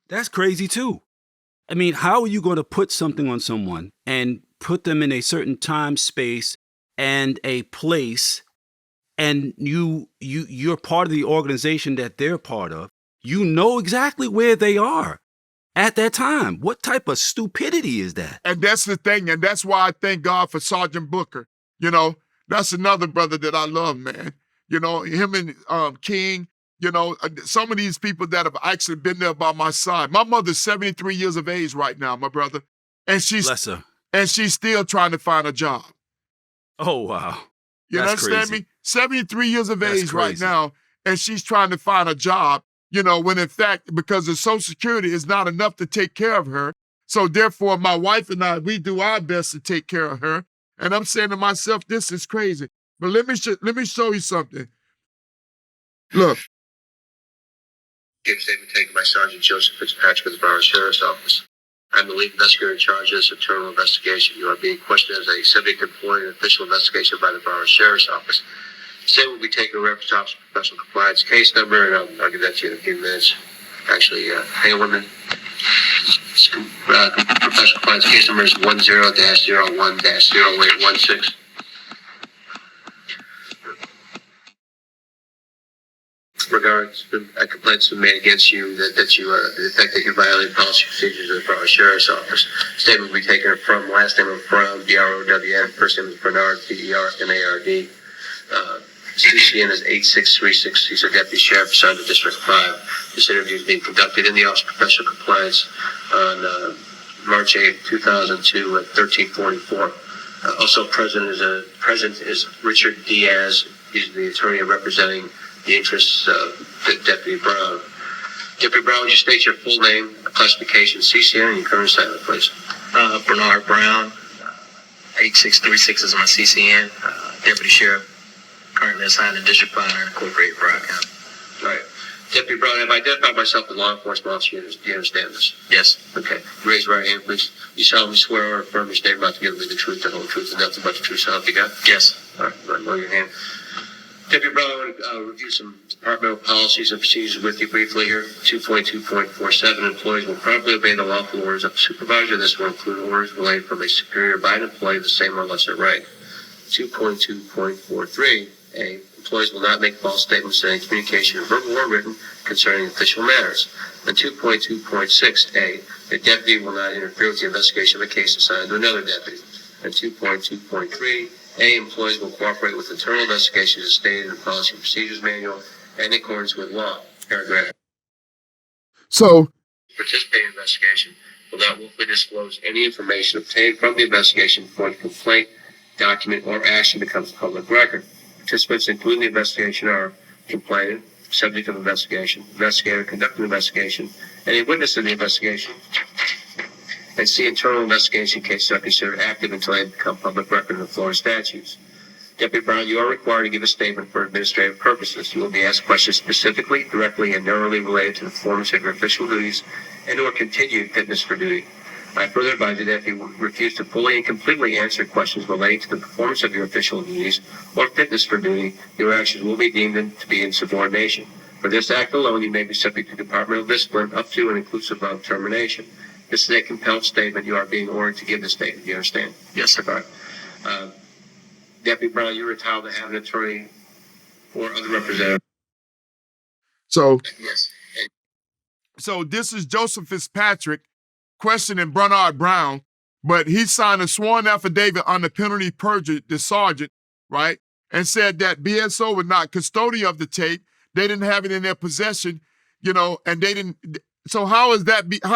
That's crazy too. I mean, how are you going to put something on someone and put them in a certain time, space, and a place, and you're part of the organization that they're part of? You know exactly where they are at that time. What type of stupidity is that? And that's the thing, and that's why I thank God for Sergeant Booker. You know, that's another brother that I love, man. You know, him and King, you know, some of these people that have actually been there by my side. My mother's 73 years of age right now, my brother. And Bless her. And she's still trying to find a job. Oh, wow. You understand me? 73 years of age right now, and she's trying to find a job, you know, when in fact, because the Social Security is not enough to take care of her. So therefore, my wife and I, we do our best to take care of her. And I'm saying to myself, this is crazy. But let me show you something. Look. Statement taken by Sergeant Joseph Fitzpatrick of the Broward Sheriff's Office. I'm the lead investigator in charge of this internal investigation. You are being questioned as a subject employed in an official investigation by the Broward Sheriff's Office. The statement will be taken in reference to Office of Professional Compliance case number, and I'll give that to you in a few minutes. Actually, hang on 1 minute. Professional Compliance case number is 10-01-0816. Regarding complaints been made against you that you detect that you violate policy procedures of the Broward Sheriff's Office. Statement will be taken from last name of Brown, D-R-O-W-N, first name is Bernard, B-E-R-N-A-R-D. CCN is 8636. He's a deputy sheriff assigned to District 5. This interview is being conducted in the Office of Professional Compliance on March 8, 2002 at 1344. Also present is Richard Diaz. He's the attorney representing the interests of Deputy Brown. Deputy Brown, would you state your full name, classification, CCN, and your current assignment, please? Bernard Brown, 8636 is my CCN, Deputy Sheriff, currently assigned to District 5, Incorporated, Broward County. Right. Deputy Brown, have I identified myself as law enforcement officer? Do you understand this? Yes. Okay. Raise your right hand, please. You solemnly swear or affirm your statement about to give me the truth, the whole truth, and nothing but the truth, so help you God? Yes. All right. Lower your hand. Deputy Brown, I want to review some departmental policies and procedures with you briefly here. 2.2.47, employees will promptly obey the lawful orders of the supervisor. This will include orders related from a superior by an employee of the same or lesser rank. 2.2.43, A, employees will not make false statements in any communication, verbal or written, concerning official matters. And 2.2.6, A deputy will not interfere with the investigation of a case assigned to another deputy. And 2.2.3, A, employees will cooperate with internal investigations as stated in the Policy and Procedures Manual and in accordance with law. Paragraph. So, Participate in investigation will not willfully disclose any information obtained from the investigation before the complaint, document, or action becomes public record. Participants including the investigation are complainant, subject of investigation, investigator conducting the investigation, any witness in the investigation, and see internal investigation cases are considered active until they become public record in the Florida statutes. Deputy Brown, you are required to give a statement for administrative purposes. You will be asked questions specifically, directly, and narrowly related to the performance of your official duties and or continued fitness for duty. I further advise you that if you refuse to fully and completely answer questions relating to the performance of your official duties or fitness for duty, your actions will be deemed to be insubordination. For this act alone, you may be subject to departmental discipline up to and inclusive of termination. This is a compelled statement. You are being ordered to give the statement. Do you understand? Yes, sir. All right. Deputy Brown, you're entitled to have an attorney or other representative. so, Yes. so this is Joseph Fitzpatrick questioning Bernard Brown, but he signed a sworn affidavit under penalty of perjury, the sergeant, right, and said that BSO was not custodian of the tape. They didn't have it in their possession, and they didn't. So how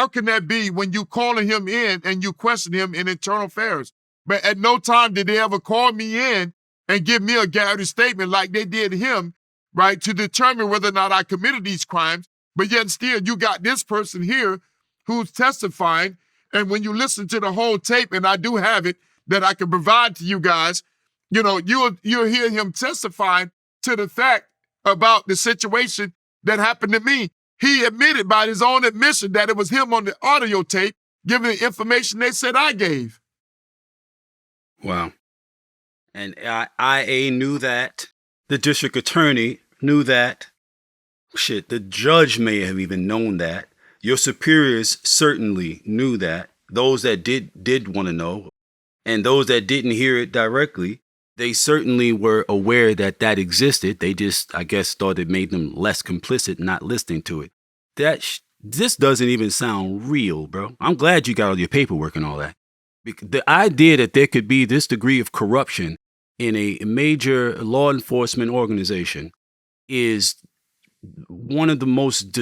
can that be when you calling him in and you question him in internal affairs? But at no time did they ever call me in and give me a guaranteed statement like they did him, right, to determine whether or not I committed these crimes. But yet still, you got this person here who's testifying. And when you listen to the whole tape, and I do have it that I can provide to you guys, you'll hear him testifying to the fact about the situation that happened to me. He admitted by his own admission that it was him on the audio tape giving the information they said I gave. Wow. And IA knew that. The district attorney knew that. Shit, the judge may have even known that. Your superiors certainly knew that. Those that did want to know. And those that didn't hear it directly, they certainly were aware that existed. They just, I guess, thought it made them less complicit not listening to it. This doesn't even sound real, bro. I'm glad you got all your paperwork and all that. The idea that there could be this degree of corruption in a major law enforcement organization is one of the most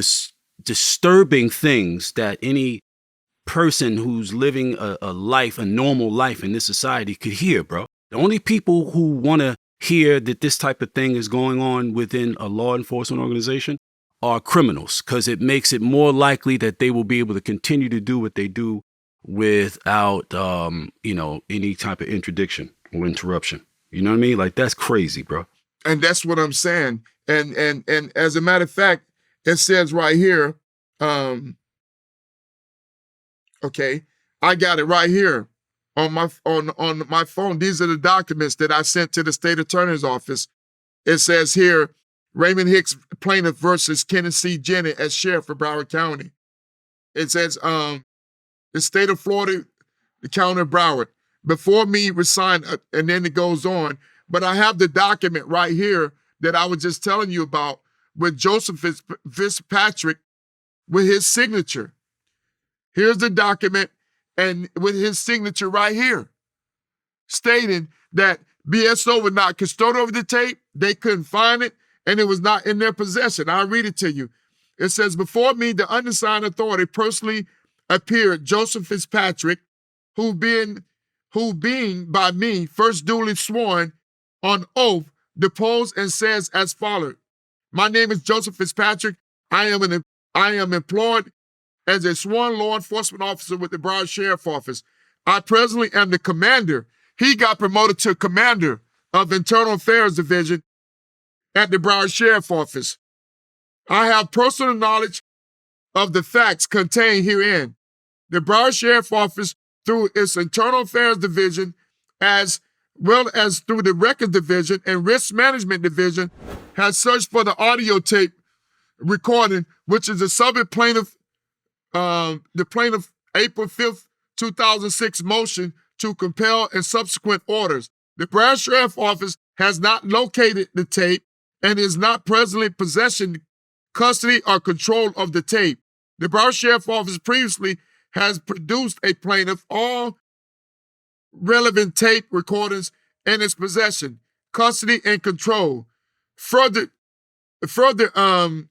disturbing things that any person who's living a normal life in this society could hear, bro. The only people who want to hear that this type of thing is going on within a law enforcement organization are criminals, because it makes it more likely that they will be able to continue to do what they do without, any type of interdiction or interruption. You know what I mean? Like, that's crazy, bro. And that's what I'm saying. And as a matter of fact, it says right here, okay, I got it right here on my phone. These are the documents that I sent to the state attorney's office. It says here, Raymond Hicks, plaintiff versus Kenneth C. Jennett as sheriff for Broward County. It says, the state of Florida, the county of Broward. Before me resigned, and then it goes on. But I have the document right here that I was just telling you about with Joseph Fitzpatrick with his signature. Here's the document, and with his signature right here, stating that BSO was not custodial of the tape, they couldn't find it, and it was not in their possession. I'll read it to you. It says, before me, the undersigned authority personally appeared Joseph Fitzpatrick, who being by me first duly sworn on oath, deposed and says as follows. My name is Joseph Fitzpatrick. I am employed as a sworn law enforcement officer with the Broward Sheriff Office. I presently am the commander. He got promoted to commander of Internal Affairs Division at the Broward Sheriff Office. I have personal knowledge of the facts contained herein. The Broward Sheriff Office, through its Internal Affairs Division, as well as through the Records Division and Risk Management Division, has searched for the audio tape recording, which is the subject plaintiff, the plaintiff April 5th, 2006 motion to compel and subsequent orders. The Broward Sheriff Office has not located the tape and is not presently in possession, custody, or control of the tape. The Broward Sheriff Office previously has produced a plaintiff all relevant tape recordings in its possession, custody, and control. Further affirm,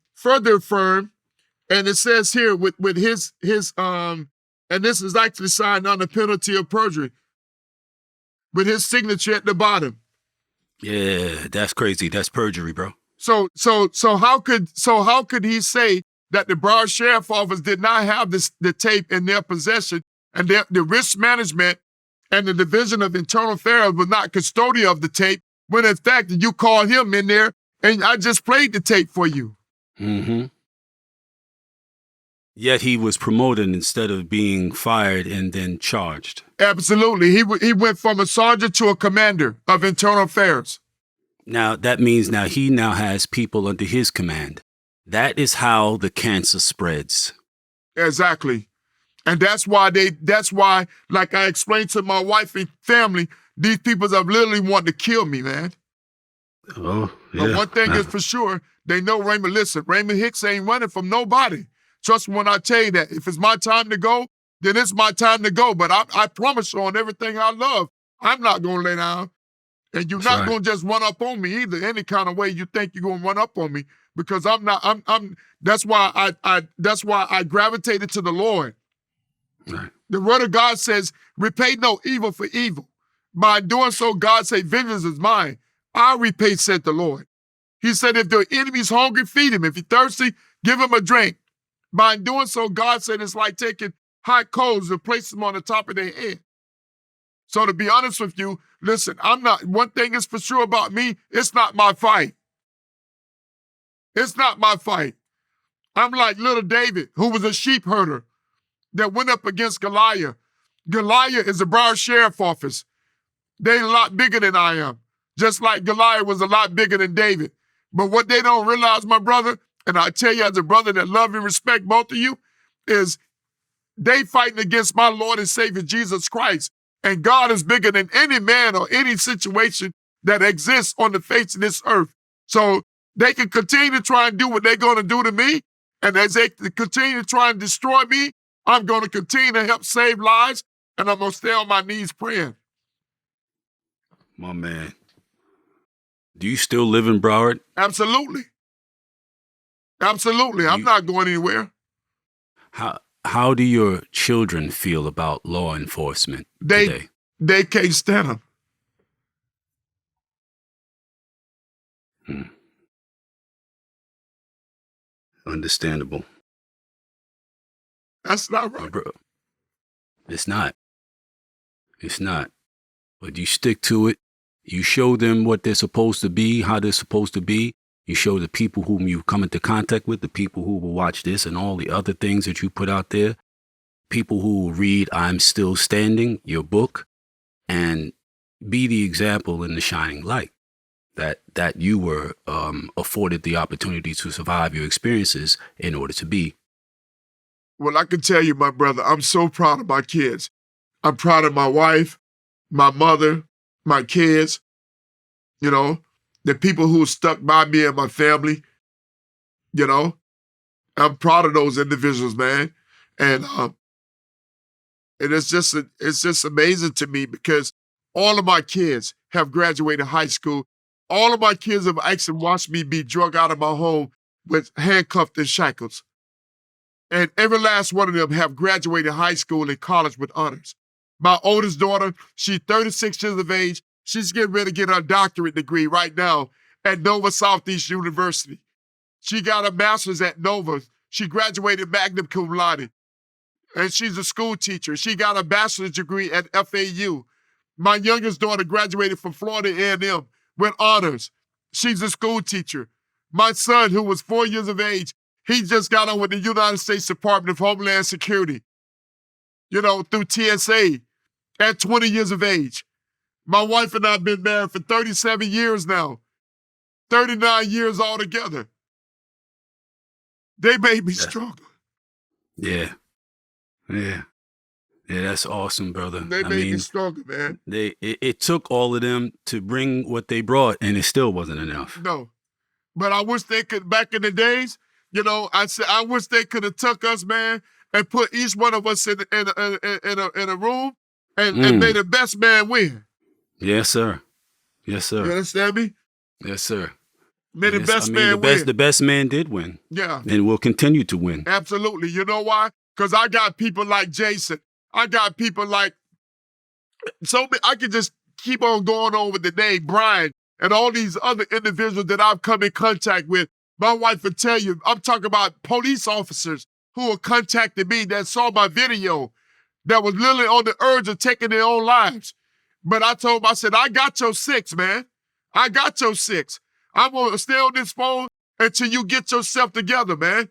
and it says here with his and this is actually signed under penalty of perjury with his signature at the bottom. Yeah, that's crazy. That's perjury, bro. So how could he say that the Broward Sheriff Office did not have the tape in their possession, and the risk management and the Division of Internal Affairs was not custodian of the tape, when in fact you called him in there and I just played the tape for you. Mm-hmm. Yet he was promoted instead of being fired and then charged. Absolutely. He went from a sergeant to a commander of Internal Affairs. Now, that means he now has people under his command. That is how the cancer spreads. Exactly. And that's why, like I explained to my wife and family, these people have literally wanted to kill me, man. Oh, yeah. But one thing is for sure, they know Raymond Hicks ain't running from nobody. Trust me when I tell you that. If it's my time to go, then it's my time to go. But I promise you on everything I love, I'm not going to lay down. And you're not going to just run up on me either, any kind of way you think you're going to run up on me, because that's why I gravitated to the Lord. Right. The word of God says, repay no evil for evil. By doing so, God said, vengeance is mine. I repay, said the Lord. He said, if the enemy's hungry, feed him. If he's thirsty, give him a drink. By doing so, God said, it's like taking hot coals and placing them on the top of their head. So to be honest with you, listen, one thing is for sure about me, it's not my fight. It's not my fight. I'm like little David, who was a sheep herder that went up against Goliath. Goliath is the Broward Sheriff Office. They're a lot bigger than I am, just like Goliath was a lot bigger than David. But what they don't realize, my brother, and I tell you as a brother that love and respect both of you, is they fighting against my Lord and Savior Jesus Christ. And God is bigger than any man or any situation that exists on the face of this earth. So they can continue to try and do what they're going to do to me. And as they continue to try and destroy me, I'm going to continue to help save lives. And I'm going to stay on my knees praying. My man. Do you still live in Broward? Absolutely. Absolutely. I'm not going anywhere. How do your children feel about law enforcement today? They can't stand them. Understandable. That's not right. Bro, it's not. It's not. But you stick to it. You show them what they're supposed to be, how they're supposed to be. You show the people whom you come into contact with, the people who will watch this and all the other things that you put out there, people who will read I'm Still Standing, your book, and be the example in the shining light that you were afforded the opportunity to survive your experiences in order to be. Well, I can tell you, my brother, I'm so proud of my kids. I'm proud of my wife, my mother, my kids, the people who stuck by me and my family. You know, I'm proud of those individuals, man. And it's just amazing to me because all of my kids have graduated high school. All of my kids have actually watched me be drug out of my home with handcuffed and shackles. And every last one of them have graduated high school and college with honors. My oldest daughter, she's 36 years of age. She's getting ready to get her doctorate degree right now at Nova Southeast University. She got a master's at Nova. She graduated magna cum laude. And she's a school teacher. She got a bachelor's degree at FAU. My youngest daughter graduated from Florida A&M with honors. She's a school teacher. My son, who was 4 years of age, he just got on with the United States Department of Homeland Security, through TSA at 20 years of age. My wife and I have been married for 37 years now, 39 years altogether. They made me stronger. Yeah. Yeah. Yeah, that's awesome, brother. They made me stronger, man. It took all of them to bring what they brought, and it still wasn't enough. No. But I wish they could, back in the days, I wish they could have took us, man, and put each one of us in a room and made the best man win. Yes, sir. Yes, sir. You understand me? Yes, sir. May the best man win. The best man did win. Yeah. And will continue to win. Absolutely. You know why? Because I got people like Jason. I got people like, I could just keep on going on with the name Brian and all these other individuals that I've come in contact with. My wife would tell you, I'm talking about police officers who were contacting me that saw my video that was literally on the urge of taking their own lives. But I told them, I said, I got your 6, man. I got your 6. I'm going to stay on this phone until you get yourself together, man.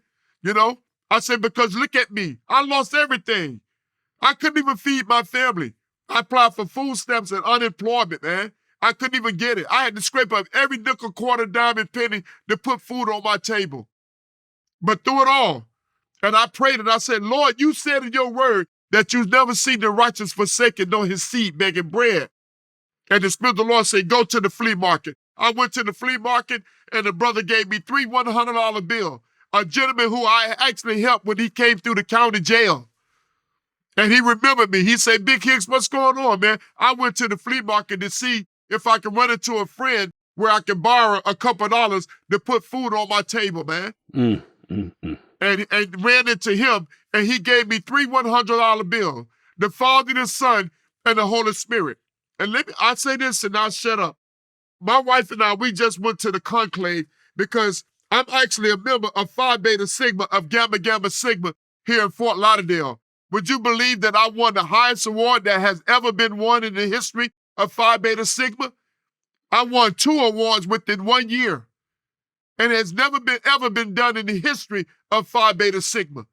I said, because look at me. I lost everything. I couldn't even feed my family. I applied for food stamps and unemployment, man. I couldn't even get it. I had to scrape up every nickel, quarter, dime, and penny to put food on my table. But through it all, and I prayed and I said, Lord, you said in your word that you've never seen the righteous forsaken nor his seed begging bread. And the Spirit of the Lord said, go to the flea market. I went to the flea market and the brother gave me 3 $100 bills. A gentleman who I actually helped when he came through the county jail. And he remembered me. He said, Big Hicks, what's going on, man? I went to the flea market to see if I could run into a friend where I could borrow a couple of dollars to put food on my table, man. And ran into him, and he gave me 3 $100 bills, the Father, the Son, and the Holy Spirit. And I say this and I'll shut up. My wife and I, we just went to the conclave because I'm actually a member of Phi Beta Sigma of Gamma Gamma Sigma here in Fort Lauderdale. Would you believe that I won the highest award that has ever been won in the history of Phi Beta Sigma? I won 2 awards within 1 year. And it has never ever been done in the history of Phi Beta Sigma.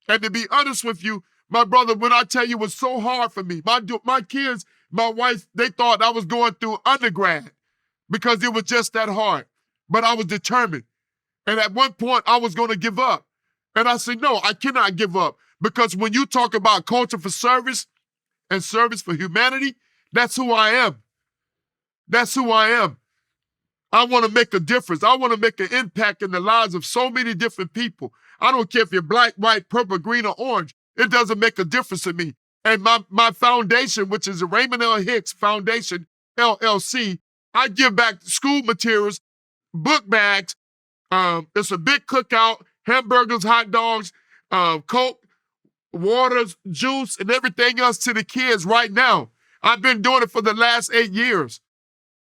And to be honest with you, my brother, when I tell you it was so hard for me, my kids, my wife, they thought I was going through undergrad because it was just that hard. But I was determined. And at one point, I was going to give up. And I said, no, I cannot give up. Because when you talk about culture for service and service for humanity, that's who I am. That's who I am. I want to make a difference. I want to make an impact in the lives of so many different people. I don't care if you're black, white, purple, green, or orange. It doesn't make a difference to me. And my foundation, which is the Raymond Hicks Foundation, LLC, I give back school materials, book bags. It's a big cookout, hamburgers, hot dogs, Coke, waters, juice, and everything else to the kids right now. I've been doing it for the last 8 years.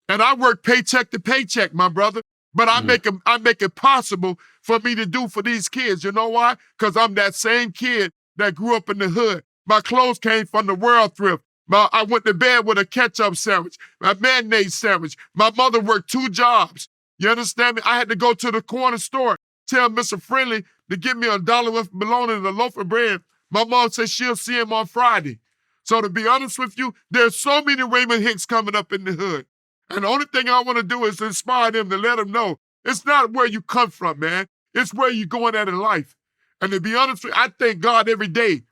And I work paycheck to paycheck, my brother. But I make it possible for me to do for these kids. You know why? Because I'm that same kid that grew up in the hood. My clothes came from the World Thrift. I went to bed with a ketchup sandwich, a mayonnaise sandwich. My mother worked 2 jobs. You understand me? I had to go to the corner store, tell Mr. Friendly to give me $1 worth of bologna and a loaf of bread. My mom said she'll see him on Friday. So to be honest with you, there's so many Raymond Hicks coming up in the hood. And the only thing I want to do is inspire them to let them know it's not where you come from, man. It's where you're going at in life. And to be honest with you, I thank God every day.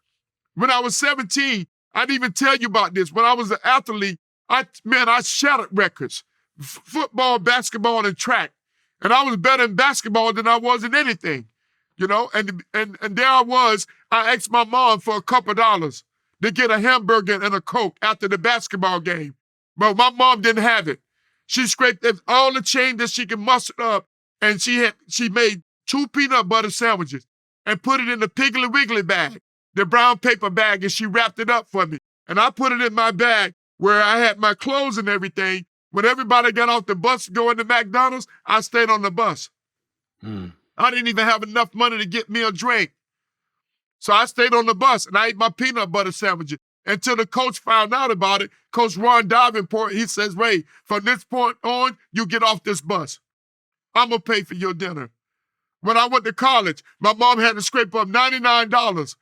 When I was 17, I didn't even tell you about this. When I was an athlete, I shattered records. Football, basketball, and track. And I was better in basketball than I was in anything, you know? And there I was, I asked my mom for a couple dollars to get a hamburger and a Coke after the basketball game. But my mom didn't have it. She scraped all the change that she could muster up, and she made 2 peanut butter sandwiches and put it in the Piggly Wiggly bag, the brown paper bag, and she wrapped it up for me. And I put it in my bag where I had my clothes and everything. When everybody got off the bus going to McDonald's, I stayed on the bus. I didn't even have enough money to get me a drink. So I stayed on the bus and I ate my peanut butter sandwiches until the coach found out about it. Coach Ron Davenport, he says, Ray, from this point on, you get off this bus. I'm going to pay for your dinner. When I went to college, my mom had to scrape up $99.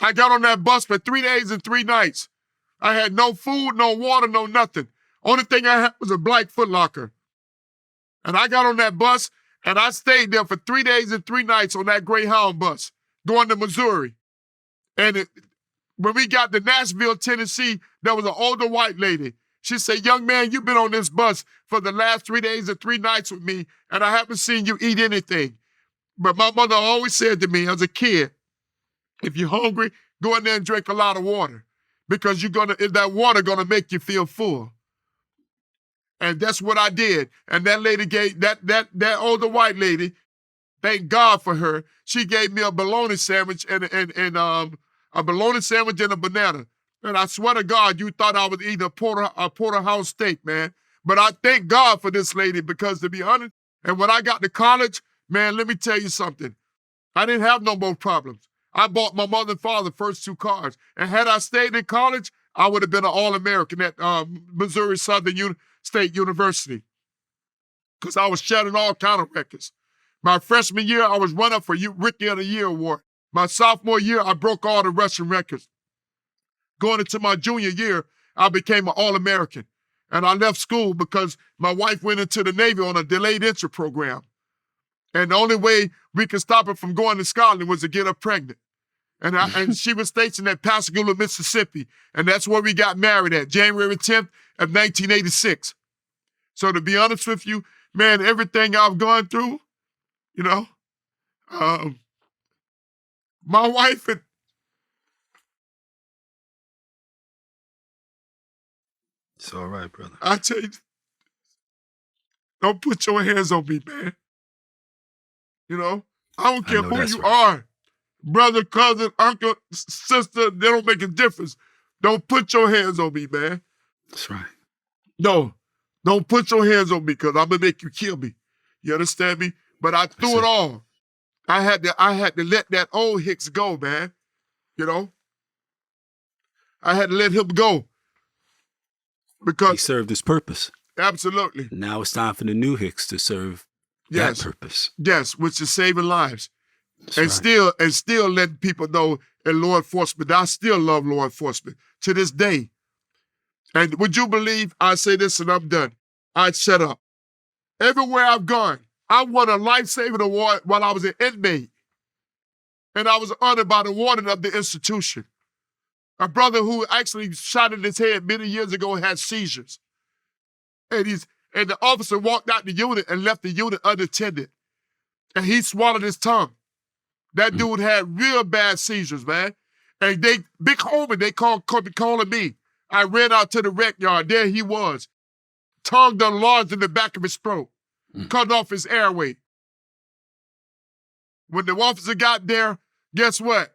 I got on that bus for 3 days and 3 nights. I had no food, no water, no nothing. Only thing I had was a black Foot Locker. And I got on that bus, and I stayed there for 3 days and 3 nights on that Greyhound bus, going to Missouri. And when we got to Nashville, Tennessee, there was an older white lady. She said, young man, you've been on this bus for the last 3 days and 3 nights with me, and I haven't seen you eat anything. But my mother always said to me as a kid, if you're hungry, go in there and drink a lot of water, because that water gonna make you feel full. And that's what I did. And that lady gave, that older white lady, thank God for her, she gave me a bologna sandwich and a bologna sandwich and a banana. And I swear to God, you thought I was eating a porterhouse steak, man. But I thank God for this lady, because to be honest, and when I got to college, man, let me tell you something. I didn't have no more problems. I bought my mother and father first 2 cars. And had I stayed in college, I would have been an All-American at Missouri Southern State University, because I was shedding all kind of records. My freshman year, I was runner for Rookie of the Year award. My sophomore year, I broke all the Russian records. Going into my junior year, I became an All-American. And I left school because my wife went into the Navy on a delayed entry program. And the only way we could stop her from going to Scotland was to get her pregnant. And she was stationed at Pascagoula, Mississippi. And that's where we got married at, January 10th of 1986. So to be honest with you, man, everything I've gone through, you know, my wife and It's all right, brother. I tell you, don't put your hands on me, man. You know, I don't care who you are. Brother, cousin, uncle, sister, they don't make a difference. Don't put your hands on me, man. That's right. No, don't put your hands on me, because I'm going to make you kill me. You understand me? But I threw it all. I had to let that old Hicks go, man. You know? I had to let him go. Because he served his purpose. Absolutely. Now it's time for the new Hicks to serve that purpose. Yes, which is saving lives. That's and still letting people know in law enforcement. I still love law enforcement to this day. And would you believe, I say this and I'm done, I'd shut up. Everywhere I've gone, I won a life-saving award while I was an inmate. And I was honored by the warden of the institution. A brother who actually shot in his head many years ago had seizures. And the officer walked out the unit and left the unit unattended. And he swallowed his tongue. That dude had real bad seizures, man. And big homie, they calling me. I ran out to the rec yard. There he was. Tongue done lodged in the back of his throat. Cut off his airway. When the officer got there, guess what?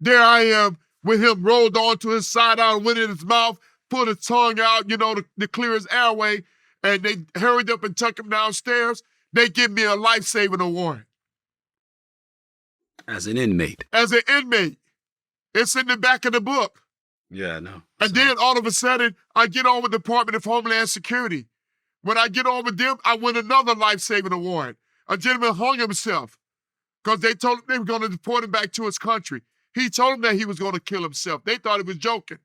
There I am with him rolled onto his side out, went in his mouth, pulled his tongue out, you know, to clear his airway. And they hurried up and took him downstairs. They give me a life-saving award. As an inmate. As an inmate. It's in the back of the book. Yeah, I know. And then all of a sudden, I get on with the Department of Homeland Security. When I get on with them, I win another life-saving award. A gentleman hung himself because they told him they were going to deport him back to his country. He told them that he was going to kill himself. They thought he was joking.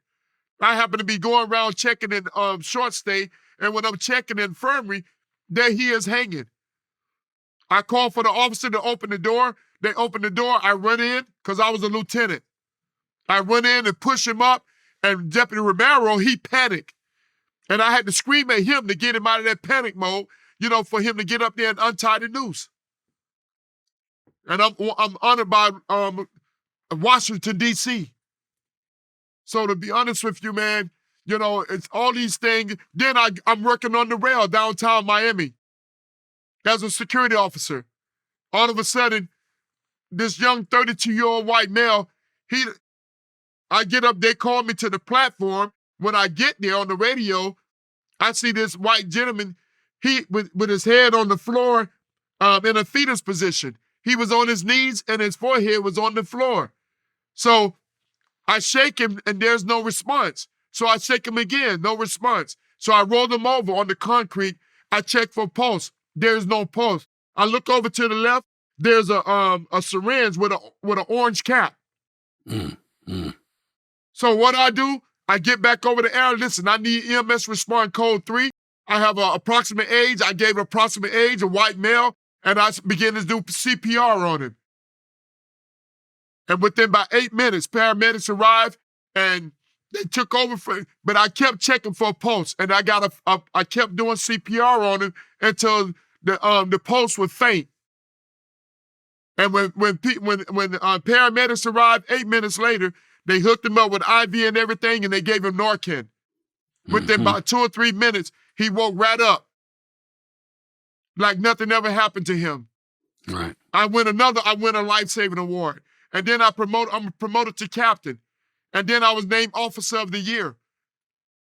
I happened to be going around checking in short stay, and when I'm checking the infirmary, there he is hanging. I called for the officer to open the door. They opened the door. I run in because I was a lieutenant. I run in and push him up, and Deputy Romero, he panicked. And I had to scream at him to get him out of that panic mode. for him to get up there and untie the noose. And I'm honored by Washington, D.C. So to be honest with you, man, it's all these things. Then I'm working on the rail downtown Miami as a security officer. All of a sudden, this young 32-year-old white male, I get up, they call me to the platform. When I get there on the radio, I see this white gentleman, with his head on the floor in a fetus position. He was on his knees and his forehead was on the floor. So I shake him and there's no response. So I shake him again, no response. So I roll him over on the concrete. I check for pulse. There's no pulse. I look over to the left. There's a syringe with an orange cap. So what I do, I get back over the air. Listen, I need EMS respond code 3. I have an approximate age. I gave an approximate age, a white male, and I began to do CPR on him. And within about 8 minutes, paramedics arrived and they took over but I kept checking for a pulse, and I kept doing CPR on him until the pulse was faint. And when paramedics arrived 8 minutes later, they hooked him up with IV and everything, and they gave him Narcan. Within about 2 or 3 minutes, he woke right up, like nothing ever happened to him. Right. I win a life-saving award, and then I'm promoted to captain, and then I was named Officer of the Year.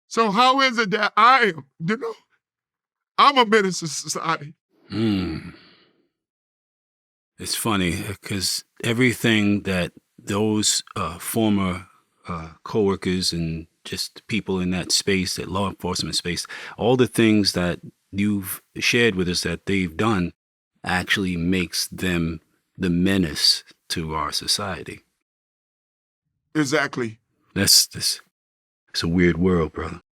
So how is it that I'm a menace to society? It's funny because everything that those former coworkers and just people in that space, that law enforcement space, all the things that you've shared with us that they've done actually makes them the menace to our society. Exactly. It's a weird world, brother.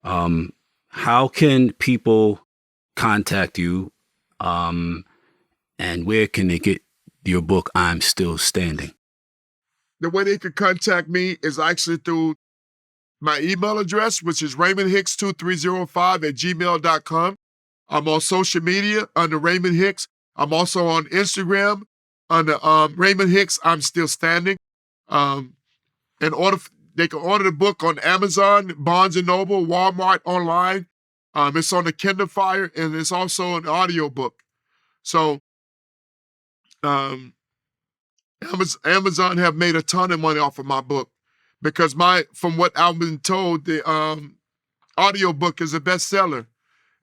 How can people contact you, and where can they get your book, I'm Still Standing? The way they can contact me is actually through my email address, which is raymondhicks2305@gmail.com. I'm on social media under Raymond Hicks. I'm also on Instagram under Raymond Hicks, I'm Still Standing. They can order the book on Amazon, Barnes & Noble, Walmart, online. It's on the Kindle Fire, and it's also an audio book. So Amazon have made a ton of money off of my book because from what I've been told, the audio book is a bestseller.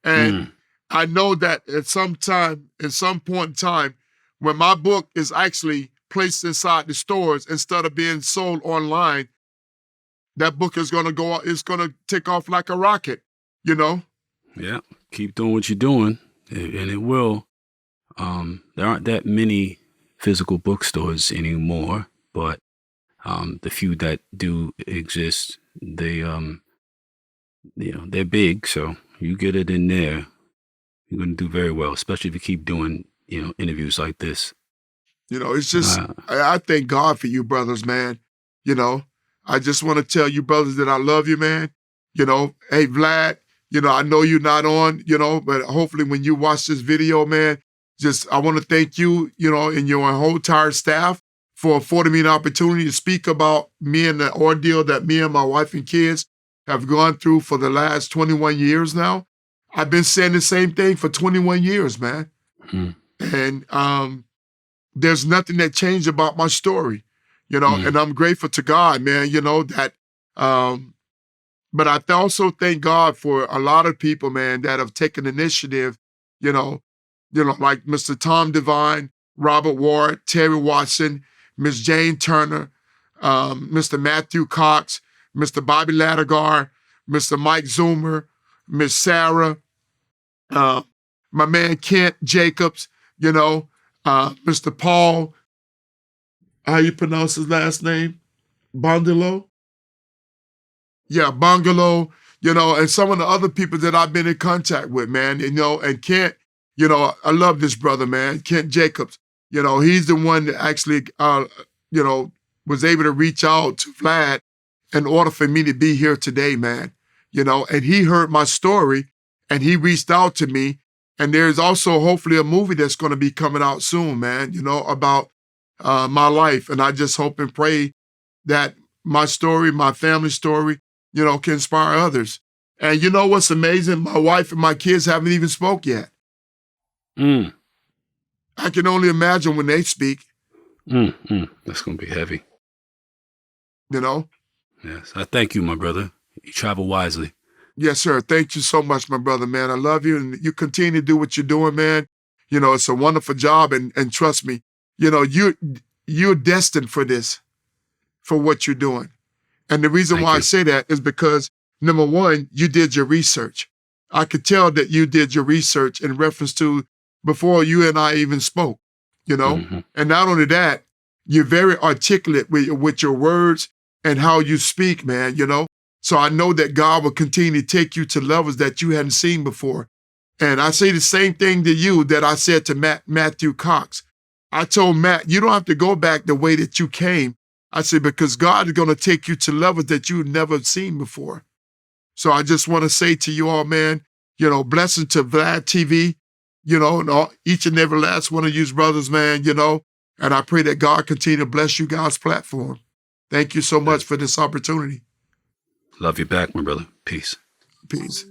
And I know that at some point in time, when my book is actually placed inside the stores instead of being sold online, that book is going to take off like a rocket, Yeah, keep doing what you're doing, and it will. There aren't that many physical bookstores anymore, but the few that do exist, they're big, so you get it in there, you're going to do very well, especially if you keep doing, interviews like this. It's just, I thank God for you brothers, man. I just want to tell you brothers that I love you, man. Hey, Vlad, I know you're not on, but hopefully when you watch this video, man, I want to thank you, and your whole entire staff for affording me the opportunity to speak about me and the ordeal that me and my wife and kids have gone through for the last 21 years now. I've been saying the same thing for 21 years, man. And there's nothing that changed about my story, and I'm grateful to God, man, that, but I also thank God for a lot of people, man, that have taken initiative, like Mr. Tom Devine, Robert Ward, Terry Watson, Miss Jane Turner, Mr. Matthew Cox, Mr. Bobby Latigar, Mr. Mike Zoomer, Miss Sarah, my man Kent Jacobs, Mr. Paul, how you pronounce his last name? Bongalo? Yeah, Bongalo, and some of the other people that I've been in contact with, man, and Kent, I love this brother, man, Kent Jacobs. He's the one that actually, was able to reach out to Vlad in order for me to be here today, man. And he heard my story and he reached out to me And there's also hopefully a movie that's going to be coming out soon, man, about my life. And I just hope and pray that my story, my family story, can inspire others. And you know what's amazing? My wife and my kids haven't even spoke yet. Mm. I can only imagine when they speak. That's going to be heavy. Yes. I thank you, my brother. You travel wisely. Yes, sir. Thank you so much, my brother, man. I love you. And you continue to do what you're doing, man. It's a wonderful job. And trust me, you're destined for this, for what you're doing. And the reason why I say that is because, number one, you did your research. I could tell that you did your research in reference to before you and I even spoke, Mm-hmm. And not only that, you're very articulate with your words and how you speak, man, So I know that God will continue to take you to levels that you hadn't seen before. And I say the same thing to you that I said to Matthew Cox. I told Matt, you don't have to go back the way that you came. I said, because God is going to take you to levels that you've never seen before. So I just want to say to you all, man, blessing to VladTV, and each and every last one of you brothers, man, and I pray that God continue to bless you guys' platform. Thank you so much for this opportunity. Love you back, my brother. Peace. Peace.